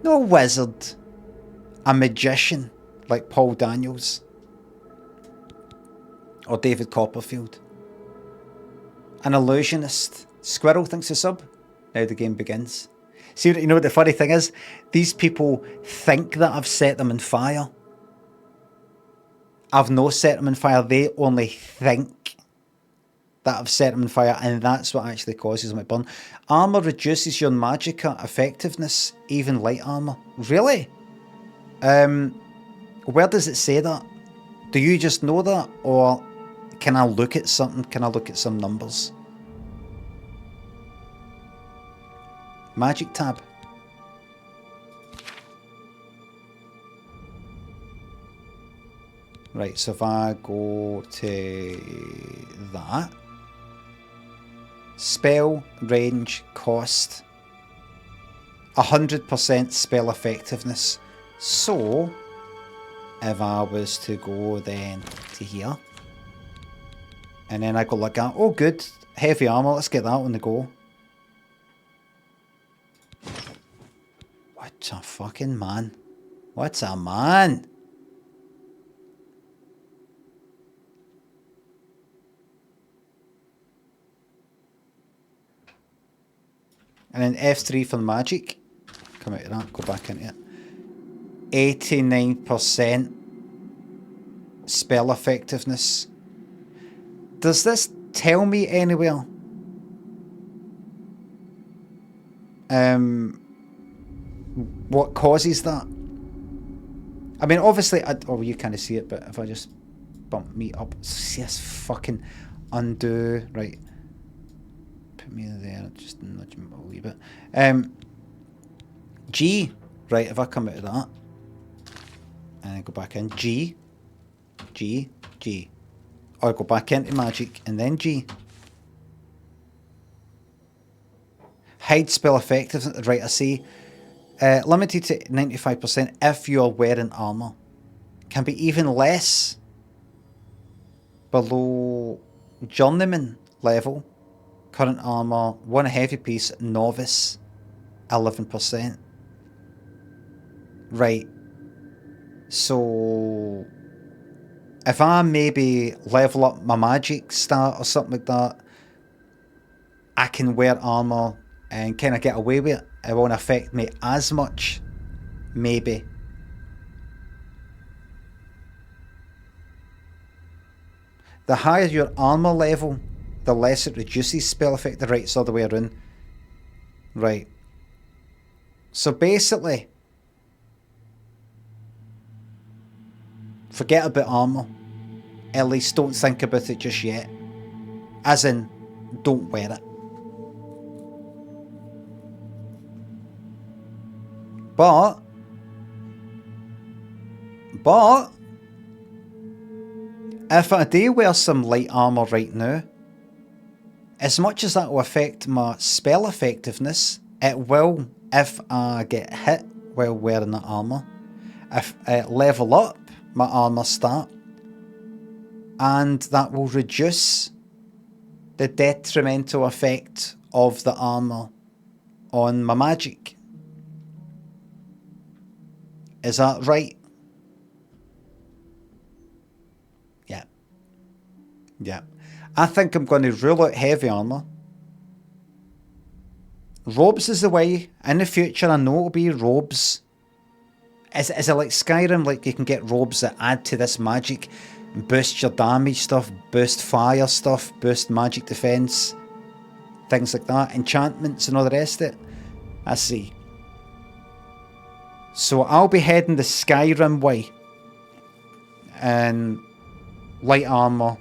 No a wizard. A magician. Like Paul Daniels. Or David Copperfield. An illusionist. Squirrel thinks a sub. Now the game begins. See, you know what the funny thing is? These people think that I've set them on fire. I've no set them on fire. They only think that I've set them on fire, and that's what actually causes them to burn. Armour reduces your magicka effectiveness, even light armour. Really? Where does it say that? Do you just know that? Or can I look at something? Can I look at some numbers? Magic tab. Right, so if I go to that. Spell, range, cost. 100% spell effectiveness. So, if I was to go then to here. And then I go like that. Oh good, heavy armour, let's get that on the go. What a fucking man. What's a man? And then F3 for magic. Come out of that, go back into it. 89% spell effectiveness. Does this tell me anywhere? What causes that? I mean, obviously, oh, you can't see it, but if I just bump me up, see this fucking undo, right? Put me there, just nudge me a wee bit. G, right? If I come out of that and I go back in, G, G, G, or go back into magic and then G. Hide spell effectiveness, right? I see. Limited to 95% if you're wearing armour. Can be even less below journeyman level. Current armour, 1 heavy piece, novice, 11%. Right. So if I maybe level up my magic stat or something like that, I can wear armour and kind of get away with it. It won't affect me as much, maybe. The higher your armour level, the less it reduces spell effect. The right's the other way around. Right. So basically, forget about armour. At least don't think about it just yet. As in, don't wear it. But if I do wear some light armour right now, as much as that will affect my spell effectiveness, it will if I get hit while wearing the armour. If I level up my armour stat, and that will reduce the detrimental effect of the armour on my magic. Is that right? Yeah. Yeah. I think I'm going to rule out heavy armour. Robes is the way. In the future, I know it'll be robes. Is it like Skyrim? Like you can get robes that add to this magic, boost your damage stuff, boost fire stuff, boost magic defense, things like that, enchantments and all the rest of it. I see. So I'll be heading the Skyrim way. And light armour.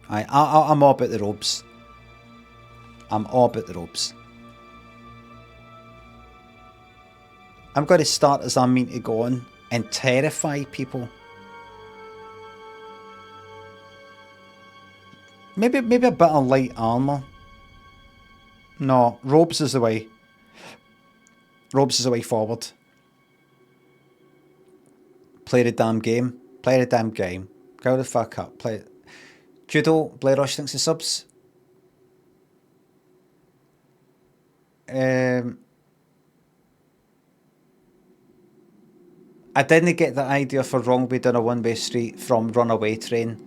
I'm all about the robes. I'm all about the robes. I'm going to start as I mean to go on and terrify people. Maybe a bit of light armour. No, robes is the way. Robes is the way forward. Play the damn game. Play the damn game. Go the fuck up. Play it. Judo, Blair Rush thinks the subs. I didn't get the idea for Wrong Way Down a One-Way Street from Runaway Train.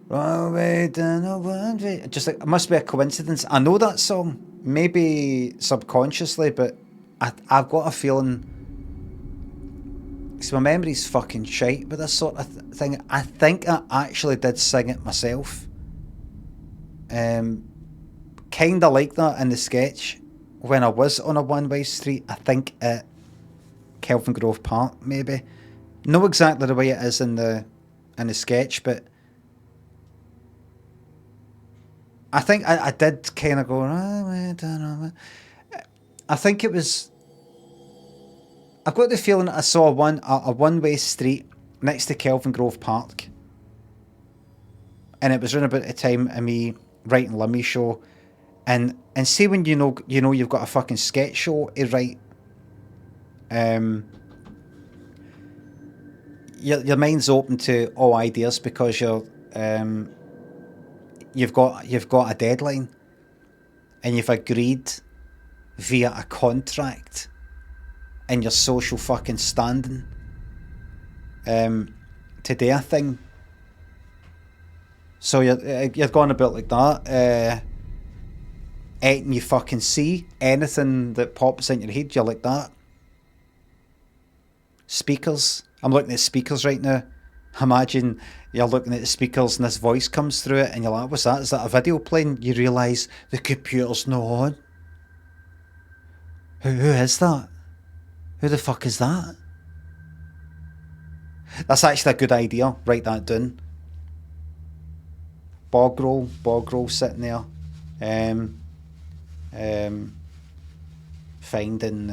Wrong way down a one-way... Just like, it must be a coincidence. I know that song, maybe subconsciously, but I've got a feeling... Because my memory's fucking shite with this sort of thing. I think I actually did sing it myself. Kinda like that in the sketch. When I was on a one-way street, I think at Kelvin Grove Park, maybe. Not exactly the way it is in the sketch, but I think I did kind of go, I think it was, I've got the feeling that I saw a one-way street next to Kelvin Grove Park. And it was around about the time of me writing Limmy show. And see when you know you've got a fucking sketch show to write, your mind's open to all ideas because you've got a deadline, and you've agreed via a contract and your social fucking standing to do a thing. So you're going about like that. Anything you fucking see, anything that pops in your head, you're like that. Speakers. I'm looking at speakers right now. Imagine you're looking at the speakers and this voice comes through it and you're like, what's that? Is that a video playing? You realise the computer's not on. Who is that? Who the fuck is that? That's actually a good idea. Write that down. Bog roll sitting there. Finding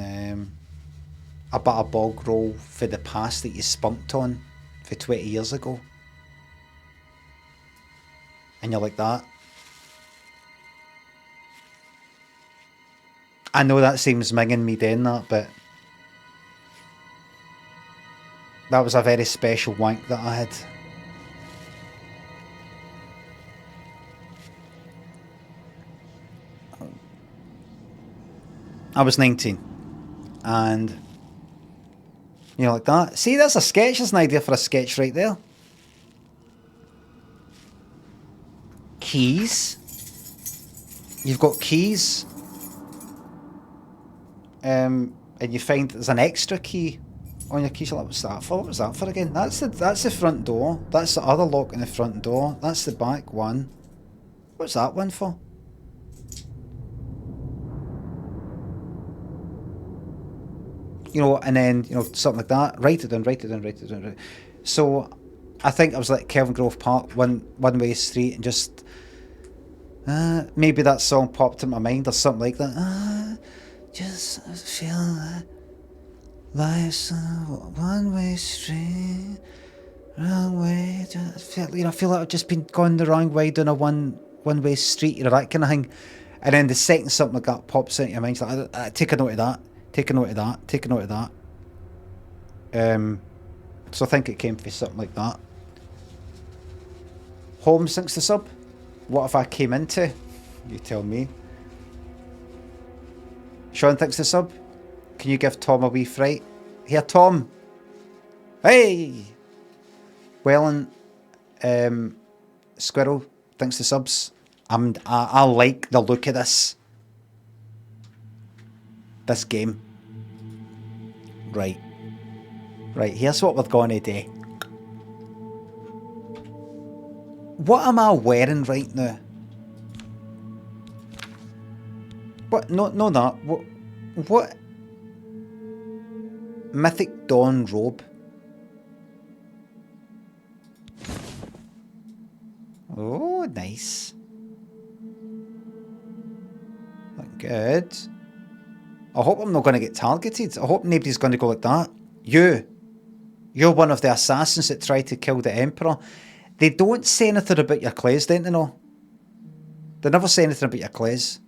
a bit of bog roll for the past that you spunked on for 20 years ago. And you're like that. I know that seems minging me doing that, but that was a very special wank that I had. I was 19, and you know, like that. See, there's a sketch. There's an idea for a sketch right there. Keys. You've got keys, and you find there's an extra key on your keys. Like, what's that for? What was that for again? That's the front door. That's the other lock in the front door. That's the back one. What's that one for? You know, and then, you know, something like that. Write it down. So, I think I was like Kelvin Grove Park, one-way street, and just maybe that song popped in my mind or something like that. Just feel life's a one-way street, wrong way. I feel like I've just been going the wrong way down a one-way street, you know, that kind of thing. And then the second something like that pops into your mind, it's like, take a note of that. Take a note of that. So I think it came from something like that. Holmes thinks the sub. What if I came into? You tell me. Sean thinks the sub. Can you give Tom a wee fright? Here, Tom. Hey! Well, Squirrel thinks the subs. I like the look of this game. Right, here's what we're going to do. What am I wearing right now? What? No, that. What? Mythic Dawn robe. Oh, nice. Good. I hope I'm not going to get targeted. I hope nobody's going to go like that. You're one of the assassins that tried to kill the Emperor. They don't say anything about your clays, don't they know? They never say anything about your clays.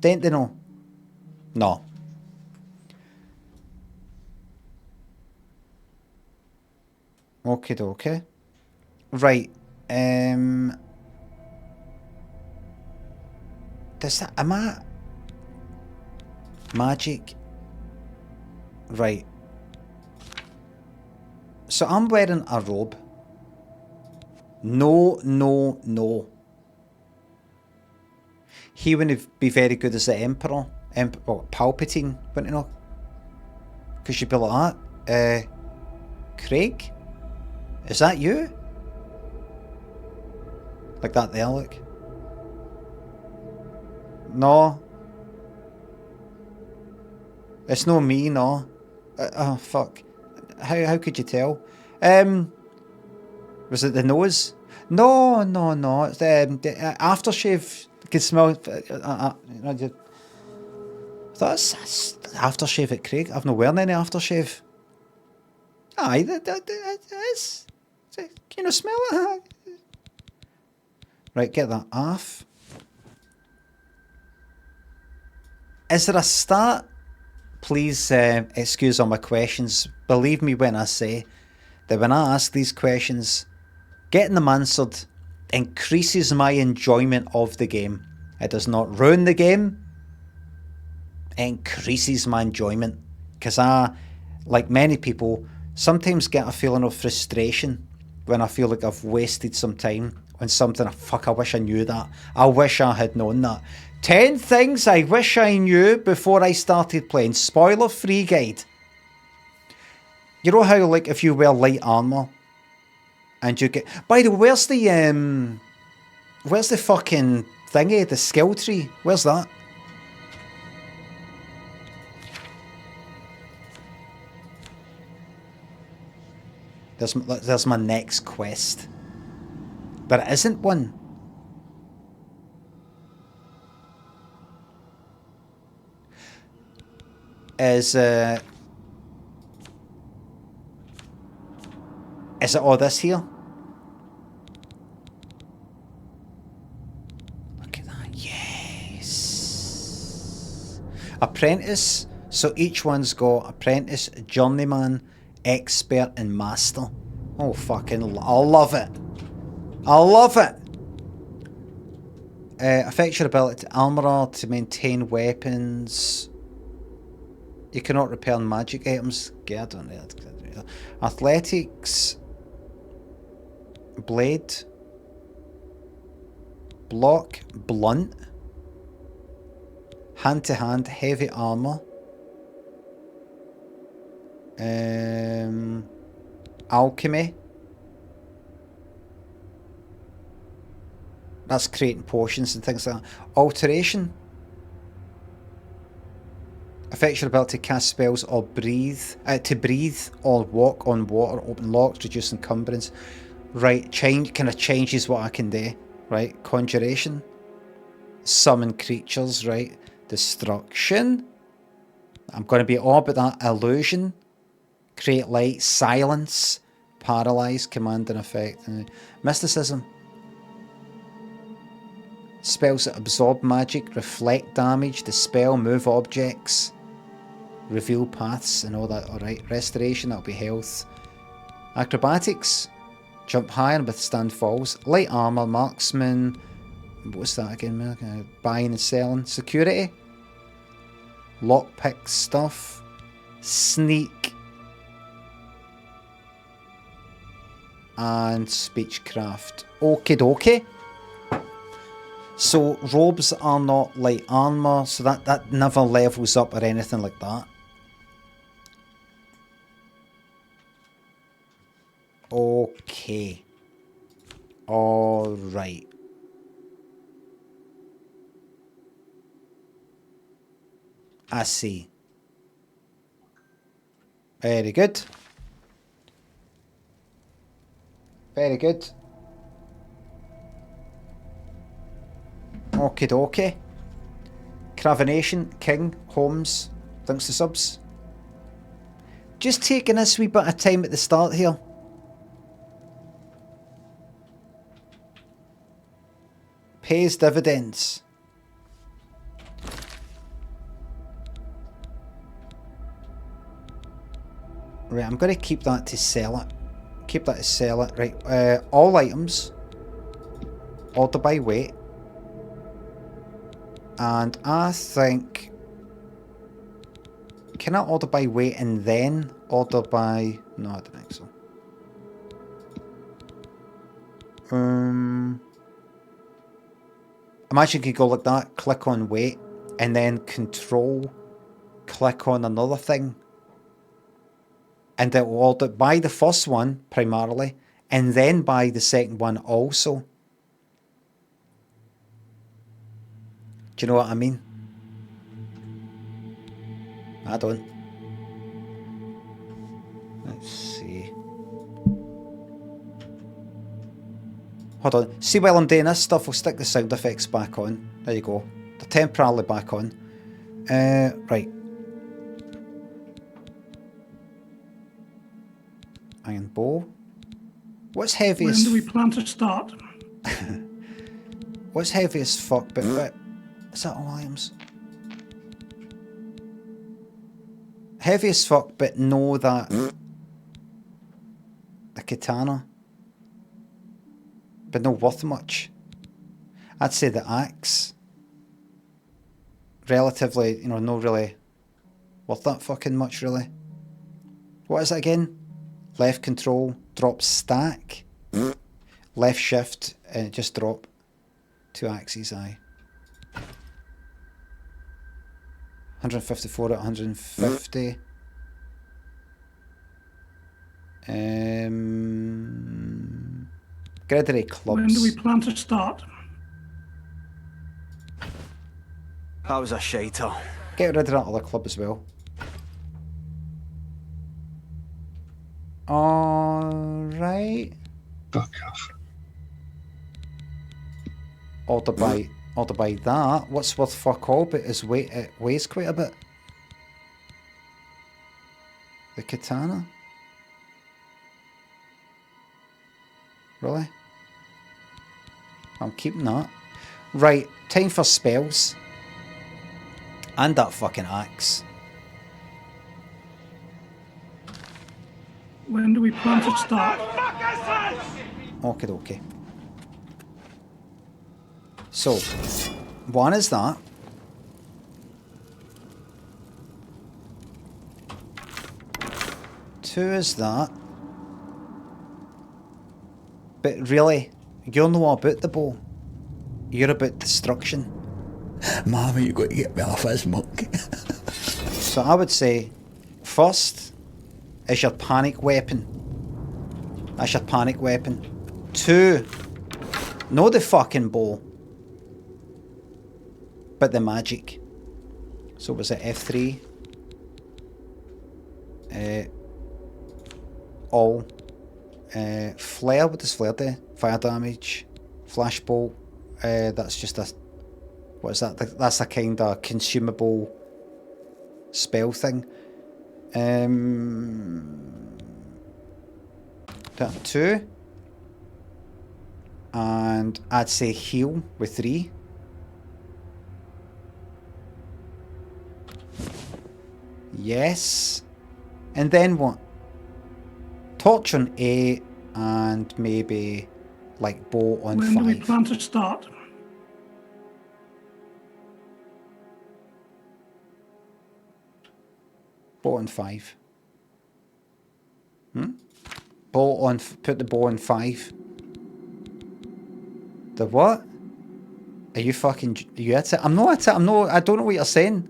Don't they know? No. Okay, dokie. Right. Does that... Am I... Magic? Right. So I'm wearing a robe. No, no, no. He wouldn't be very good as the Emperor. Palpatine, wouldn't he know? Because you'd be like that. Craig? Is that you? Like that there, look. No. It's no me, no. Oh, fuck. How could you tell? Was it the nose? No, no, no. It's the aftershave. You can smell. That's aftershave at Craig. I've not wearing any aftershave. Aye, that is. Can you smell it? Right, get that off. Is there a start? Please excuse all my questions. Believe me when I say that when I ask these questions, getting them answered increases my enjoyment of the game. It does not ruin the game. It increases my enjoyment. Because I, like many people, sometimes get a feeling of frustration when I feel like I've wasted some time on something. Fuck, I wish I knew that. I wish I had known that. 10 things I wish I knew before I started playing. Spoiler-free guide. You know how, like, if you wear light armor and you get... By the way, where's the fucking thingy, the skill tree? Where's that? There's my next quest. But it isn't one. Is it all this here? Look at that. Yes. Apprentice. So each one's got apprentice, journeyman, expert, and master. Oh, fucking... I love it. I love it. Affects your ability to armorer to maintain weapons. You cannot repair magic items. Yeah, I don't know. Athletics. Blade. Block. Blunt. Hand to hand. Heavy armor. Alchemy. That's creating potions and things like that. Alteration. Affects your ability to cast spells or breathe. To breathe or walk on water. Open locks. Reduce encumbrance. Right. Kind of changes what I can do. Right. Conjuration. Summon creatures. Right. Destruction. I'm going to be all about that. Illusion. Create light. Silence. Paralyze. Command and effect. Mysticism. Spells that absorb magic, reflect damage, dispel, move objects, reveal paths and all that. Alright, restoration, that'll be health. Acrobatics, jump higher and withstand falls. Light armor, marksman, what's that again? Buying and selling. Security, lockpick stuff, sneak, and speechcraft. Okie dokie. So robes are not light armor, so that never levels up or anything like that. Okay. Alright. I see. Very good. Very good. Okie dokie. Cravenation, King, Holmes, thanks to subs. Just taking this wee bit of time at the start here. Pays dividends. Right, I'm going to keep that to sell it. Keep that to sell it. Right, all items. Order by weight. And I think... Can I order by weight and then order by... No, I don't think so. Imagine you could go like that, click on weight, and then control, click on another thing. And it will order buy the first one, primarily, and then buy the second one also. Do you know what I mean? I don't. Let's see. Hold on. See, while I'm doing this stuff, we'll stick the sound effects back on. There you go. They're temporarily back on. Right. Iron bow. What's heavy as... When do we plan to start? What's heavy as fuck, but is that all items? Heavy as fuck, but know that the katana, but not worth much. I'd say the axe, relatively, you know, not really worth that fucking much, really. What is it again? Left control, drop stack. Left shift, just drop. 2 axes, aye. 154 at 150. Get rid of clubs. When do we plan to start? That was a shiter. Get rid of that other club as well. Alright. Fuck off. Order by that. What's worth fuck all, but his weight, it weighs quite a bit. The katana. Really? I'm keeping that. Right, time for spells. And that fucking axe. When do we plan to start? Okay, okay. So, one is that. Two is that. But really, you're not about the bow. You're about destruction. Mama, you got to get me off this monk. So I would say, first is your panic weapon. That's your panic weapon. Two, no the fucking bow, but the magic. So was it F3? All. Flare, what does flare do? Fire damage. Flash bolt. That's just a... What is that? That's a kind of consumable spell thing. That 2. And I'd say heal with 3. Yes. And then what? Torch on 8 and maybe like bow on 5. When do we plan to start? Bow on 5. Bow on... Put the bow on 5. The what? Are you fucking... Are you at it? I'm not at it. I'm not... I don't know what you're saying.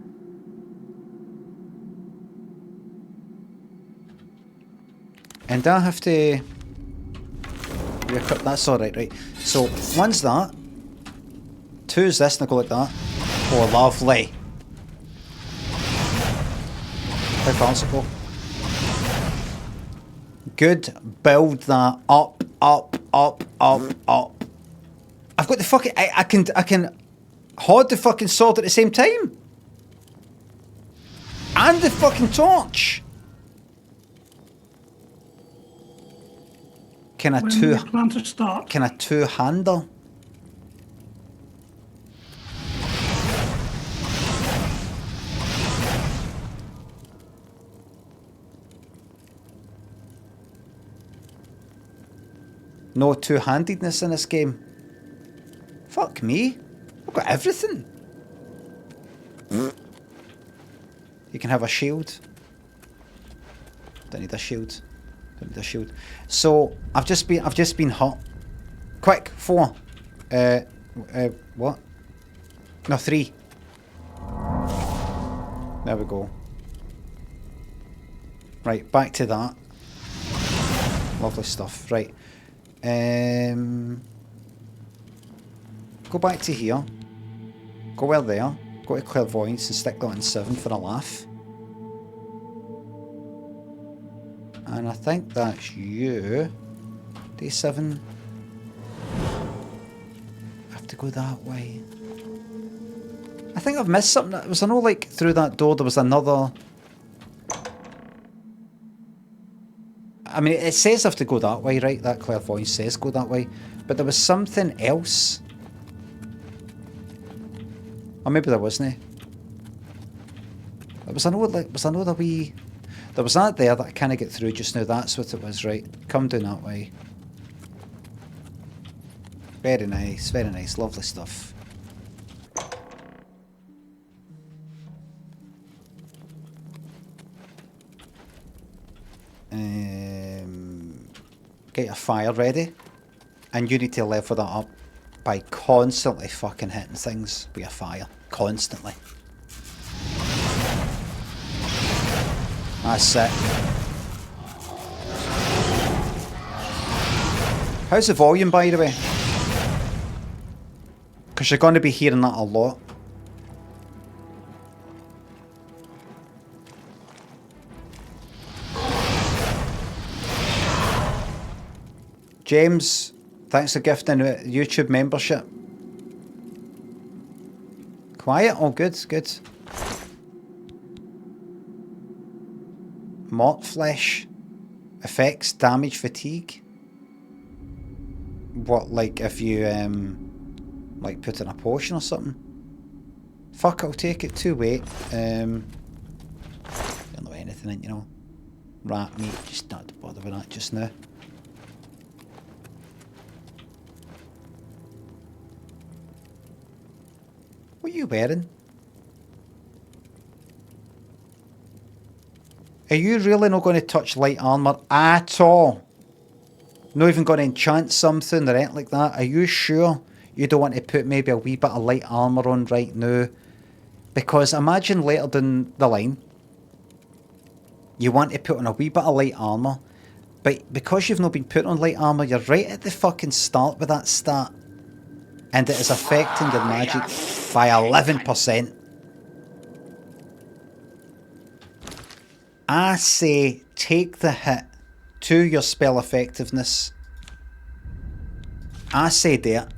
And I have to... That's alright, right. So, one's that. Two's this, and I go like that. Oh, lovely. How far does it go? Good. Build that up, up, up, up, up. I've got the fucking... I can hold the fucking sword at the same time. And the fucking torch. Can a plan to start? Can a two-hander? No two-handedness in this game. Fuck me. I've got everything. You can have a shield. Don't need a shield. Don't need a shield. So I've just been hot. Quick, 4. What? No, 3. There we go. Right, back to that. Lovely stuff. Right. Go back to here. Go well there. Go to clairvoyance and stick that on 7 for a laugh. And I think that's you. Day 7. I have to go that way. I think I've missed something. Was I know, like, through that door there was another... I mean, it says I have to go that way, right? That clairvoyance says go that way. But there was something else. Or maybe there wasn't. There was another wee... There was that there that I can't get through just now. That's what it was, right? Come down that way. Very nice, lovely stuff. Get your fire ready. And you need to level that up by constantly fucking hitting things with your fire. Constantly. That's it. How's the volume, by the way? Because you're going to be hearing that a lot. James, thanks for gifting a YouTube membership. Quiet? Oh, good, good. Mort flesh. Effects, damage, fatigue. What, like if you, like put in a potion or something? Fuck, I'll take it. 2 weight. Don't know anything in, you know. Rat meat, just not to bother with that just now. What are you wearing? Are you really not going to touch light armour at all? Not even going to enchant something or anything like that? Are you sure you don't want to put maybe a wee bit of light armour on right now? Because imagine later down the line, you want to put on a wee bit of light armour, but because you've not been put on light armour, you're right at the fucking start with that stat. And it is affecting your magic by 11%. I say take the hit to your spell effectiveness. I say there.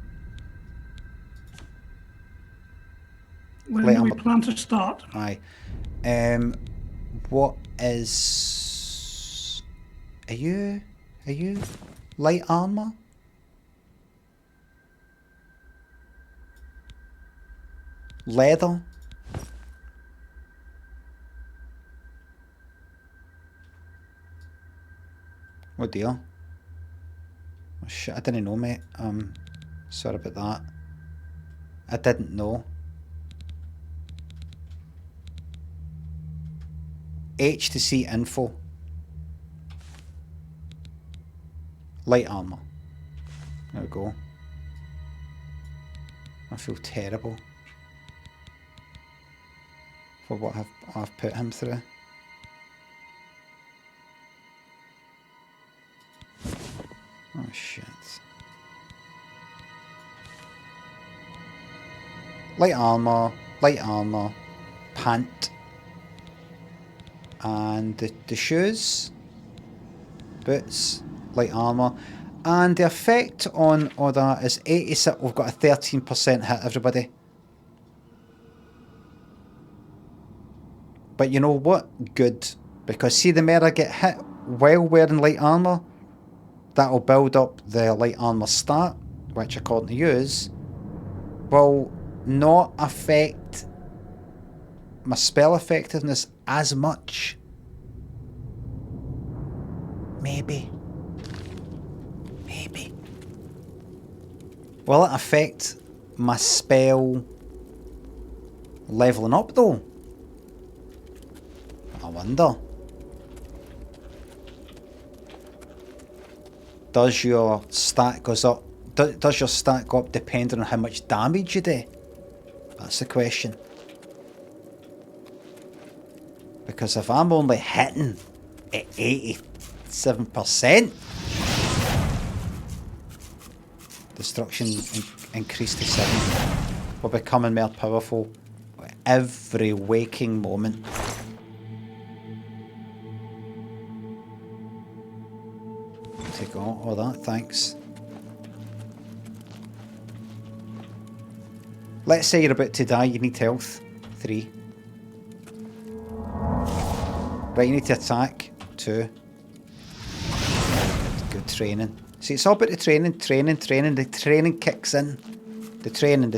When do we plan to start? Aye. What is... Are you light armour? Leather? Oh dear. Oh shit, I didn't know, mate. Sorry about that. I didn't know. H to see info. Light armour. There we go. I feel terrible for what I've put him through. Oh shit. Light armour, pant, and the shoes, boots, light armour, and the effect on all that is 86. We've got a 13% hit, everybody. But you know what? Good, because see the more I get hit while wearing light armour, that'll build up the light armour stat, which according to you will not affect my spell effectiveness as much. Maybe. Will it affect my spell leveling up though? I wonder. Does your stat goes up? Does your stat go up depending on how much damage you do? That's the question. Because if I'm only hitting at 87%, destruction increased to 7. We're becoming more powerful every waking moment. Take all that, thanks. Let's say you're about to die, you need health. 3. Right, you need to attack. 2. Good training. See, it's all about the training. The training kicks in. The training.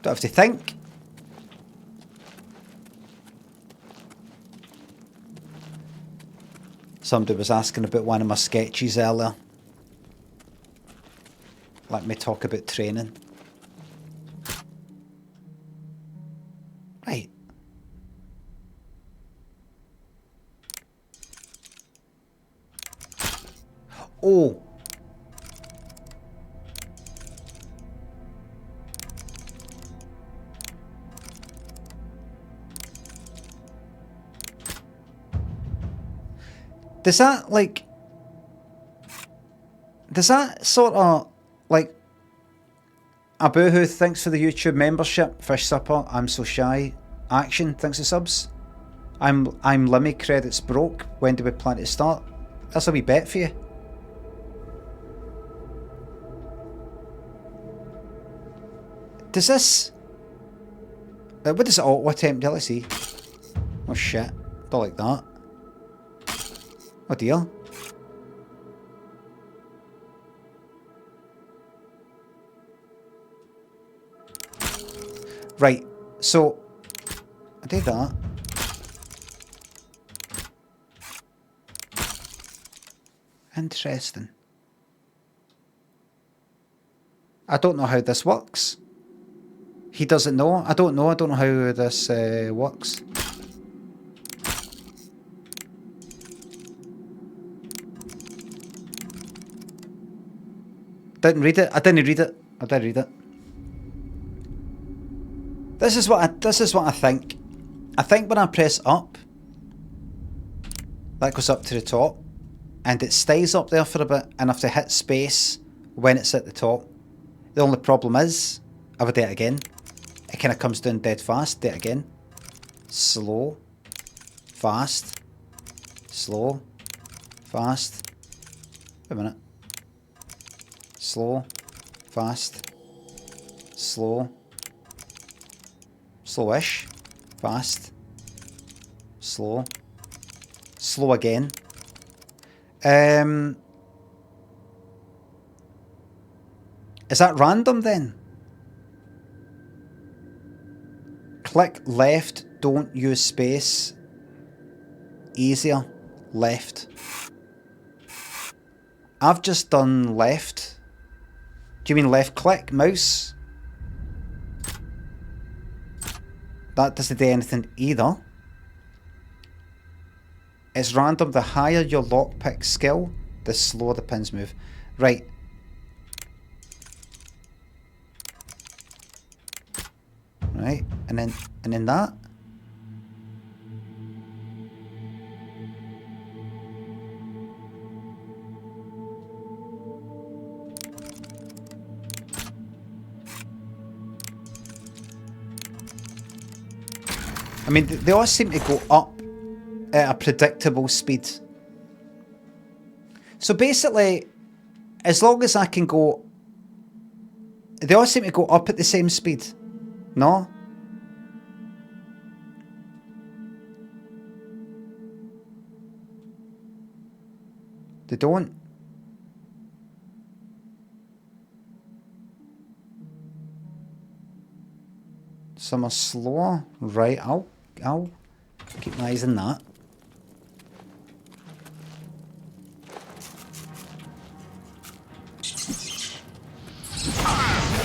Don't have to think. Somebody was asking about one of my sketches earlier. Let me talk about training. Right. Oh. Does that, like... Does that sort of, like... Abuhu, thanks for the YouTube membership. Fish Supper, I'm so shy. Action, thanks for subs. I'm Limmy, credits broke. When do we plan to start? That's a wee bet for you. Does this... what does it auto attempt? Let's see. Oh shit. Don't like that. Oh dear. Right, so I did that. Interesting. I don't know how this works. He doesn't know. I don't know how this works. Didn't read it. I didn't read it. This is what I think. I think when I press up, that goes up to the top, and it stays up there for a bit, and I have to hit space when it's at the top. The only problem is, I would do it again. It kind of comes down dead fast. Do it again. Slow, fast, slow, fast. Wait a minute. Slow, fast, slow, slowish, fast, slow, slow again. Is that random then? Click left, don't use space. Easier, left. I've just done left. Do you mean left click, mouse? That doesn't do anything either. It's random. The higher your lockpick skill, the slower the pins move. Right. Right, and then that. I mean, they all seem to go up at a predictable speed. So basically, as long as I can go... They all seem to go up at the same speed. No? They don't. Some are slower. Right, I'll keep my eyes on that.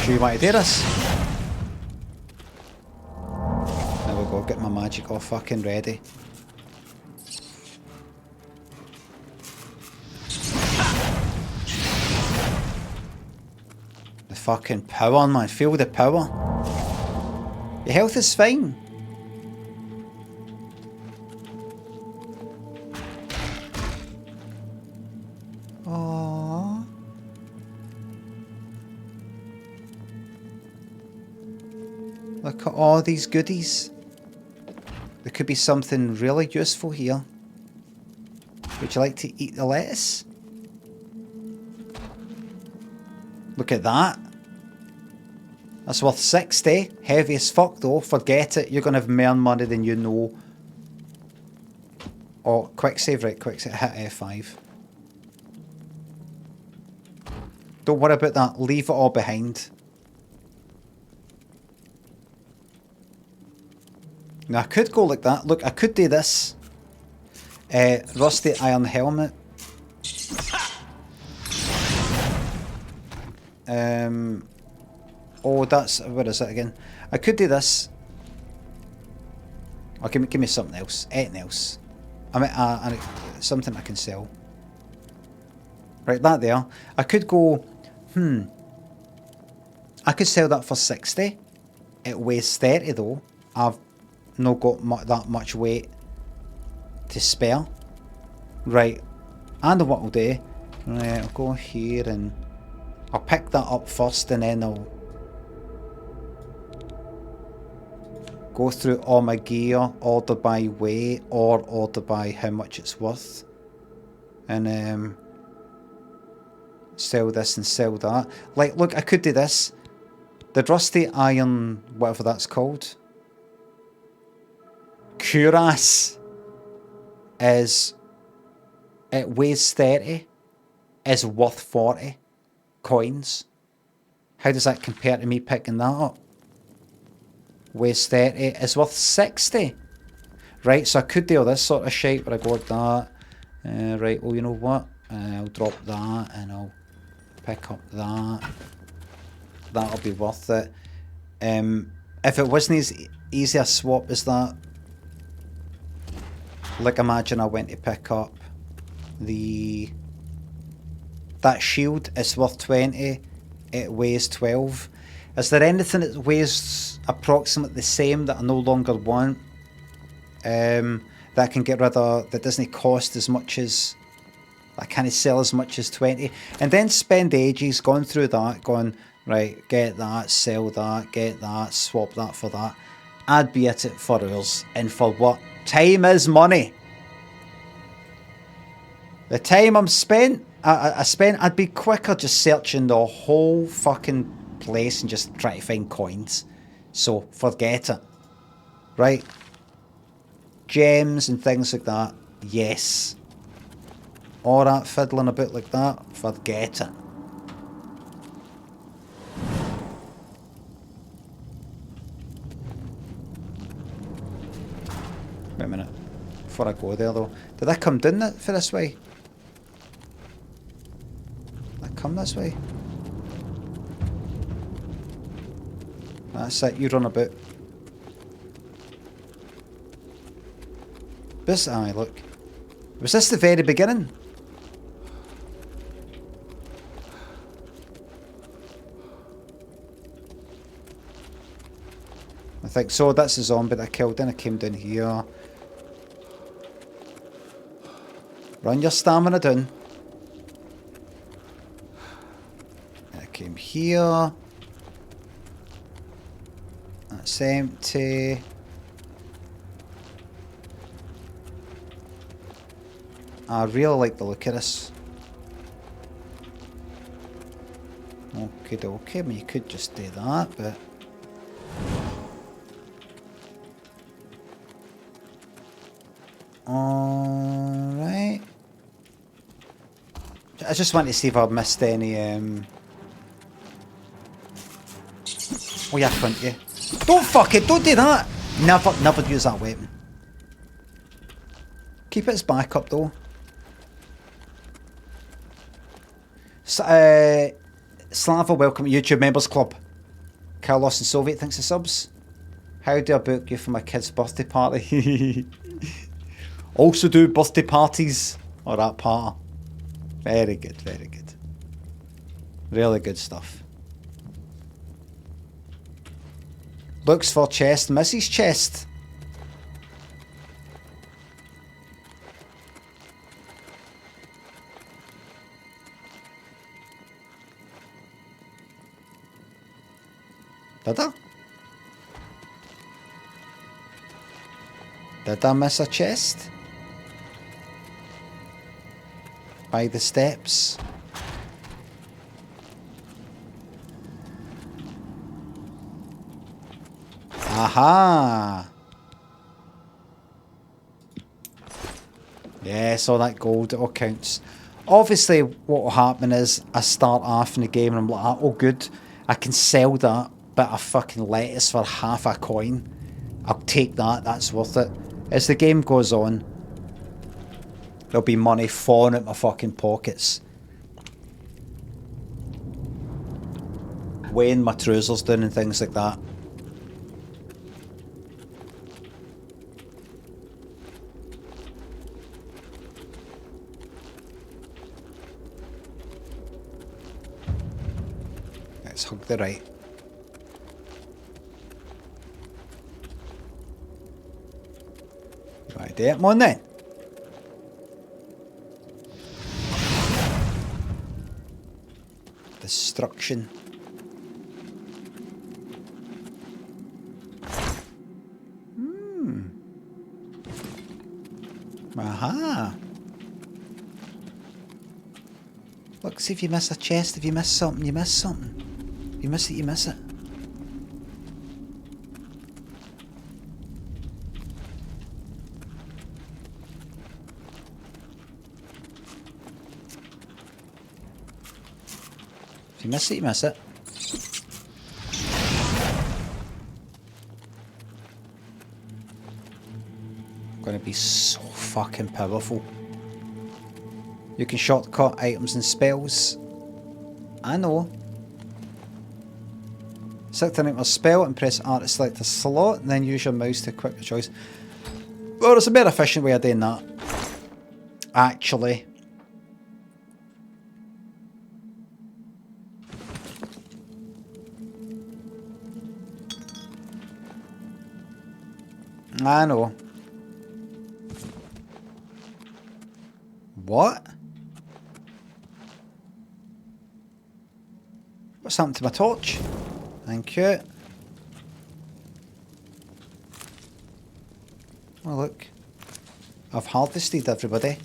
sure you want to do this. There we go, get my magic all fucking ready. The fucking power, man. Feel the power. Your health is fine. Aww. Look at all these goodies. There could be something really useful here. Would you like to eat the lettuce? Look at that. That's worth 60. Heavy as fuck though. Forget it. You're going to have more money than you know. Oh, quick save. Right, quick save. Hit F5. Don't worry about that. Leave it all behind. Now I could go like that. Look, I could do this. Rusty iron helmet. Oh, that's... Where is it again? I could do this. Oh, give me something else. Anything else. I mean, something I can sell. Right, that there. I could go... I could sell that for 60. It weighs 30 though. I've not got that much weight to spare. Right. And what I'll do... Right, I'll go here and... I'll pick that up first and then I'll... go through all my gear, order by weight or order by how much it's worth. And sell this and sell that. Like, look, I could do this. The rusty iron, whatever that's called. Cuirass is... It weighs 30. Is worth 40 coins. How does that compare to me picking that up? Weighs 30 is worth 60. Right, so I could do all this sort of shit where I go like that. Right, well, you know what? I'll drop that and I'll pick up that. That'll be worth it. If it wasn't as easy a swap as that, like imagine I went to pick up the... That shield is worth 20. It weighs 12. Is there anything that weighs approximately the same that I no longer want? That I can get rid of, that doesn't cost as much as... I can't sell as much as 20. And then spend ages going through that, going, right, get that, sell that, get that, swap that for that. I'd be at it for hours. And for what? Time is money. The time I spent, I'd be quicker just searching the whole fucking place and just try to find coins. So forget it. Right? Gems and things like that, yes. All that fiddling about like that, forget it. Wait a minute. Before I go there though, did I come down for this way? Did I come this way? That's it, you run about. This, aye, look. Was this the very beginning? I think so. That's a zombie that I killed. Then I came down here. Run your stamina down. I came here. That's empty. I really like the look of this. Okay, I mean, you could just do that, but... Alright. I just want to see if I've missed any, Oh yeah, front you. Don't fuck it, don't do that! Never use that weapon. Keep its back up though. Slava, welcome to YouTube Members Club. Carlos and Soviet thinks of subs. How do I book you for my kid's birthday party? Also do birthday parties or that part. Very good, very good. Really good stuff. Looks for chest, misses chest. Did I? Did I miss a chest? By the steps. Aha! Yes, all that gold, it all counts. Obviously, what will happen is I start off in the game and I'm like, oh good, I can sell that bit of fucking lettuce for half a coin. I'll take that, that's worth it. As the game goes on, there'll be money falling out my fucking pockets. Weighing my trousers down and things like that. Let's hug the right. Right there, come on then. Destruction. Aha. Look, see if you miss a chest, if you miss something, you miss something. If you miss it, you miss it. If you miss it, you miss it. Gonna be so fucking powerful. You can shortcut items and spells. I know. Select an item or spell and press R to select a slot, and then use your mouse to quick the choice. Well, it's a more efficient way of doing that. Actually. I know. What? What's happened to my torch? Thank you. Oh look. I've harvested everybody.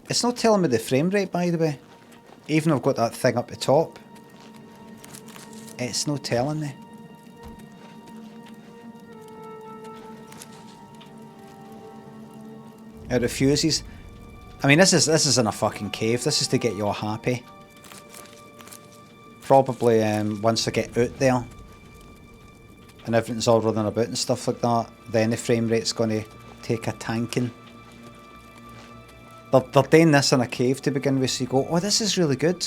It's not telling me the frame rate, by the way. Even though I've got that thing up the top. It's not telling me. It refuses. I mean, this is in a fucking cave. This is to get you all happy. Probably once I get out there and everything's all running about and stuff like that, then the frame rate's going to take a tanking. They're doing this in a cave to begin with, so you go, oh, this is really good.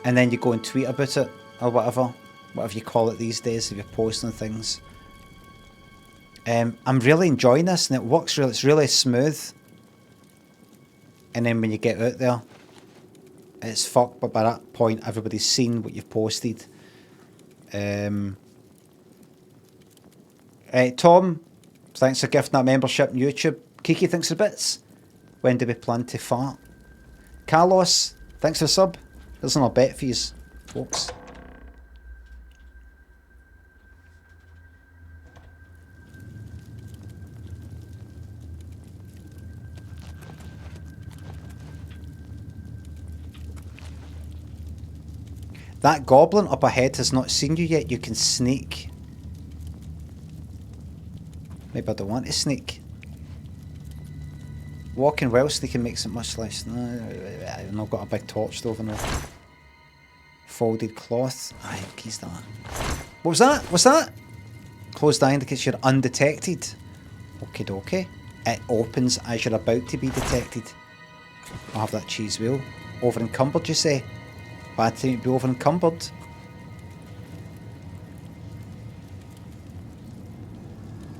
And then you go and tweet about it, or whatever you call it these days, if you're posting things. I'm really enjoying this, and it works really, it's really smooth. And then when you get out there, it's fucked, but by that point, everybody's seen what you've posted. Tom, thanks for gifting that membership on YouTube. Kiki thinks of bits. When do we plan to fart? Carlos, thanks for the sub. There's another bet for you, folks. That goblin up ahead has not seen you yet. You can sneak. Maybe I don't want to sneak. Walking well, sneaking makes it much less. No, I've not got a big torch though over there. Folded cloth. Aye, keys that. What was that? What's that? Closed eye indicates you're undetected. Okie dokie. It opens as you're about to be detected. I'll have that cheese wheel. Over encumbered, you say? Bad time to be over encumbered.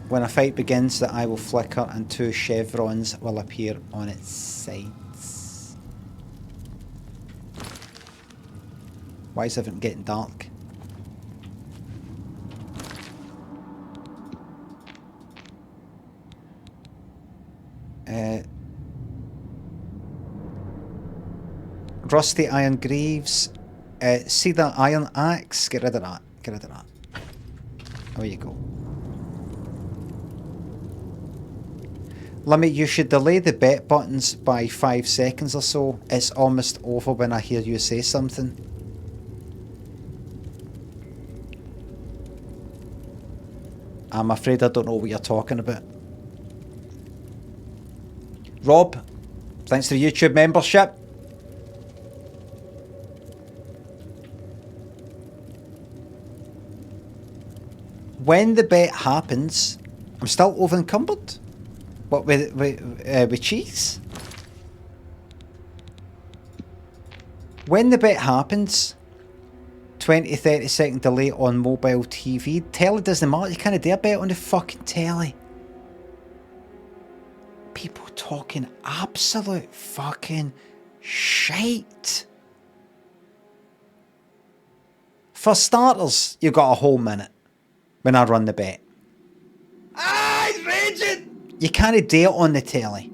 When a fight begins, the eye will flicker and 2 chevrons will appear on its sides. Why is everything getting dark? Rusty iron greaves. See that iron axe? Get rid of that. Get rid of that. There you go. Limmy, you should delay the bet buttons by 5 seconds or so. It's almost over when I hear you say something. I'm afraid I don't know what you're talking about. Rob, thanks for the YouTube membership. When the bet happens, I'm still over encumbered. What, with cheese? When the bet happens, 20-30 second delay on mobile TV. Telly doesn't matter, you can't do a bet on the fucking telly. People talking absolute fucking shite. For starters, you've got a whole minute when I run the bet. Ah, it's raging! You can't do it on the telly.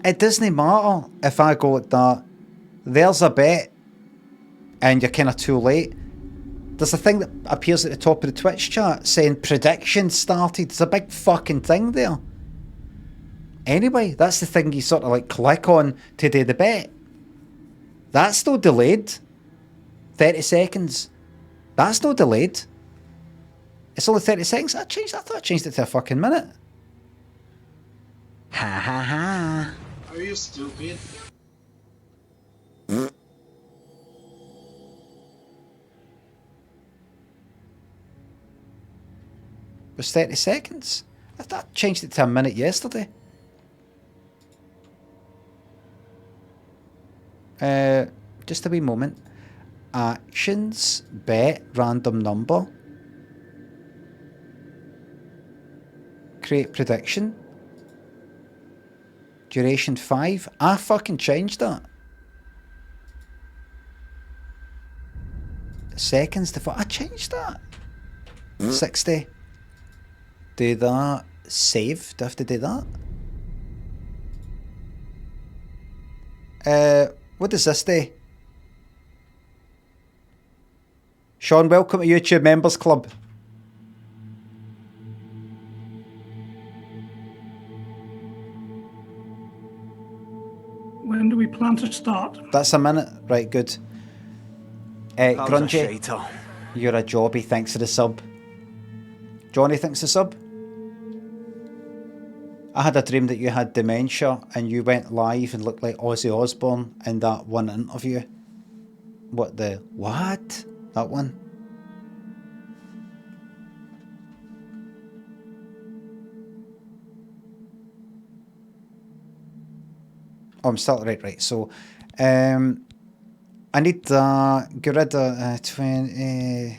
It doesn't matter if I go like that. There's a bet and you're kind of too late. There's a thing that appears at the top of the Twitch chat saying prediction started. There's a big fucking thing there. Anyway, that's the thing you sort of like click on to do the bet. That's no delayed. 30 seconds. That's no delayed. It's only 30 seconds. I thought I changed it to a fucking minute. Ha ha ha. Are you stupid? It was 30 seconds. I thought I changed it to a minute yesterday. Just a wee moment. Actions, bet, random number. Create prediction. Duration 5. I fucking changed that. Seconds to I changed that. 60. Do that. Save. Do I have to do that? What does this do? Sean, welcome to YouTube Members Club. When do we plan to start? That's a minute. Right, good. Grungy, you're a jobby. Thanks for the sub. Johnny, thanks for the sub. I had a dream that you had dementia and you went live and looked like Ozzy Osbourne in that one interview. What? That one? Oh, I'm still right. So, I need to get rid of 20.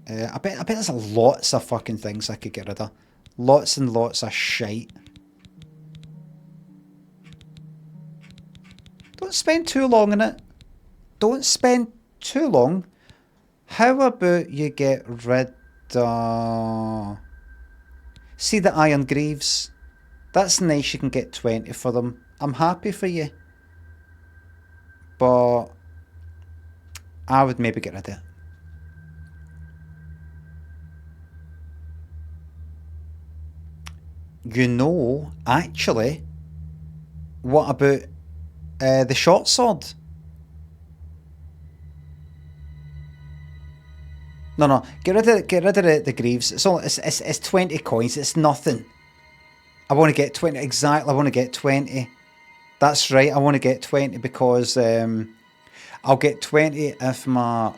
I bet there's lots of fucking things I could get rid of. Lots and lots of shite. Don't spend too long in it. Don't spend too long. How about you get rid of... See the iron greaves? That's nice, you can get 20 for them. I'm happy for you. But I would maybe get rid of it. You know, actually, what about the short sword? No, get rid of the greaves. It's 20 coins. It's nothing. I want to get 20 exactly. I want to get 20. That's right. I want to get 20 because I'll get 20 if my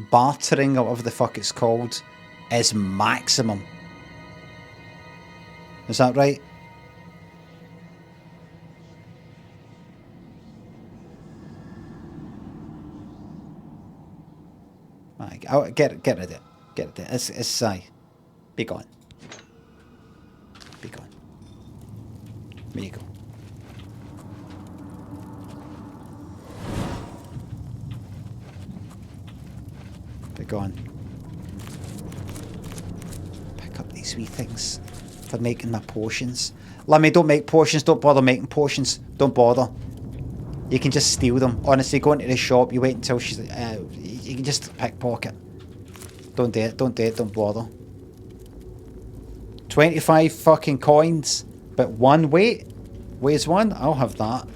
bartering or whatever the fuck it's called is maximum. Is that right? Get rid of it. Get rid of it. It's be gone. Be gone. There you go. Be gone. Pick up these wee things for making my potions. Limmy, don't make potions. Don't bother making potions. Don't bother. You can just steal them. Honestly, go into the shop. You wait until she's... you can just pickpocket. Don't do it. Don't do it. Don't bother. 25 fucking coins. But one weight? Weighs one? I'll have that.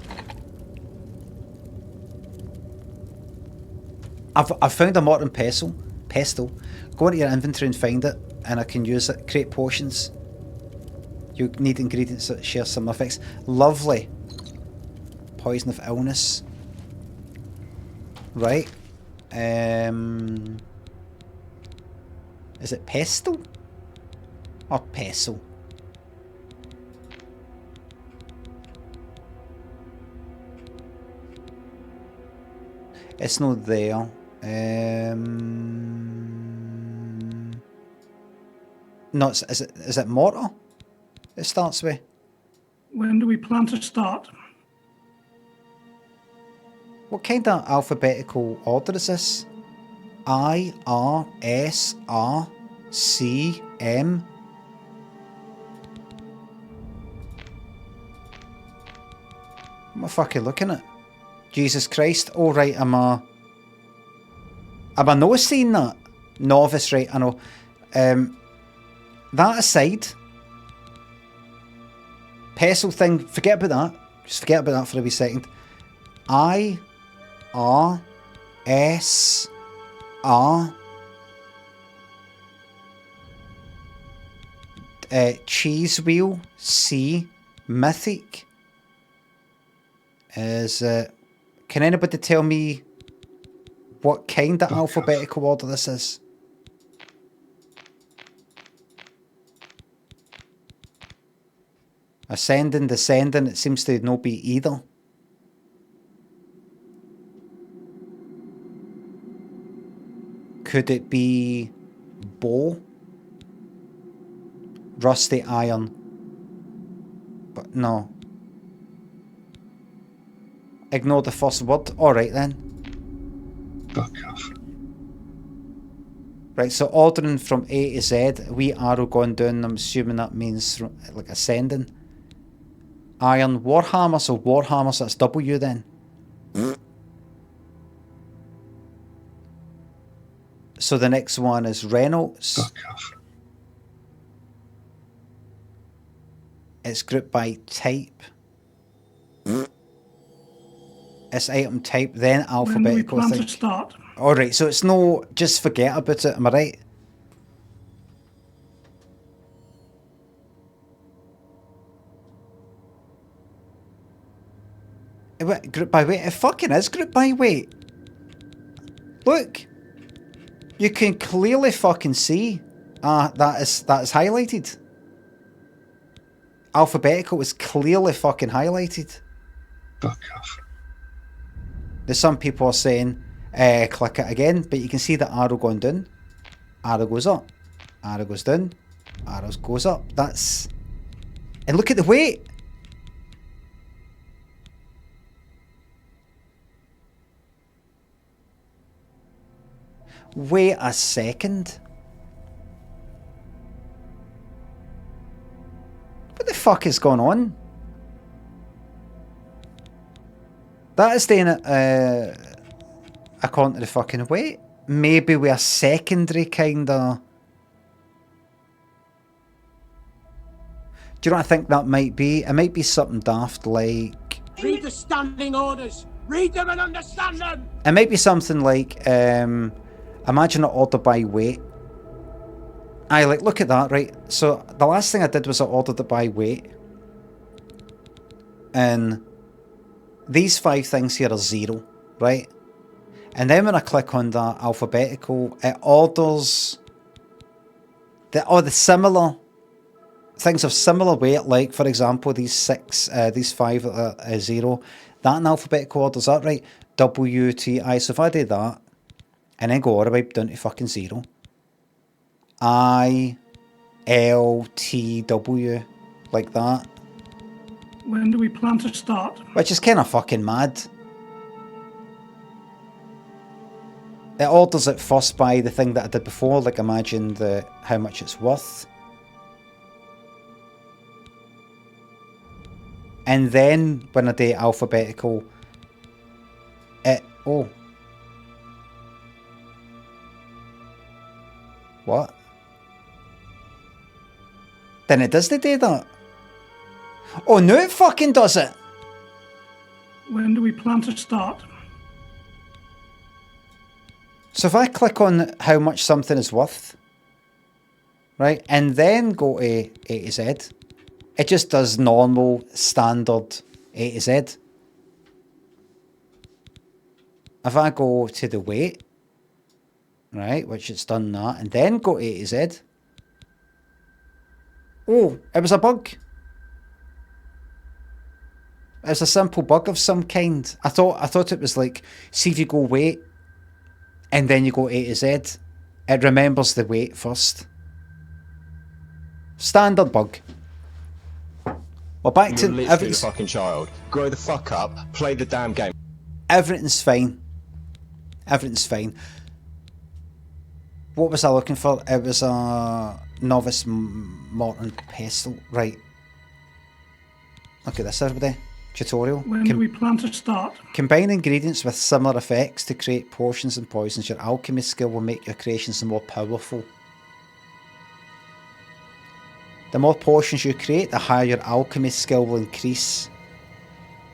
I've found a mortar and pestle. Go into your inventory and find it. And I can use it. Create potions. You need ingredients that share similar effects. Lovely. Poison of illness. Right. Is it pestle? Or pestle? It's not there. No, is it mortar? It starts with. When do we plan to start? What kind of alphabetical order is this? I, R, S, R, C, M. What am I fucking looking at? Jesus Christ. Oh, right, am I not seeing that? Novice, right, I know. That aside, pestle thing, forget about that. Just forget about that for a wee second. I, R, S, R. Cheese wheel, C, mythic. Can anybody tell me what kind of alphabetical order this is? Ascending, descending, it seems to not be either. Could it be bow? Rusty iron? But no. Ignore the first word. Alright then. Fuck off. Right, so ordering from A to Z, wee arrow going down, I'm assuming that means like ascending. Iron, Warhammer, so Warhammer, so that's W then. So the next one is Reynolds. Fuck off. It's grouped by type. It's item type, then alphabetical. When do we plan to start? Alright, so it's no, just forget about it, am I right? Group by weight? It fucking is group by weight. Look. You can clearly fucking see. That is highlighted. Alphabetical is clearly fucking highlighted. Fuck off. There's some people are saying, click it again, but you can see the arrow going down. Arrow goes up. Arrow goes down. Arrow goes up. That's... And look at the weight. Wait a second. What the fuck is going on? That is staying according to the fucking weight. Maybe with a secondary kind of... Do you know what I think that might be? It might be something daft like... Read the standing orders! Read them and understand them! It might be something like... imagine an order by weight. Like, look at that, right? So, the last thing I did was I ordered it by weight. And these 5 things here are 0, right? And then when I click on that alphabetical, it orders the similar things of similar weight, like for example these 5 that are 0, that in alphabetical order, is that right? W, T, I. So if I do that and then go all the way down to fucking 0, I, L, T, W, like that. When do we plan to start? Which is kind of fucking mad. It orders it first by the thing that I did before, like imagine how much it's worth. And then when I do alphabetical, oh. What? Then it does do that. Oh, no, it fucking does it. When do we plan to start? So if I click on how much something is worth, right, and then go to A to Z, it just does normal, standard A to Z. If I go to the weight, right, which it's done that, and then go A to Z, oh, it was a bug. It's a simple bug of some kind. I thought it was like, see if you go weight, and then you go A to Z, it remembers the weight first. Standard bug. Well, back to You're literally a fucking child. Grow the fuck up. Play the damn game. Everything's fine. Everything's fine. What was I looking for? It was a novice Morton pestle. Right. Look at this, everybody. Tutorial. When do we plan to start? Combine ingredients with similar effects to create potions and poisons. Your alchemy skill will make your creations more powerful. The more potions you create, the higher your alchemy skill will increase.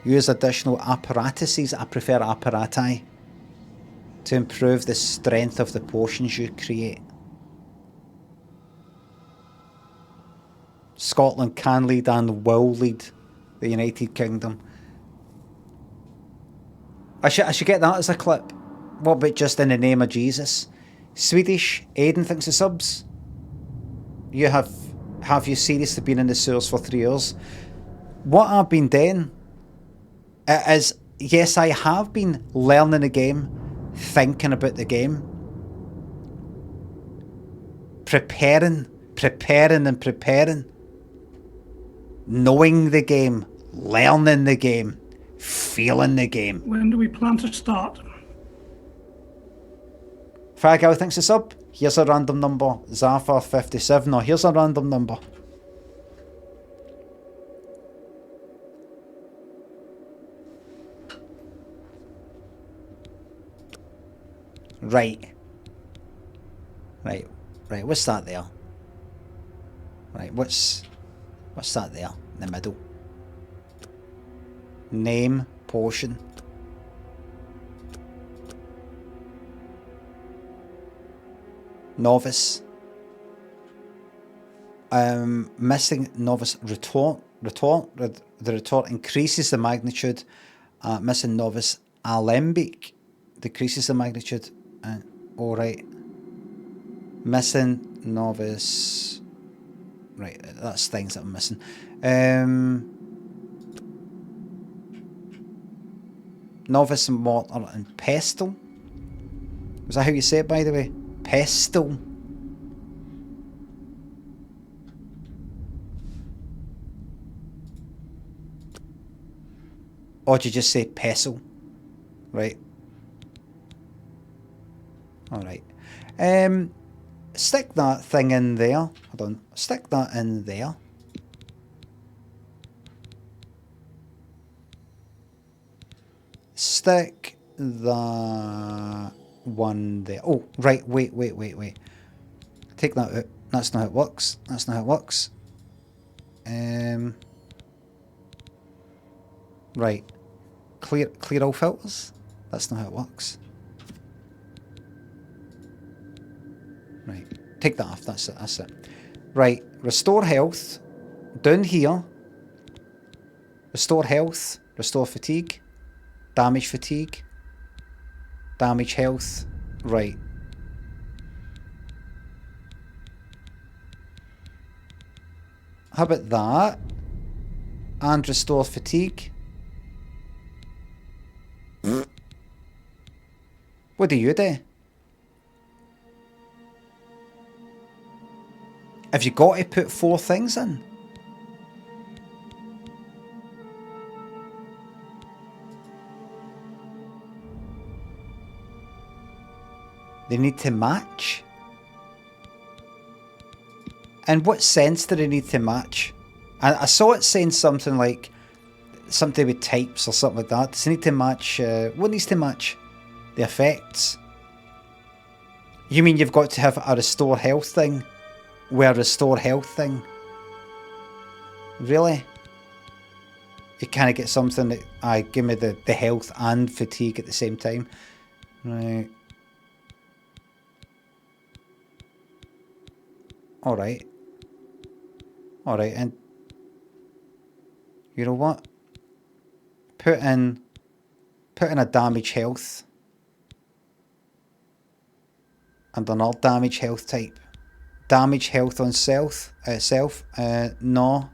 Use additional apparatuses, I prefer apparati, to improve the strength of the potions you create. Scotland can lead and will lead the United Kingdom. I should get that as a clip. What about just in the name of Jesus? Swedish, Aiden thinks of subs. Have you seriously been in the sewers for 3 years? What I've been doing is, yes, I have been learning the game, thinking about the game, preparing, knowing the game, learning the game, feeling the game. When do we plan to start? Fargo thinks it's up. Here's a random number. Zafar 57. Or here's a random number. Right. What's that there? Right. What's that there in the middle? Name, potion. Novice. Missing novice retort. The retort increases the magnitude. Missing novice alembic decreases the magnitude. Alright. Missing novice. Right, that's things that I'm missing. Novice mortar and pestle. Is that how you say it, by the way? Pestle. Or did you just say pestle? Right. Alright. Stick that thing in there. Hold on. Stick that in there. Stick the one there. Oh, right. Wait. Take that out. That's not how it works. Right. Clear all filters. That's not how it works. Right. Take that off. That's it. Right. Restore health. Down here. Restore health. Restore fatigue. Damage fatigue. Damage health. Right. How about that? And restore fatigue. What do you do? Have you got to put 4 things in? They need to match? In what sense do they need to match? I saw it saying something like something with types or something like that. Does it need to match? What needs to match? The effects. You mean you've got to have a restore health thing? Where restore health thing? Really? You kind of get something that give me the health and fatigue at the same time. Right. Alright. Alright, and you know what? Put in a damage health. And another damage health type. Damage health on self. No.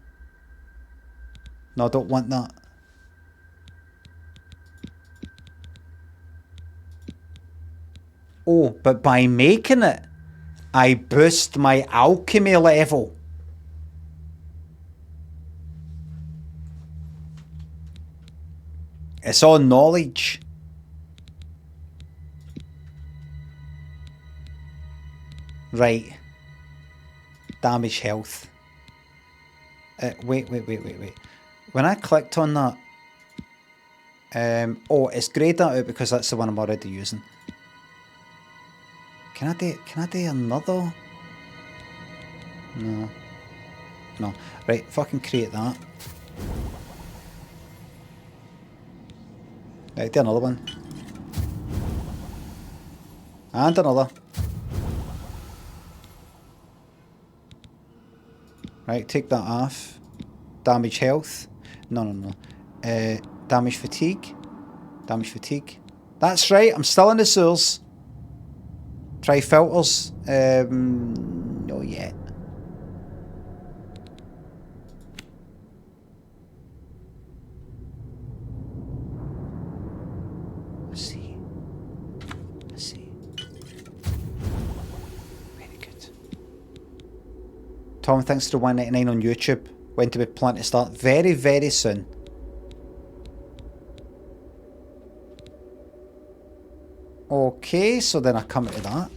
No, I don't want that. Oh, but by making it, I boost my alchemy level. It's all knowledge. Right. Damage health. Wait. When I clicked on that, oh, it's greyed that out because that's the one I'm already using. Can I do another? No. No. Right, fucking create that. Right, do another one. And another. Right, take that off. Damage health. No. Damage fatigue. Damage fatigue. That's right, I'm still in the sewers. Try filters. No yet. Let's see. Very good. Tom, thanks to the $1.99 on YouTube. When to be planning to start? Very, very soon. Okay, so then I come to that.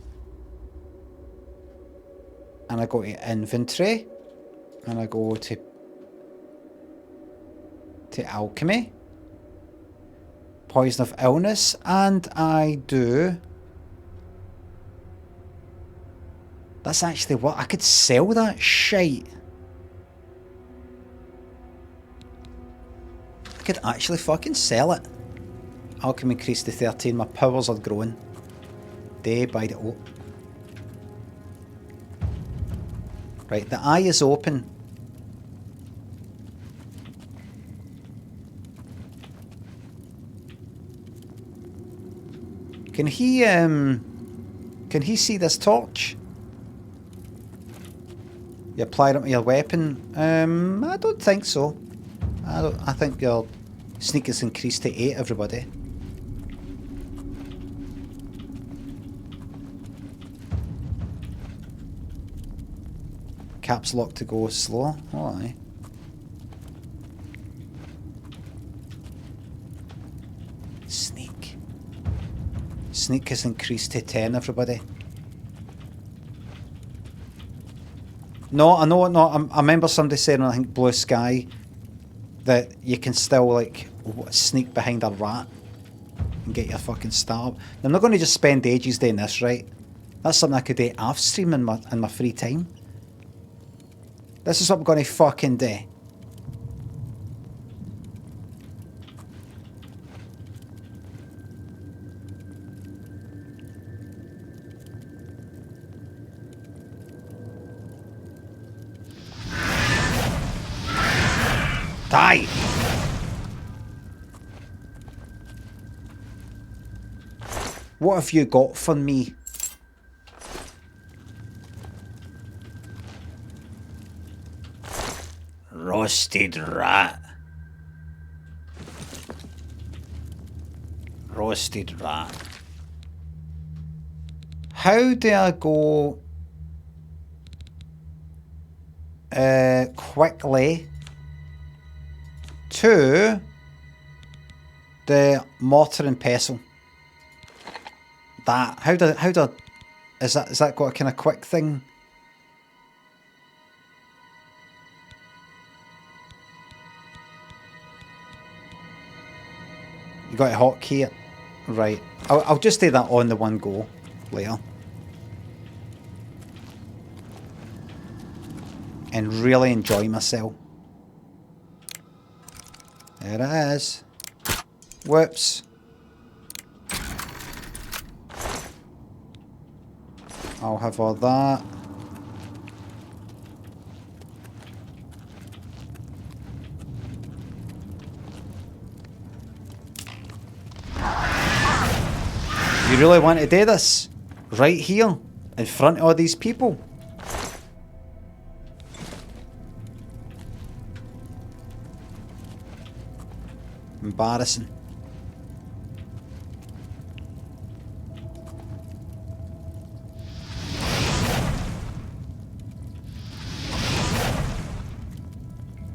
And I go to inventory. And I go to alchemy. Poison of illness. And I do... That's actually what... I could sell that shite. I could actually fucking sell it. Alchemy increased to 13. My powers are growing. Day by day. Oh. Right, the eye is open. Can he see this torch? You apply it to your weapon? I don't think so. I think your sneak is increased to 8, everybody. Caps lock to go slow. Oh, aye. Sneak. Sneak is increased to 10, everybody. No, I know. No, I remember somebody saying, I think Blue Sky, that you can still like sneak behind a rat and get your fucking start up. I'm not going to just spend ages doing this, right? That's something I could do off stream in my free time. This is what I'm going to fucking do. Die! What have you got for me? Roasted rat. Roasted rat. How do I go quickly to the mortar and pestle? That how do is that got a kind of quick thing? You got a hotkey it? Right. I'll just do that on the one go later. And really enjoy myself. There it is. Whoops. I'll have all that. You really want to do this? Right here? In front of all these people? Embarrassing.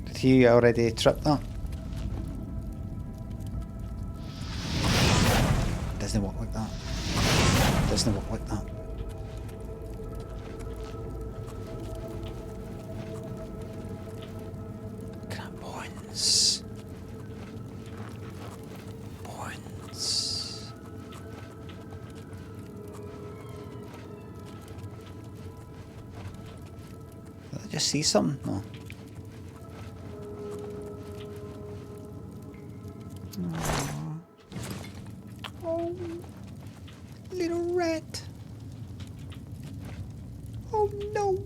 Did he already trip that? Doesn't work like that. Doesn't work like that. Points. Points. Did I just see something? No. Oh, little rat. Oh no.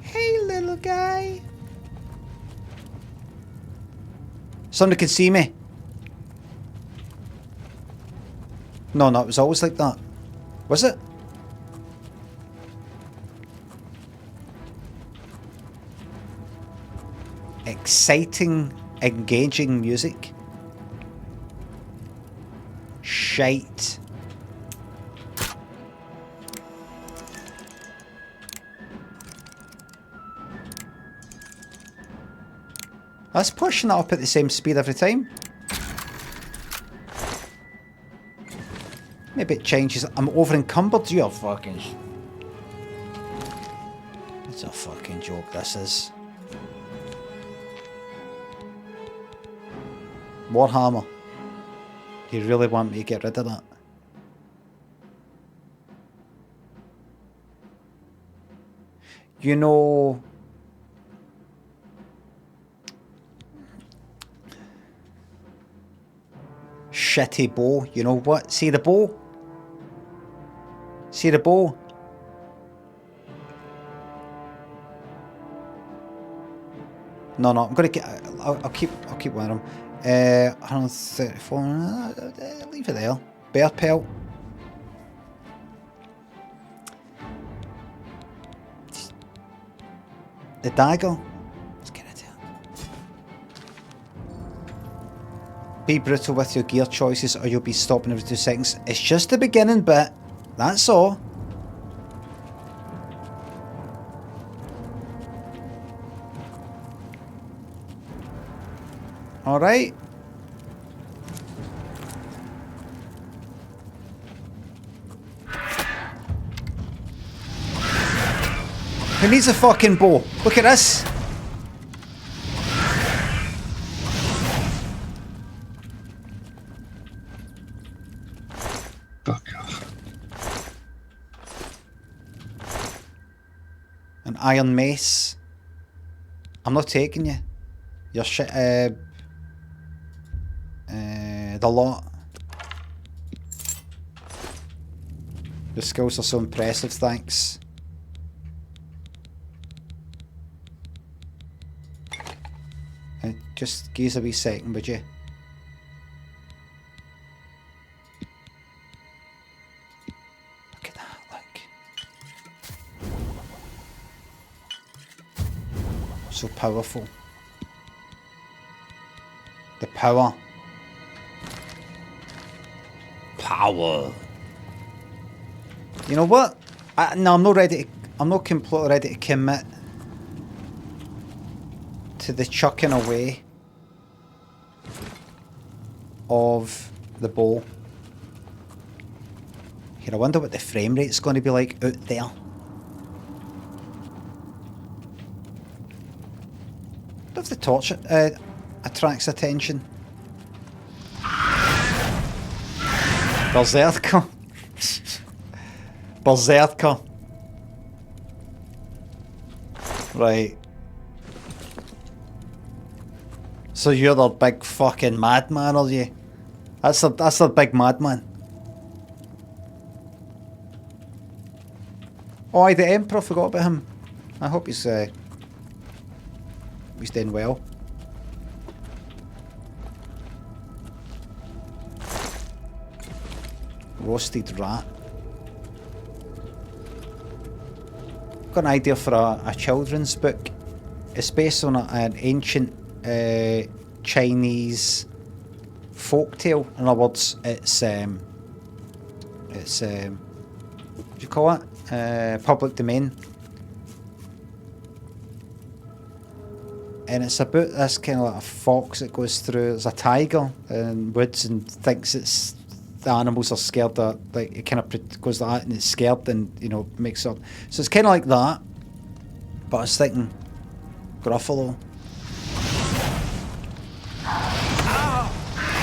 Hey, little guy. Somebody can see me. No, it was always like that. Was it? Exciting, engaging music. Shite. That's pushing that up at the same speed every time. Maybe it changes. I'm over encumbered. You're fucking. It's a fucking joke, this is. Warhammer. You really want me to get rid of that? You know. Shitty bow. You know what? See the bow? See the bow? No, I'm gonna get. I'll keep one of them. 134. Leave it there. Bear pelt. The dagger. Let's get it here. Be brutal with your gear choices, or you'll be stopping every 2 seconds. It's just the beginning bit. That's all. Alright. Who needs a fucking bow? Look at this. Fuck off. An iron mace. I'm not taking you. Your shit. The lot. Your skills are so impressive, thanks. Just give us a wee second, would you? Look at that, look. So powerful. The power. Power. You know what? No, I'm not ready. I'm not completely ready to commit to the chucking away of the bow. Here, I wonder what the frame rate's going to be like out there. If the torch attracts attention. Berserker. Berserker. Right. So you're the big fucking madman, are you? That's the big madman. Oh, aye, the Emperor, forgot about him. I hope he's doing well. Roasted rat. Got an idea for a children's book. It's based on an ancient Chinese folktale. In other words, it's what do you call it? Public domain. And it's about this kind of like a fox that goes through. There's a tiger in woods and thinks it's the animals are scared that, like, it kind of goes like that and it's scared and, you know, makes up. So it's kind of like that. But I was thinking Gruffalo.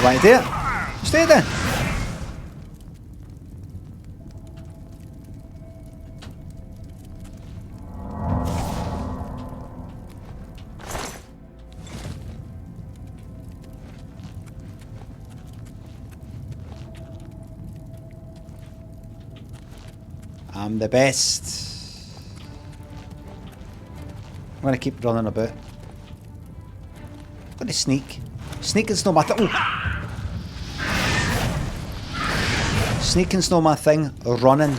Right there. Stay there. I'm the best. I'm gonna keep running about. I'm gonna sneak. Sneaking's not my thing. Sneaking's not my thing. Running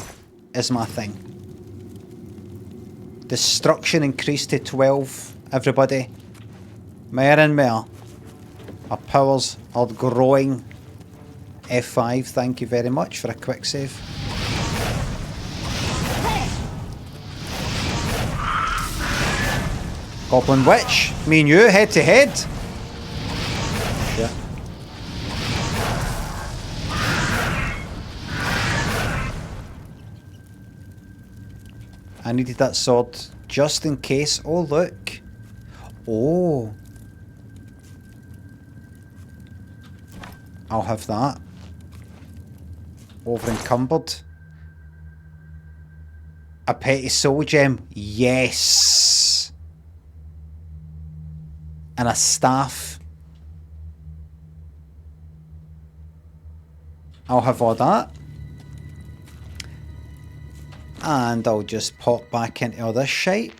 is my thing. Destruction increased to 12, everybody. More and more. Our powers are growing. F5, thank you very much for a quick save. Goblin Witch, me and you, head to head. Yeah. I needed that sword just in case. Oh, look. Oh. I'll have that. Over encumbered. A petty soul gem. Yes. And a staff. I'll have all that. And I'll just pop back into all this shite.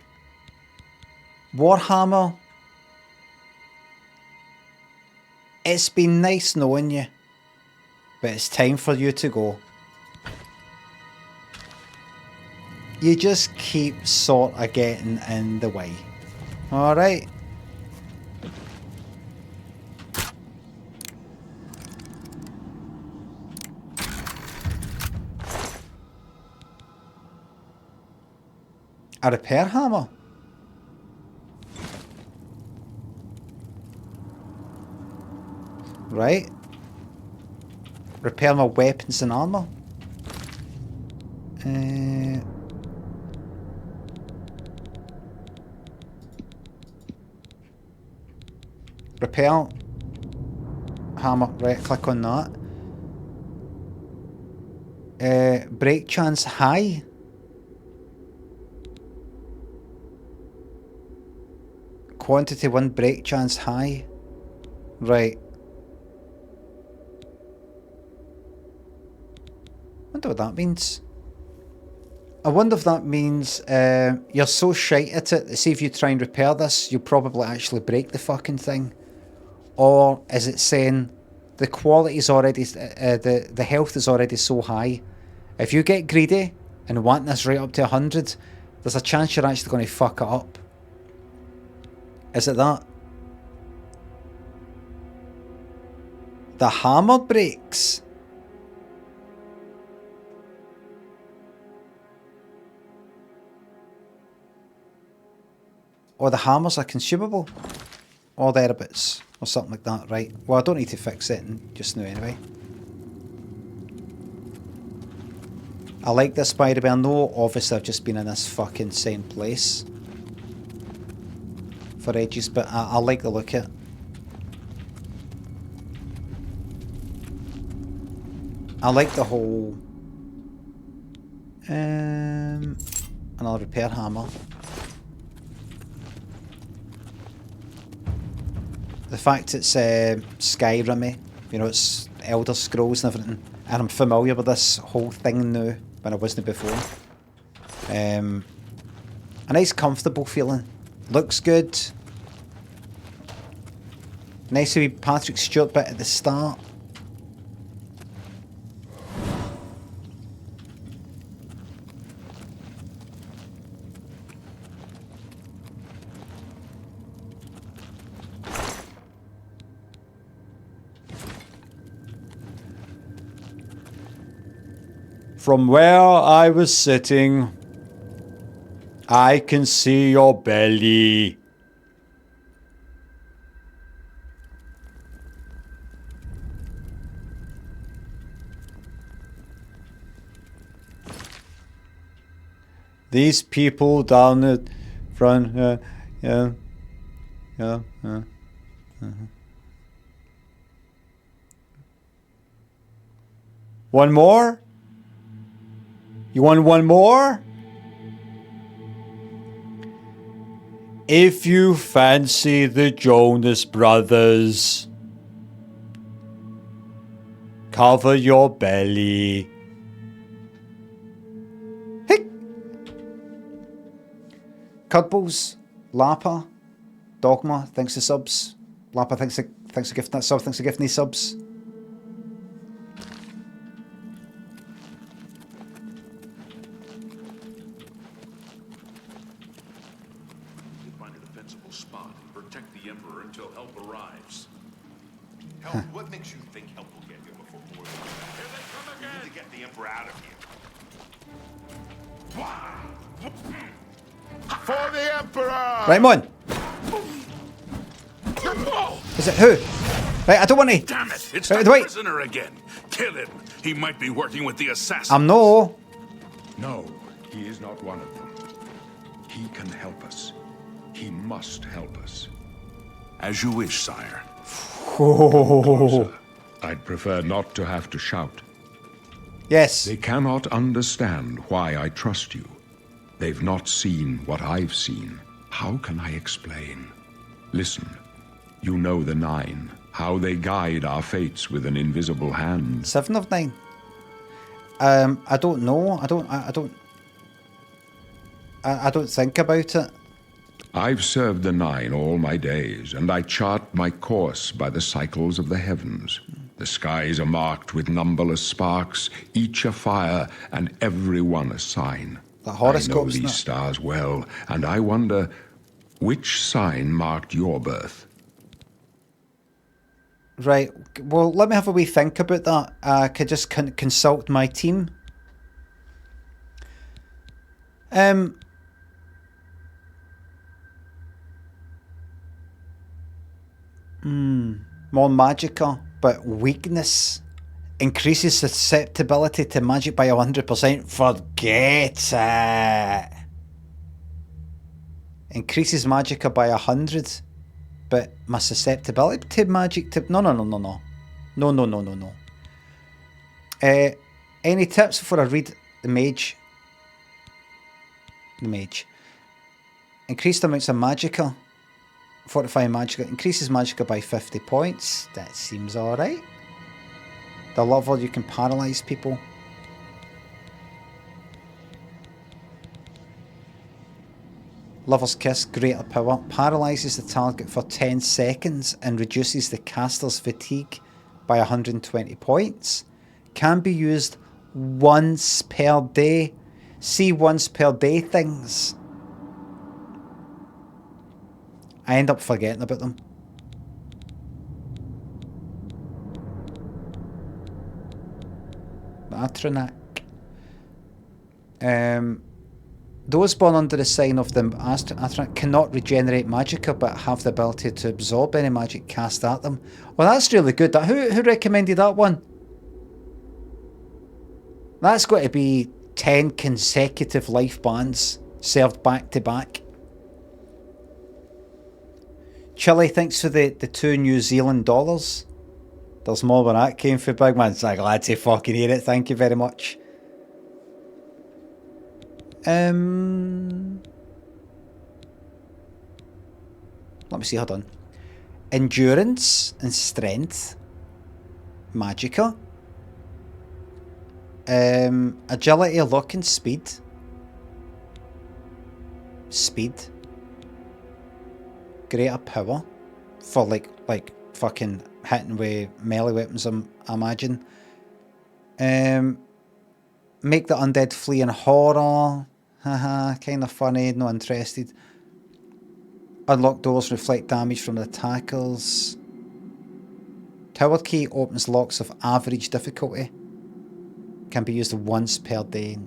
Warhammer. It's been nice knowing you. But it's time for you to go. You just keep sort of getting in the way. Alright. A repair hammer? Right. Repair my weapons and armor. Repair hammer. Right, click on that. Break chance high. Quantity 1, break chance high. Right. Wonder what that means. I wonder if that means you're so shite at it that see if you try and repair this, you'll probably actually break the fucking thing. Or is it saying the quality is already, the health is already so high. If you get greedy and want this right up to 100, there's a chance you're actually going to fuck it up. Is it that? The hammer breaks. Or the hammers are consumable. Or thereabouts. Or something like that, right? Well, I don't need to fix it just now anyway. I like this, by the way. I know, obviously, I've just been in this fucking same place for ages, but I like the look of it. I like the whole... another repair hammer. The fact it's Skyrim-y, you know, it's Elder Scrolls and everything, and I'm familiar with this whole thing now, when I wasn't before. A nice comfortable feeling. Looks good. Nice to be Patrick Stewart bit at the start. From where I was sitting, I can see your belly. These people down the front, yeah. One more? You want one more? If you fancy the Jonas Brothers, cover your belly. Hey! Cudballs, Lapa, Dogma, thanks for subs. Lapa, thanks for gifting that sub, thanks for gifting these subs. What makes you think help will get here before more than that? Here they come again! We need to get the Emperor out of here. For the Emperor! Right, on. Is it who? Right, I don't want to. Damn it! It's Right, the wait. prisoner again. Kill him. He might be working with the assassins. I'm no. No, he is not one of them. He can help us. He must help us. As you wish, sire. Closer. I'd prefer not to have to shout. Yes. They cannot understand why I trust you. They've not seen what I've seen. How can I explain? Listen, you know the Nine, how they guide our fates with an invisible hand. 7 of 9. I don't know. I don't think about it. I've served the Nine all my days, and I chart my course by the cycles of the heavens. The skies are marked with numberless sparks, each a fire, and every one a sign. The I know horoscopes. these stars well, and I wonder, which sign marked your birth? Right. Well, let me have a wee think about that. I could just consult my team. More magicka, but weakness. Increases susceptibility to magic by 100%. Forget it. Increases magicka by 100. But my susceptibility to magic to... No. No. Any tips before I read the mage? The mage. Increased amounts of magicka. 45 magicka. Increases magicka by 50 points. That seems alright. The level you can paralyze people. Lover's Kiss, greater power. Paralyzes the target for 10 seconds and reduces the caster's fatigue by 120 points. Can be used once per day. See once per day things. I end up forgetting about them. Atronak. Those born under the sign of the Atronak cannot regenerate magicka, but have the ability to absorb any magic cast at them. Well, that's really good. Who recommended that one? That's got to be 10 consecutive life bands served back to back. Chile, thanks for the 2 New Zealand dollars. There's more where that came from, big man. So I'm glad to fucking hear it. Thank you very much. Let me see, hold on. Endurance and strength. Magicka. Agility, luck and speed. Speed. Greater power. For like fucking hitting with melee weapons, I imagine. Make the undead flee in horror. Haha, kind of funny, not interested. Unlock doors, reflect damage from the attackers. Tower key opens locks of average difficulty. Can be used once per day.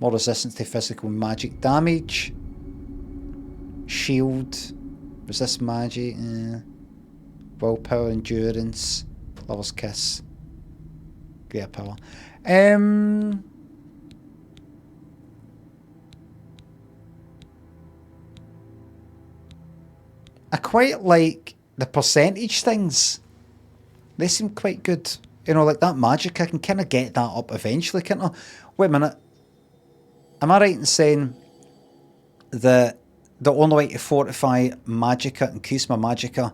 More resistance to physical magic damage. Shield. Resist magic. Willpower, endurance. Lover's kiss. Greater power. I quite like the percentage things. They seem quite good. You know, like that magic, I can kind of get that up eventually, can't I? Wait a minute. Am I right in saying that the only way to fortify magicka, increase my magicka,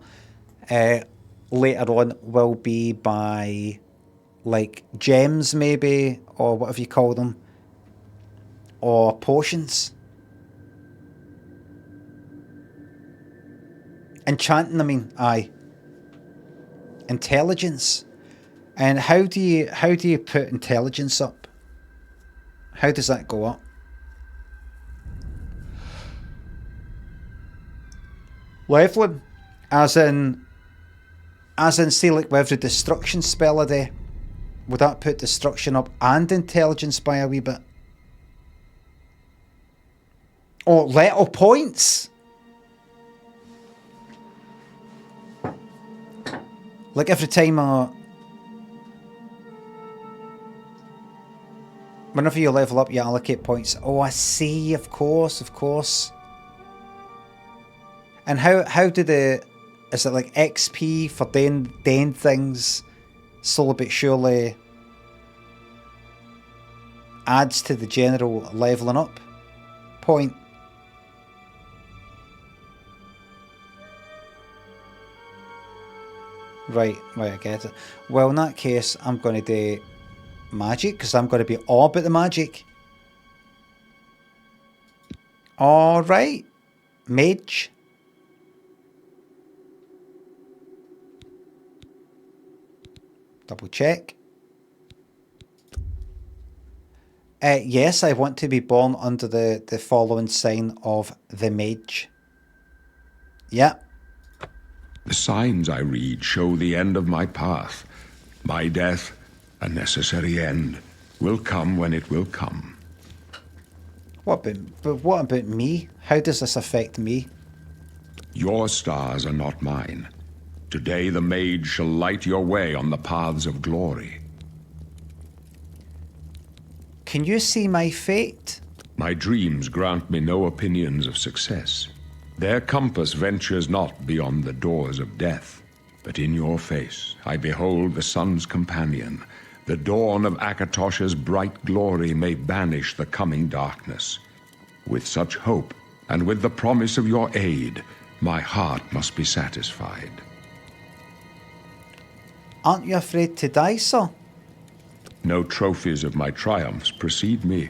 later on will be by, like, gems maybe, or whatever you call them, or potions? Enchanting, I mean, aye. Intelligence. And how do you put intelligence up? How does that go up? Leveling, as in say like with the destruction spell a day, would that put destruction up and intelligence by a wee bit? Oh, little points. Like every time whenever you level up, you allocate points. Oh, I see. Of course, of course. And how do is it like XP for doing things slowly but surely adds to the general leveling up point? Right, I get it. Well, in that case, I'm going to do magic, because I'm going to be all about the magic. Alright. Mage. Double check. Yes, I want to be born under the following sign of the mage. Yeah. The signs I read show the end of my path. My death, a necessary end, will come when it will come. What about me? How does this affect me? Your stars are not mine. Today the mage shall light your way on the paths of glory. Can you see my fate? My dreams grant me no opinions of success. Their compass ventures not beyond the doors of death. But in your face I behold the sun's companion. The dawn of Akatosh's bright glory may banish the coming darkness. With such hope, and with the promise of your aid, my heart must be satisfied. Aren't you afraid to die, sir? No trophies of my triumphs precede me,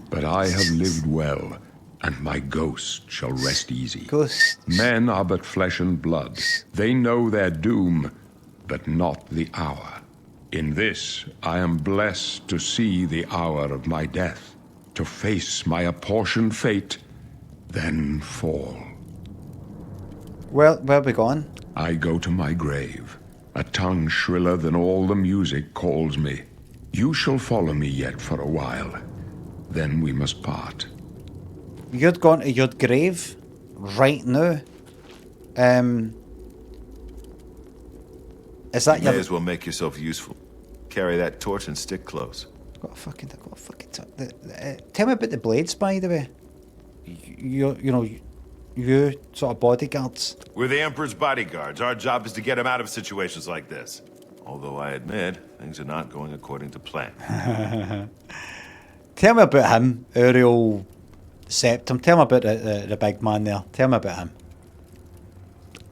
but I have lived well, and my ghost shall rest easy. Ghosts. Men are but flesh and blood. They know their doom, but not the hour. In this, I am blessed to see the hour of my death, to face my apportioned fate, then fall. Where are we going? I go to my grave. A tongue shriller than all the music calls me. You shall follow me yet for a while. Then we must part. You're going to your grave right now. Is that You your... may as well make yourself useful. Carry that torch and stick close. Got a fucking tell me about the blades, by the way. You sort of bodyguards. We're the Emperor's bodyguards. Our job is to get him out of situations like this. Although I admit, things are not going according to plan. Tell me about him, Uriel Septum. Tell me about the big man there. Tell me about him.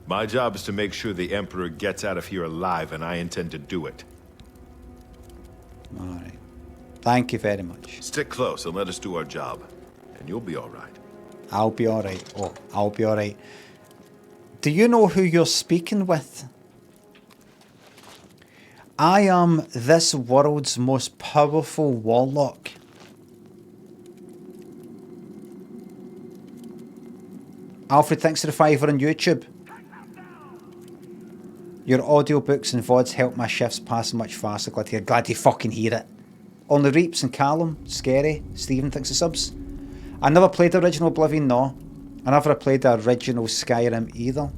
My job is to make sure the Emperor gets out of here alive, and I intend to do it. Alright. Thank you very much. Stick close and let us do our job, and you'll be all right. I'll be alright. Oh, I'll be alright. Do you know who you're speaking with? I am this world's most powerful warlock. Alfred, thanks to the $5 on YouTube. Your audiobooks and VODs help my shifts pass much faster. Glad to fucking hear it. Only Reaps and Callum, Scary, Stephen, thanks to subs. I never played the original Oblivion, no. I never played the original Skyrim either.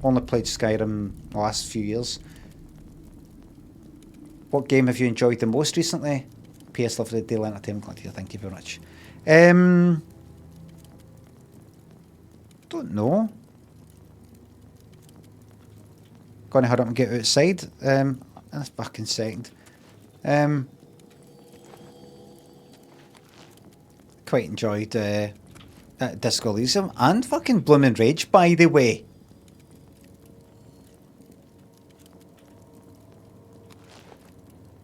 Only played Skyrim the last few years. What game have you enjoyed the most recently? PS Love for the Daily Entertainment, glad to hear, thank you very much. Don't know. Gonna hurry up and get outside. In a fucking second. Quite enjoyed Disco Elysium and fucking Bloomin' Rage, by the way.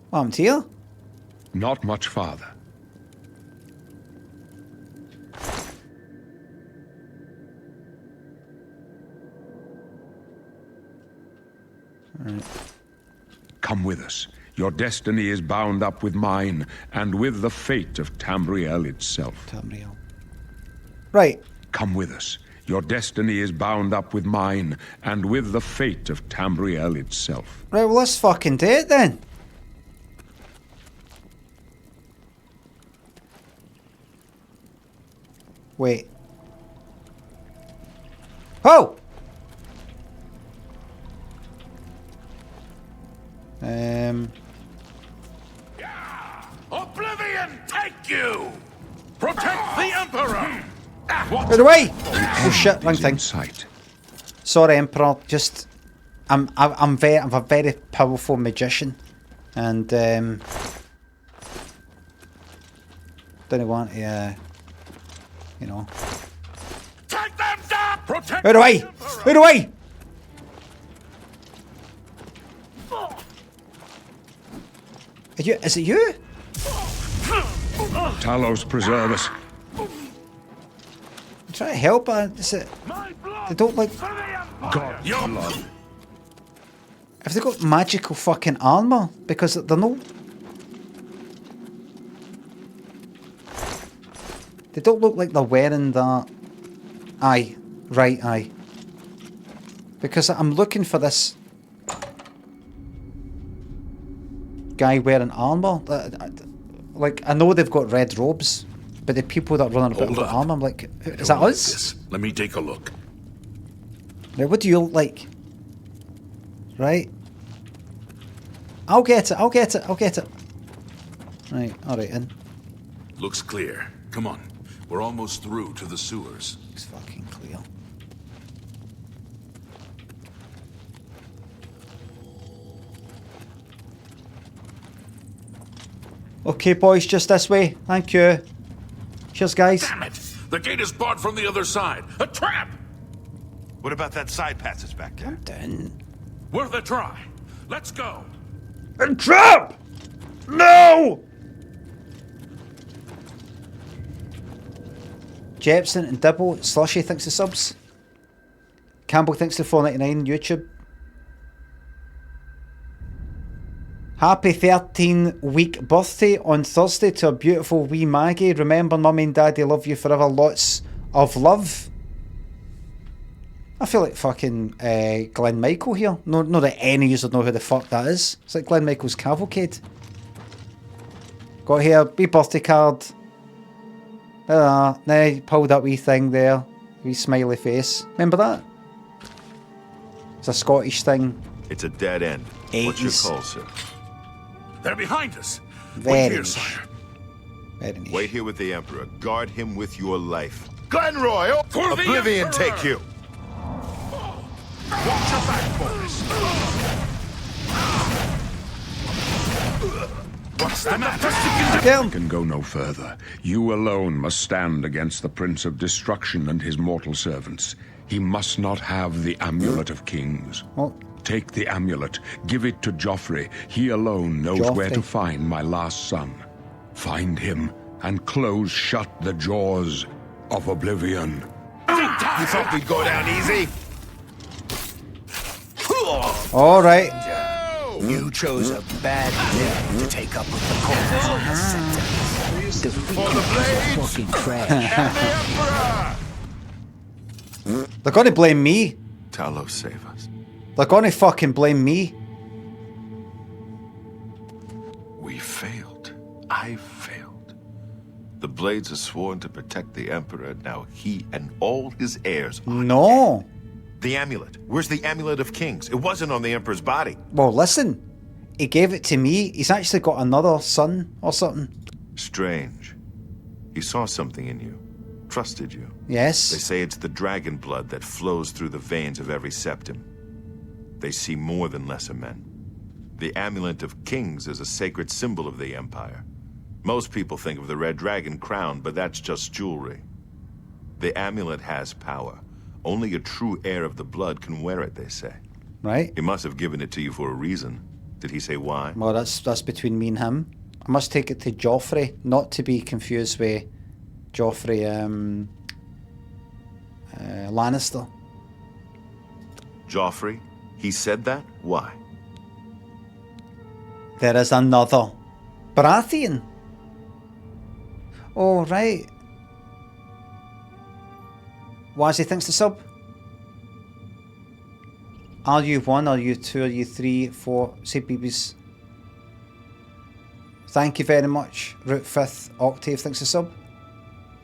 What happened here? Not much farther. Right. Come with us. Your destiny is bound up with mine, and with the fate of Tamriel itself. Tamriel. Right. Come with us. Your destiny is bound up with mine, and with the fate of Tamriel itself. Right, well, let's fucking do it then. Wait. Oh! Oblivion, take you! Protect the Emperor! Out of the way! Oh shit, wrong thing. Sorry, Emperor. Just, I'm a very powerful magician, and don't want to, you know. Take them down! Protect Out of the way! Out of the way! Is it you? Talos preserve us. I'm trying to help, they don't like... God's blood. Have they got magical fucking armor? Because they're no... They don't look like they're wearing that... Aye. Right, aye. Because I'm looking for this... guy wearing armor. Like, I know they've got red robes, but the people that run about with armor, I'm like, is that us? Let me take a look. Now, what do you look like? Right? I'll get it, I'll get it, I'll get it. Right, alright, in. Looks clear. Come on. We're almost through to the sewers. Looks fucking clear. Okay, boys, just this way. Thank you. Cheers, guys. Damn it! The gate is barred from the other side. A trap! What about that side passage back there? I'm done. Worth a try. Let's go. A trap! No! Jepson and Dibble, Slushy thanks to subs. Campbell thanks to $4.99 YouTube. Happy 13-week birthday on Thursday to a beautiful wee Maggie. Remember, Mummy and Daddy love you forever. Lots Of love. I feel like fucking Glen Michael here. No, not that any user know who the fuck that is. It's like Glen Michael's Cavalcade. Got here, wee birthday card. Now you pulled that wee thing there. Wee smiley face. Remember that? It's a Scottish thing. It's a dead end. What's your call, sir? They're behind us. Very Wait here, niche. sire. Very niche. Wait here with the Emperor. Guard him with your life. Glenroy, For the Oblivion Emperor! take you! Watch your back, boys. What's the matter? I can go no further. You alone must stand against the Prince of Destruction and his mortal servants. He must not have the Amulet of Kings. Oh. Take the amulet, give it to Joffrey. He alone knows where to Joffrey. find my last son. Find him and close shut the jaws of Oblivion. You thought we'd go down easy? Alright. You chose a bad day to take up with the cause. Defeat For the blades! fucking crash. And the Emperor! They're gonna blame me. Talos, save us. They're gonna fucking blame me. We failed. I failed. The Blades are sworn to protect the Emperor. Now he and all his heirs are No. dead. The amulet. Where's the Amulet of Kings? It wasn't on the Emperor's body. Well, listen. He gave it to me. He's actually got another son or something. Strange. He saw something in you. Trusted you. Yes. They say it's the dragon blood that flows through the veins of every septum. They see more than lesser men. The Amulet of Kings is a sacred symbol of the Empire. Most people think of the red dragon crown, but that's just jewelry. The amulet has power. Only a true heir of the blood can wear it, they say. Right. He must have given it to you for a reason. Did he say why? Well, that's between me and him. I must take it to Joffrey, not to be confused with Joffrey Lannister. Joffrey? He said that? Why? There is another Baratheon. Oh, right. Waz, he thinks the sub. Are you 1? Are you 2? Are you 3? 4? Say BBs. Thank you very much. Route 5th Octave thinks the sub.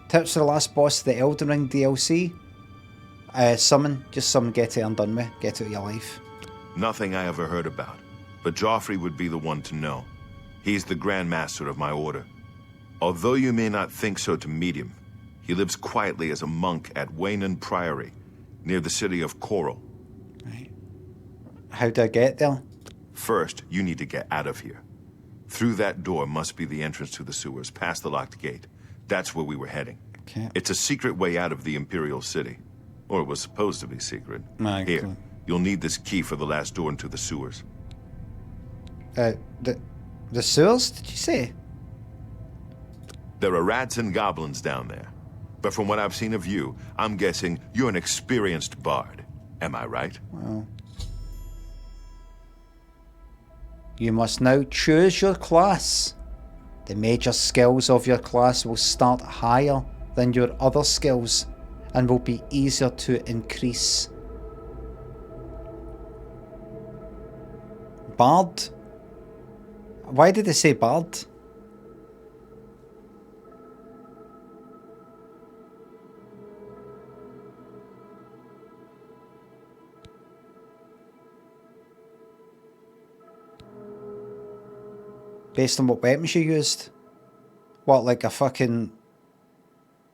Tips for the last boss of the Elden Ring DLC. Summon. Just summon, get it and done with. Get it out of your life. Nothing I ever heard about. But Joffrey would be the one to know. He's the Grand Master of my order. Although you may not think so to meet him, he lives quietly as a monk at Waynon Priory, near the city of Coral. Right. How do I get there? First, you need to get out of here. Through that door must be the entrance to the sewers, past the locked gate. That's where we were heading. Okay. It's a secret way out of the Imperial City. Or it was supposed to be secret. Ah, Here, cool. you'll need this key for the last door into the sewers. The sewers, did you say? There are rats and goblins down there. But from what I've seen of you, I'm guessing you're an experienced bard. Am I right? Well. You must now choose your class. The major skills of your class will start higher than your other skills and will be easier to increase. Bard? Why did they say bard? Based on what weapons you used? What, like a fucking...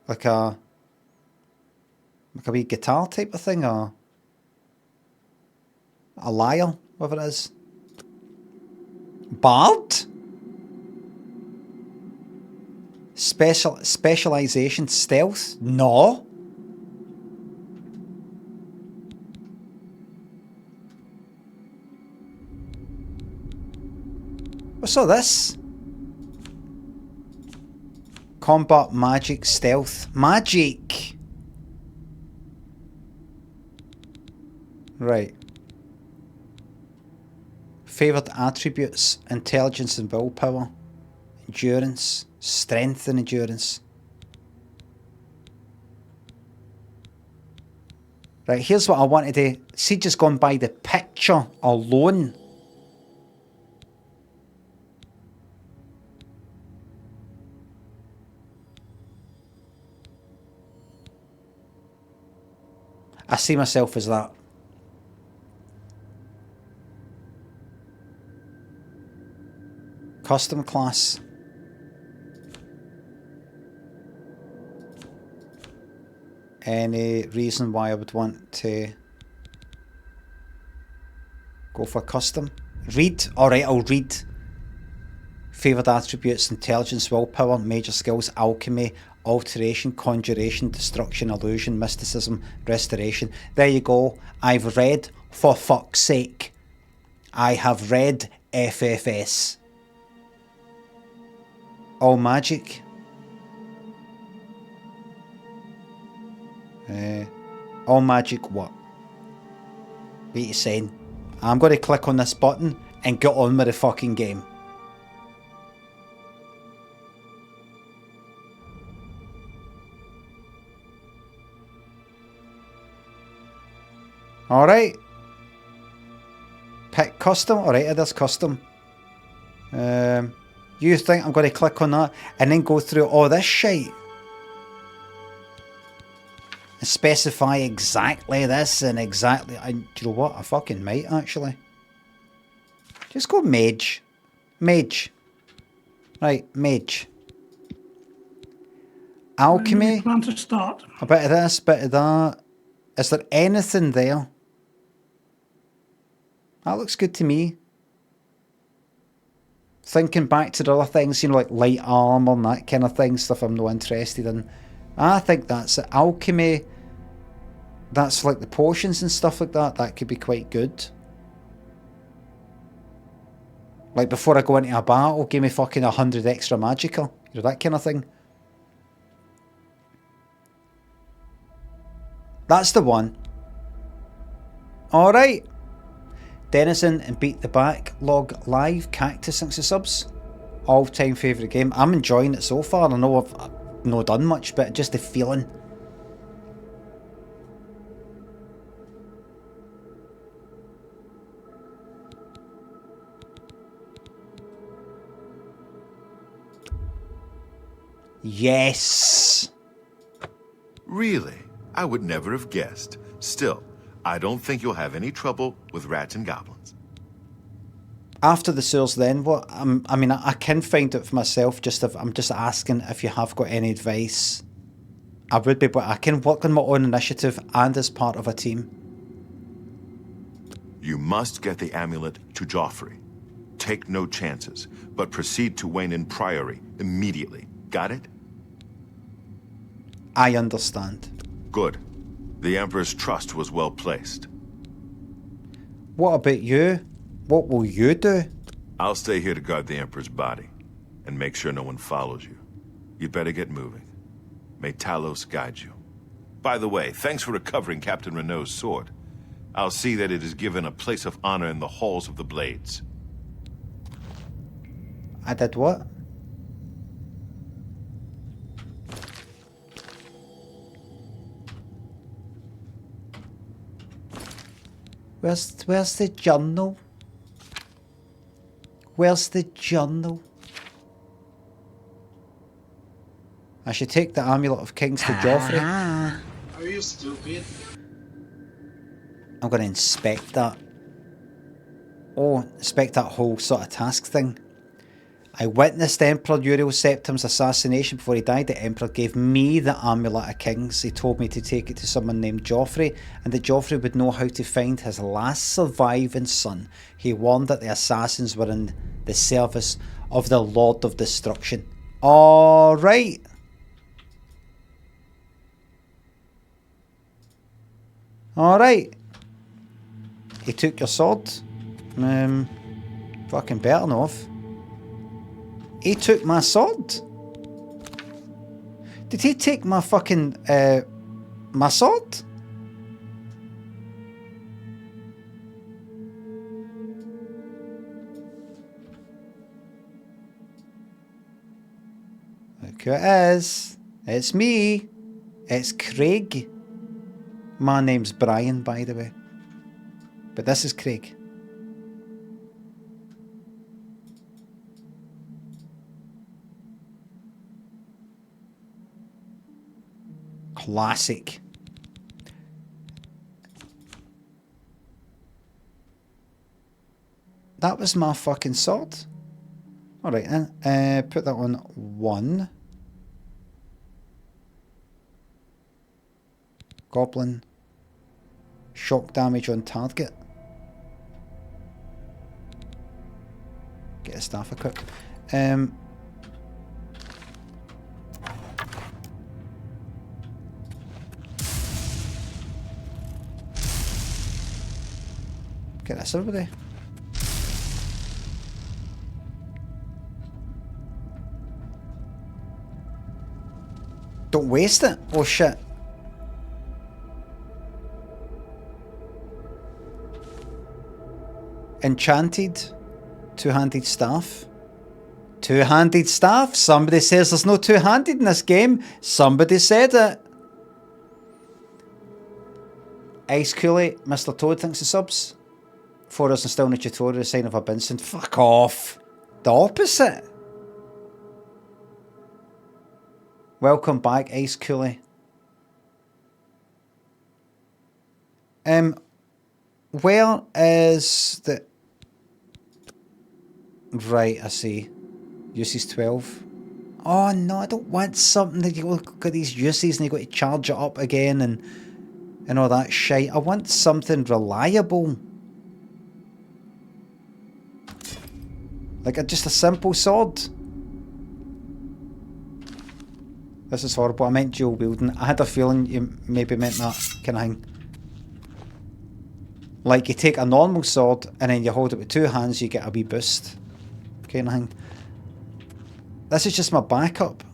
Like a wee guitar type of thing, or... A lyre, whatever it is. Bard? Specialization stealth? No. What's all this? Combat, magic, stealth. Magic! Right. Favoured attributes, intelligence and willpower, endurance, strength and endurance. Right, here's what I want to do. See, just gone by the picture alone. I see myself as that. Custom class. Any reason why I would want to go for custom? Read. Alright, I'll read. Favoured attributes: intelligence, willpower, major skills, alchemy, alteration, conjuration, destruction, illusion, mysticism, restoration. There you go. I've read, for fuck's sake. I have read FFS. All magic. All magic what? What are you saying? I'm going to click on this button and get on with the fucking game. Alright. Pick custom. Alright, there's custom. You think I'm going to click on that and then go through all this shite? And specify exactly this and exactly... do you know what? I fucking might, actually. Just go mage. Mage. Right, mage. Alchemy. Plan to start. A bit of this, bit of that. Is there anything there? That looks good to me. Thinking back to the other things, you know, like light armor and that kind of thing, stuff I'm not interested in. I think that's it. Alchemy, that's like the potions and stuff like that. That could be quite good. Like before I go into a battle, give me fucking 100 extra magicka. You know, that kind of thing. That's the one. Alright. Denizen and Beat the Backlog Live. Cactus, thanks for subs. All-time favourite game. I'm enjoying it so far. I know I've not done much, but just the feeling. Yes. Really? I would never have guessed. Still, I don't think you'll have any trouble with rats and goblins. After the sewers then, what? I mean, I can find it for myself, just if I'm just asking if you have got any advice. I would be, but I can work on my own initiative and as part of a team. You must get the amulet to Joffrey. Take no chances, but proceed to Wayne Priory immediately. Got it? I understand. Good. The Emperor's trust was well placed. What about you? What will you do? I'll stay here to guard the Emperor's body, and make sure no one follows you. You better get moving. May Talos guide you. By the way, thanks for recovering Captain Renault's sword. I'll see that it is given a place of honor in the halls of the Blades. I did what? Where's the journal? Where's the journal? I should take the Amulet of Kings to Joffrey. Are you stupid? I'm going to inspect that. Oh, inspect that whole sort of task thing. I witnessed Emperor Uriel Septim's assassination before he died. The Emperor gave me the Amulet of Kings. He told me to take it to someone named Joffrey, and that Joffrey would know how to find his last surviving son. He warned that the assassins were in the service of the Lord of Destruction. Alright. Alright. He took your sword. Fucking better enough. He took my sword. Did he take my fucking, my sword? Look who it is. It's me. It's Craig. My name's Brian, by the way. But this is Craig. Classic. That was my fucking sword. Alright then, put that on 1. Goblin. Shock damage on target. Get a staff equipped. Get this, everybody. Don't waste it. Oh shit. Enchanted. Two-handed staff. Two-handed staff? Somebody says there's no two-handed in this game. Somebody said it. Ice Coolie, Mr. Toad thinks the subs. 4 hours and still in the tutorial, a sign of a Benson. Fuck off. The opposite. Welcome back, Ice Coolie. Where is the... Right, I see. Uses 12. Oh no, I don't want something that you look at these uses and you got to charge it up again and all that shit. I want something reliable. Like just a simple sword. This is horrible. I meant dual wielding. I had a feeling you maybe meant that kind of thing. Like you take a normal sword and then you hold it with 2 hands, you get a wee boost. Kind of thing. This is just my backup.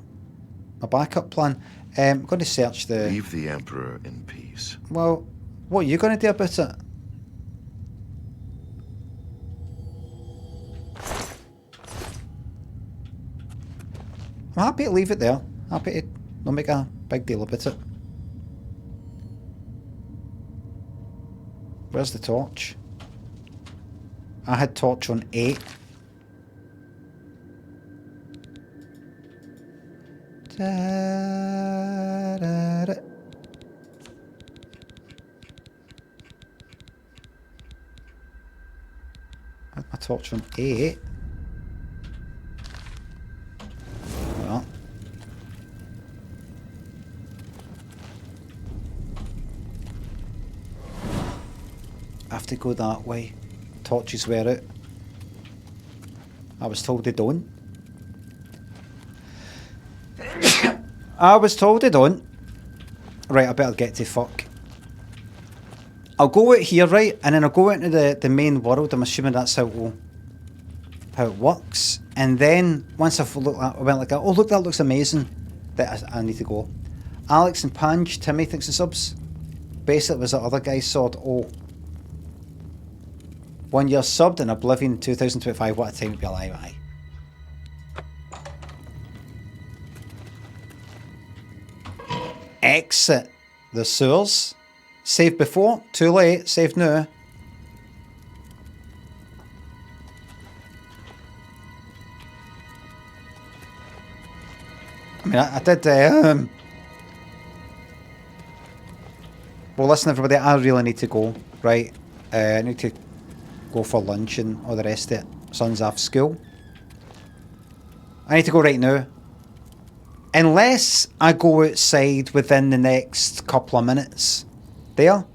My backup plan. I'm going to search the... Leave the Emperor in peace. Well, what are you going to do about it? I'm happy to leave it there. Happy to not make a big deal about it. Where's the torch? I had torch on 8. Da-da-da. I had my torch on 8. Well. I have to go that way. Torches wear out. I was told they don't. I was told they don't. Right, I better get to fuck. I'll go out here, right, and then I'll go into the main world. I'm assuming that's how it works. And then once I've looked at it, I went like, oh look, that looks amazing. That I need to go. Alex and Pange, Timmy thinks the subs. Basically, it was that other guy's sword. Oh. 1 year subbed in Oblivion 2025. What a time to be alive, aye. Exit the sewers. Save before, too late, save now. I mean, I did... Well, listen everybody, I really need to go, right? I need to go for lunch and all the rest of it. Son's off school. I need to go right now. Unless I go outside within the next couple of minutes. There.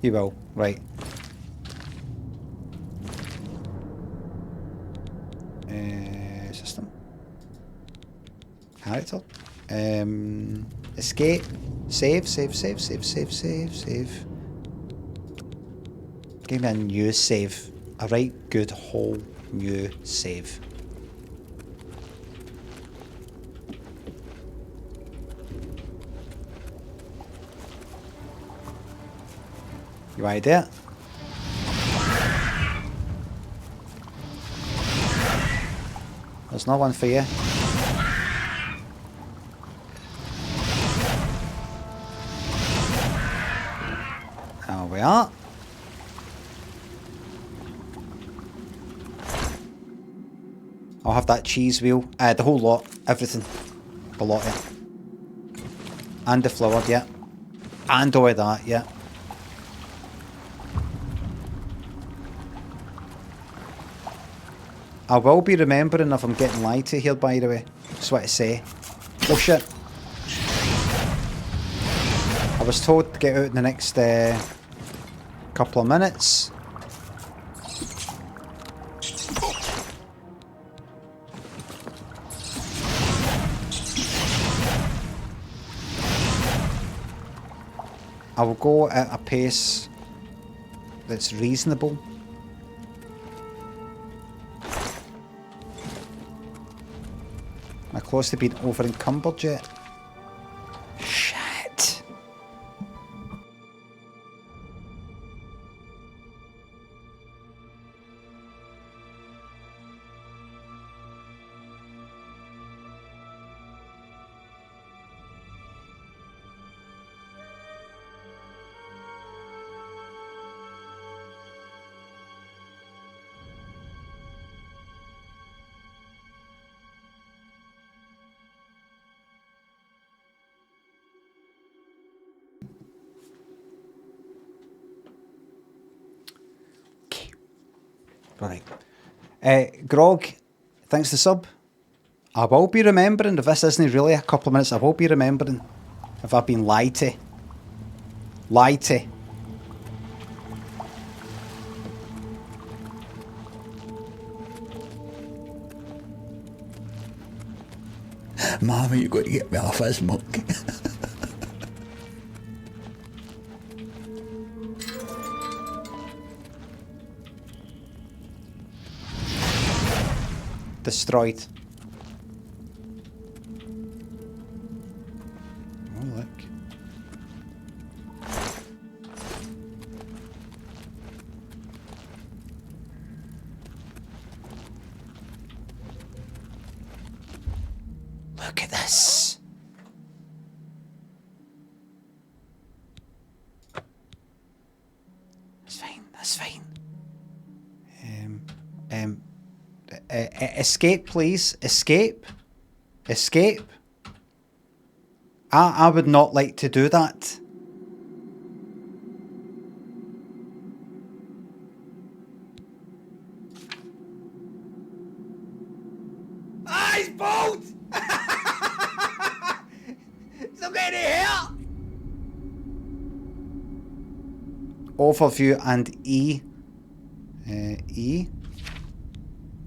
You will, right. System. Character. Escape. Save. Give me a new save. A right good whole new save. You idea? There's no one for you. There we are. I'll have that cheese wheel. The whole lot. Everything. A lot of it. And the flour, yeah. And all of that, yeah. I will be remembering if I'm getting lied to here, by the way. Just what to say. Oh shit. I was told to get out in the next couple of minutes. I will go at a pace that's reasonable. Am I close to being over encumbered yet? Shit. Right. Grog, thanks to sub. I will be remembering, if this isn't really a couple of minutes, I will be remembering if I've been lied to. Lied to. Mama, you're going to get me off this muck. Destroyed. Oh, look. Look at this. That's fine. That's fine. Escape, please. Escape. Escape. I would not like to do that. Eyes bolt! Somebody help! Overview and E. E.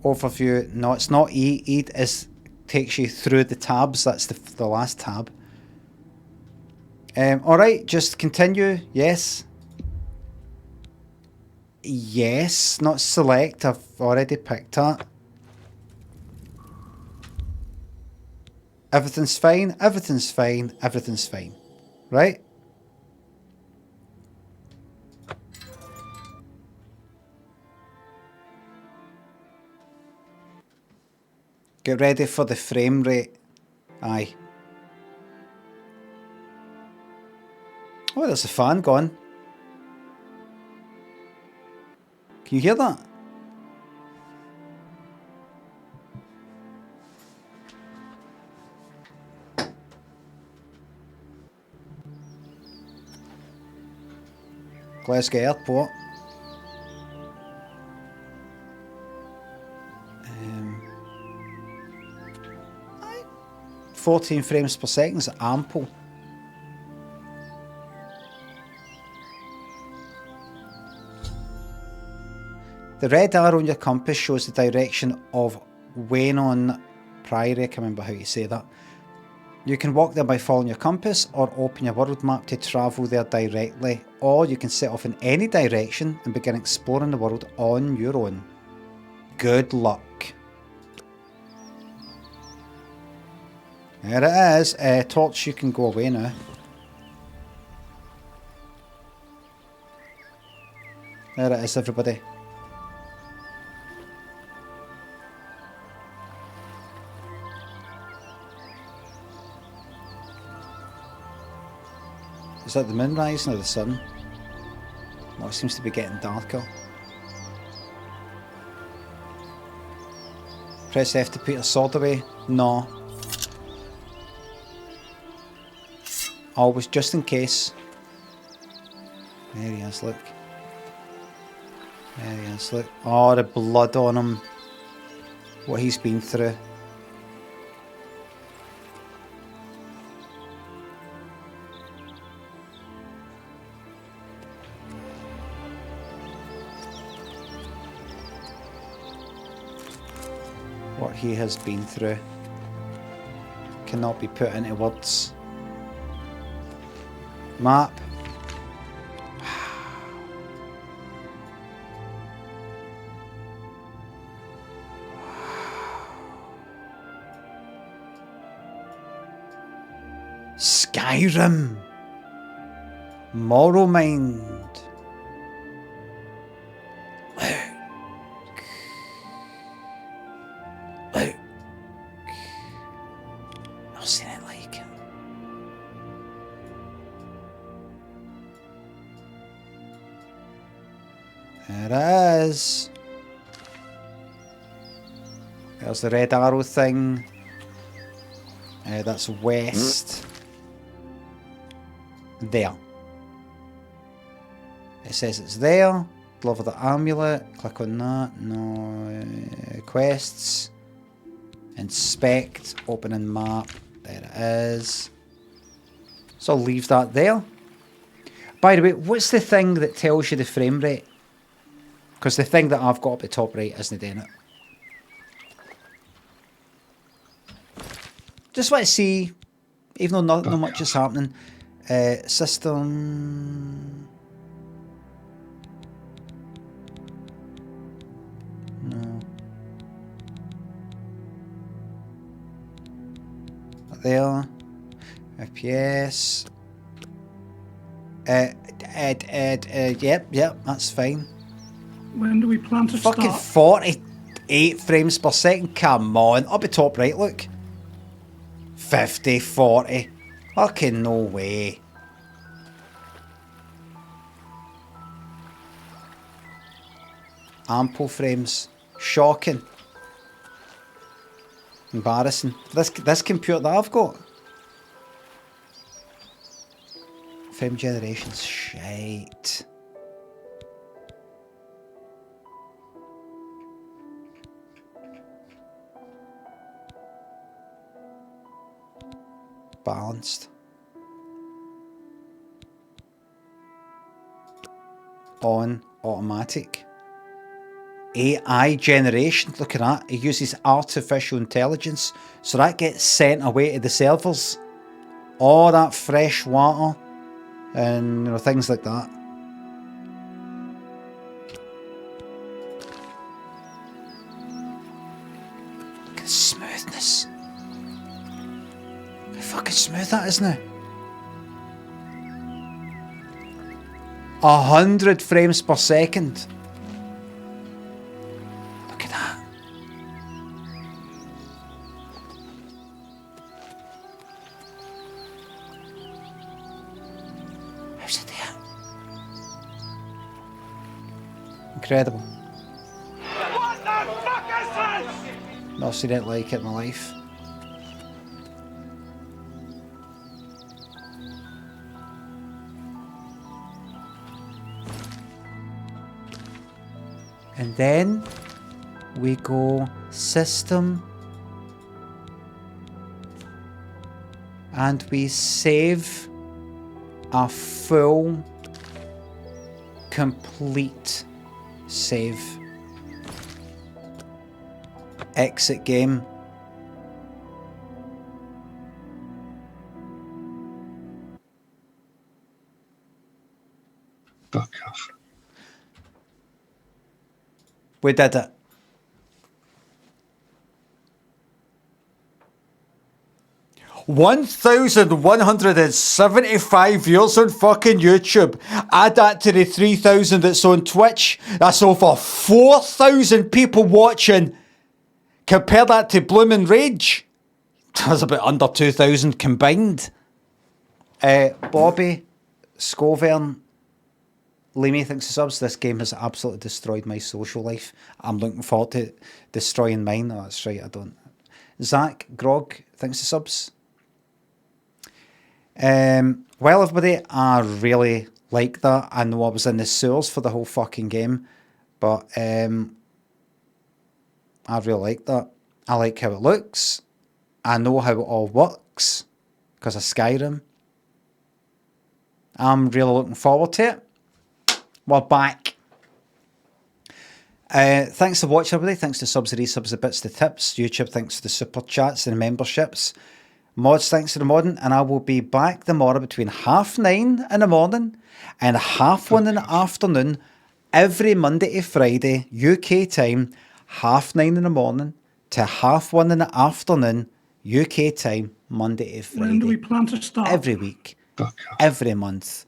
Overview. No, it's not E. E takes you through the tabs. That's the last tab. Alright, just continue. Yes. Yes, not select. I've already picked that. Everything's fine. Everything's fine. Everything's fine. Right? Get ready for the frame rate. Aye. Oh, there's a fan gone. Can you hear that? Glasgow Airport. 14 frames per second is ample. The red arrow on your compass shows the direction of Waynon Priory. I can't remember how you say that. You can walk there by following your compass or open your world map to travel there directly, or you can set off in any direction and begin exploring the world on your own. Good luck. There it is. Torch, you can go away now. There it is, everybody. Is that the moon rising or the sun? Oh, it seems to be getting darker. Press F to put your sword away. No. Always, just in case. There he is, look. There he is, look. Oh, the blood on him. What he's been through. What he has been through cannot be put into words. Map. Skyrim. Morrowind. Look. I've seen it like it. There it is. There's the red arrow thing. That's west. There. It says it's there. Deliver the amulet. Click on that. No quests. Inspect. Opening map. There it is. So I'll leave that there. By the way, what's the thing that tells you the frame rate? Because the thing that I've got up at the top right isn't doing it. Just want to see, even though not much is happening. System. No. There. FPS. Yep, that's fine. When do we plan to Fucking start? 48 frames per second. Come on. Up at top right, look. 50, 40. Fucking no way. Ample frames. Shocking. Embarrassing. This computer that I've got. Frame generation's shite. Balanced. On automatic. AI generation, look at that. It uses artificial intelligence, so that gets sent away to the servers. All that fresh water and things like that. Look at the smoothness. How fucking smooth that is now. 100 frames per second. Look at that. How's it there? Incredible. What the fuck is this? Not seen it like it in my life. And then we go system and we save a full complete save. Exit game. Fuck off. We did it. $1,175 views on fucking YouTube. Add that to the 3,000 that's on Twitch. That's over 4,000 people watching. Compare that to Bloomin' Rage. That's about under 2,000 combined. Bobby Scovern Limmy thinks the subs. This game has absolutely destroyed my social life. I'm looking forward to destroying mine. Oh, that's right, I don't. Zach Grog thinks the subs. Well, everybody, I really like that. I know I was in the sewers for the whole fucking game, but I really like that. I like how it looks. I know how it all works because of Skyrim. I'm really looking forward to it. We're back. Thanks for watching, everybody. Thanks to subs, the resubs, the bits, the tips. YouTube, thanks to the super chats and the memberships. Mods, thanks to the modding. And I will be back tomorrow between 9:30 in the morning and 1:30 in the afternoon every Monday to Friday, UK time, 9:30 in the morning to 1:30 in the afternoon, UK time, Monday to Friday. When do we plan to start? Every week, every month,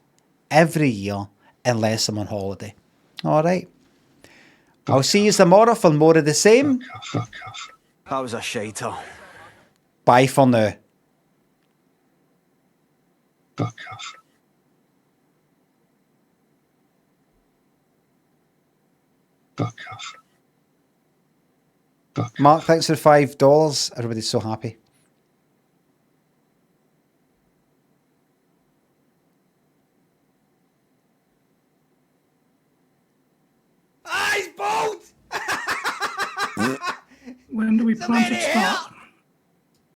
every year, unless I'm on holiday. All right. I'll see you tomorrow for more of the same. That was a shiter. Bye for now. Fuck off. Fuck off. Mark, thanks for the $5. Everybody's so happy. When do we plan to start?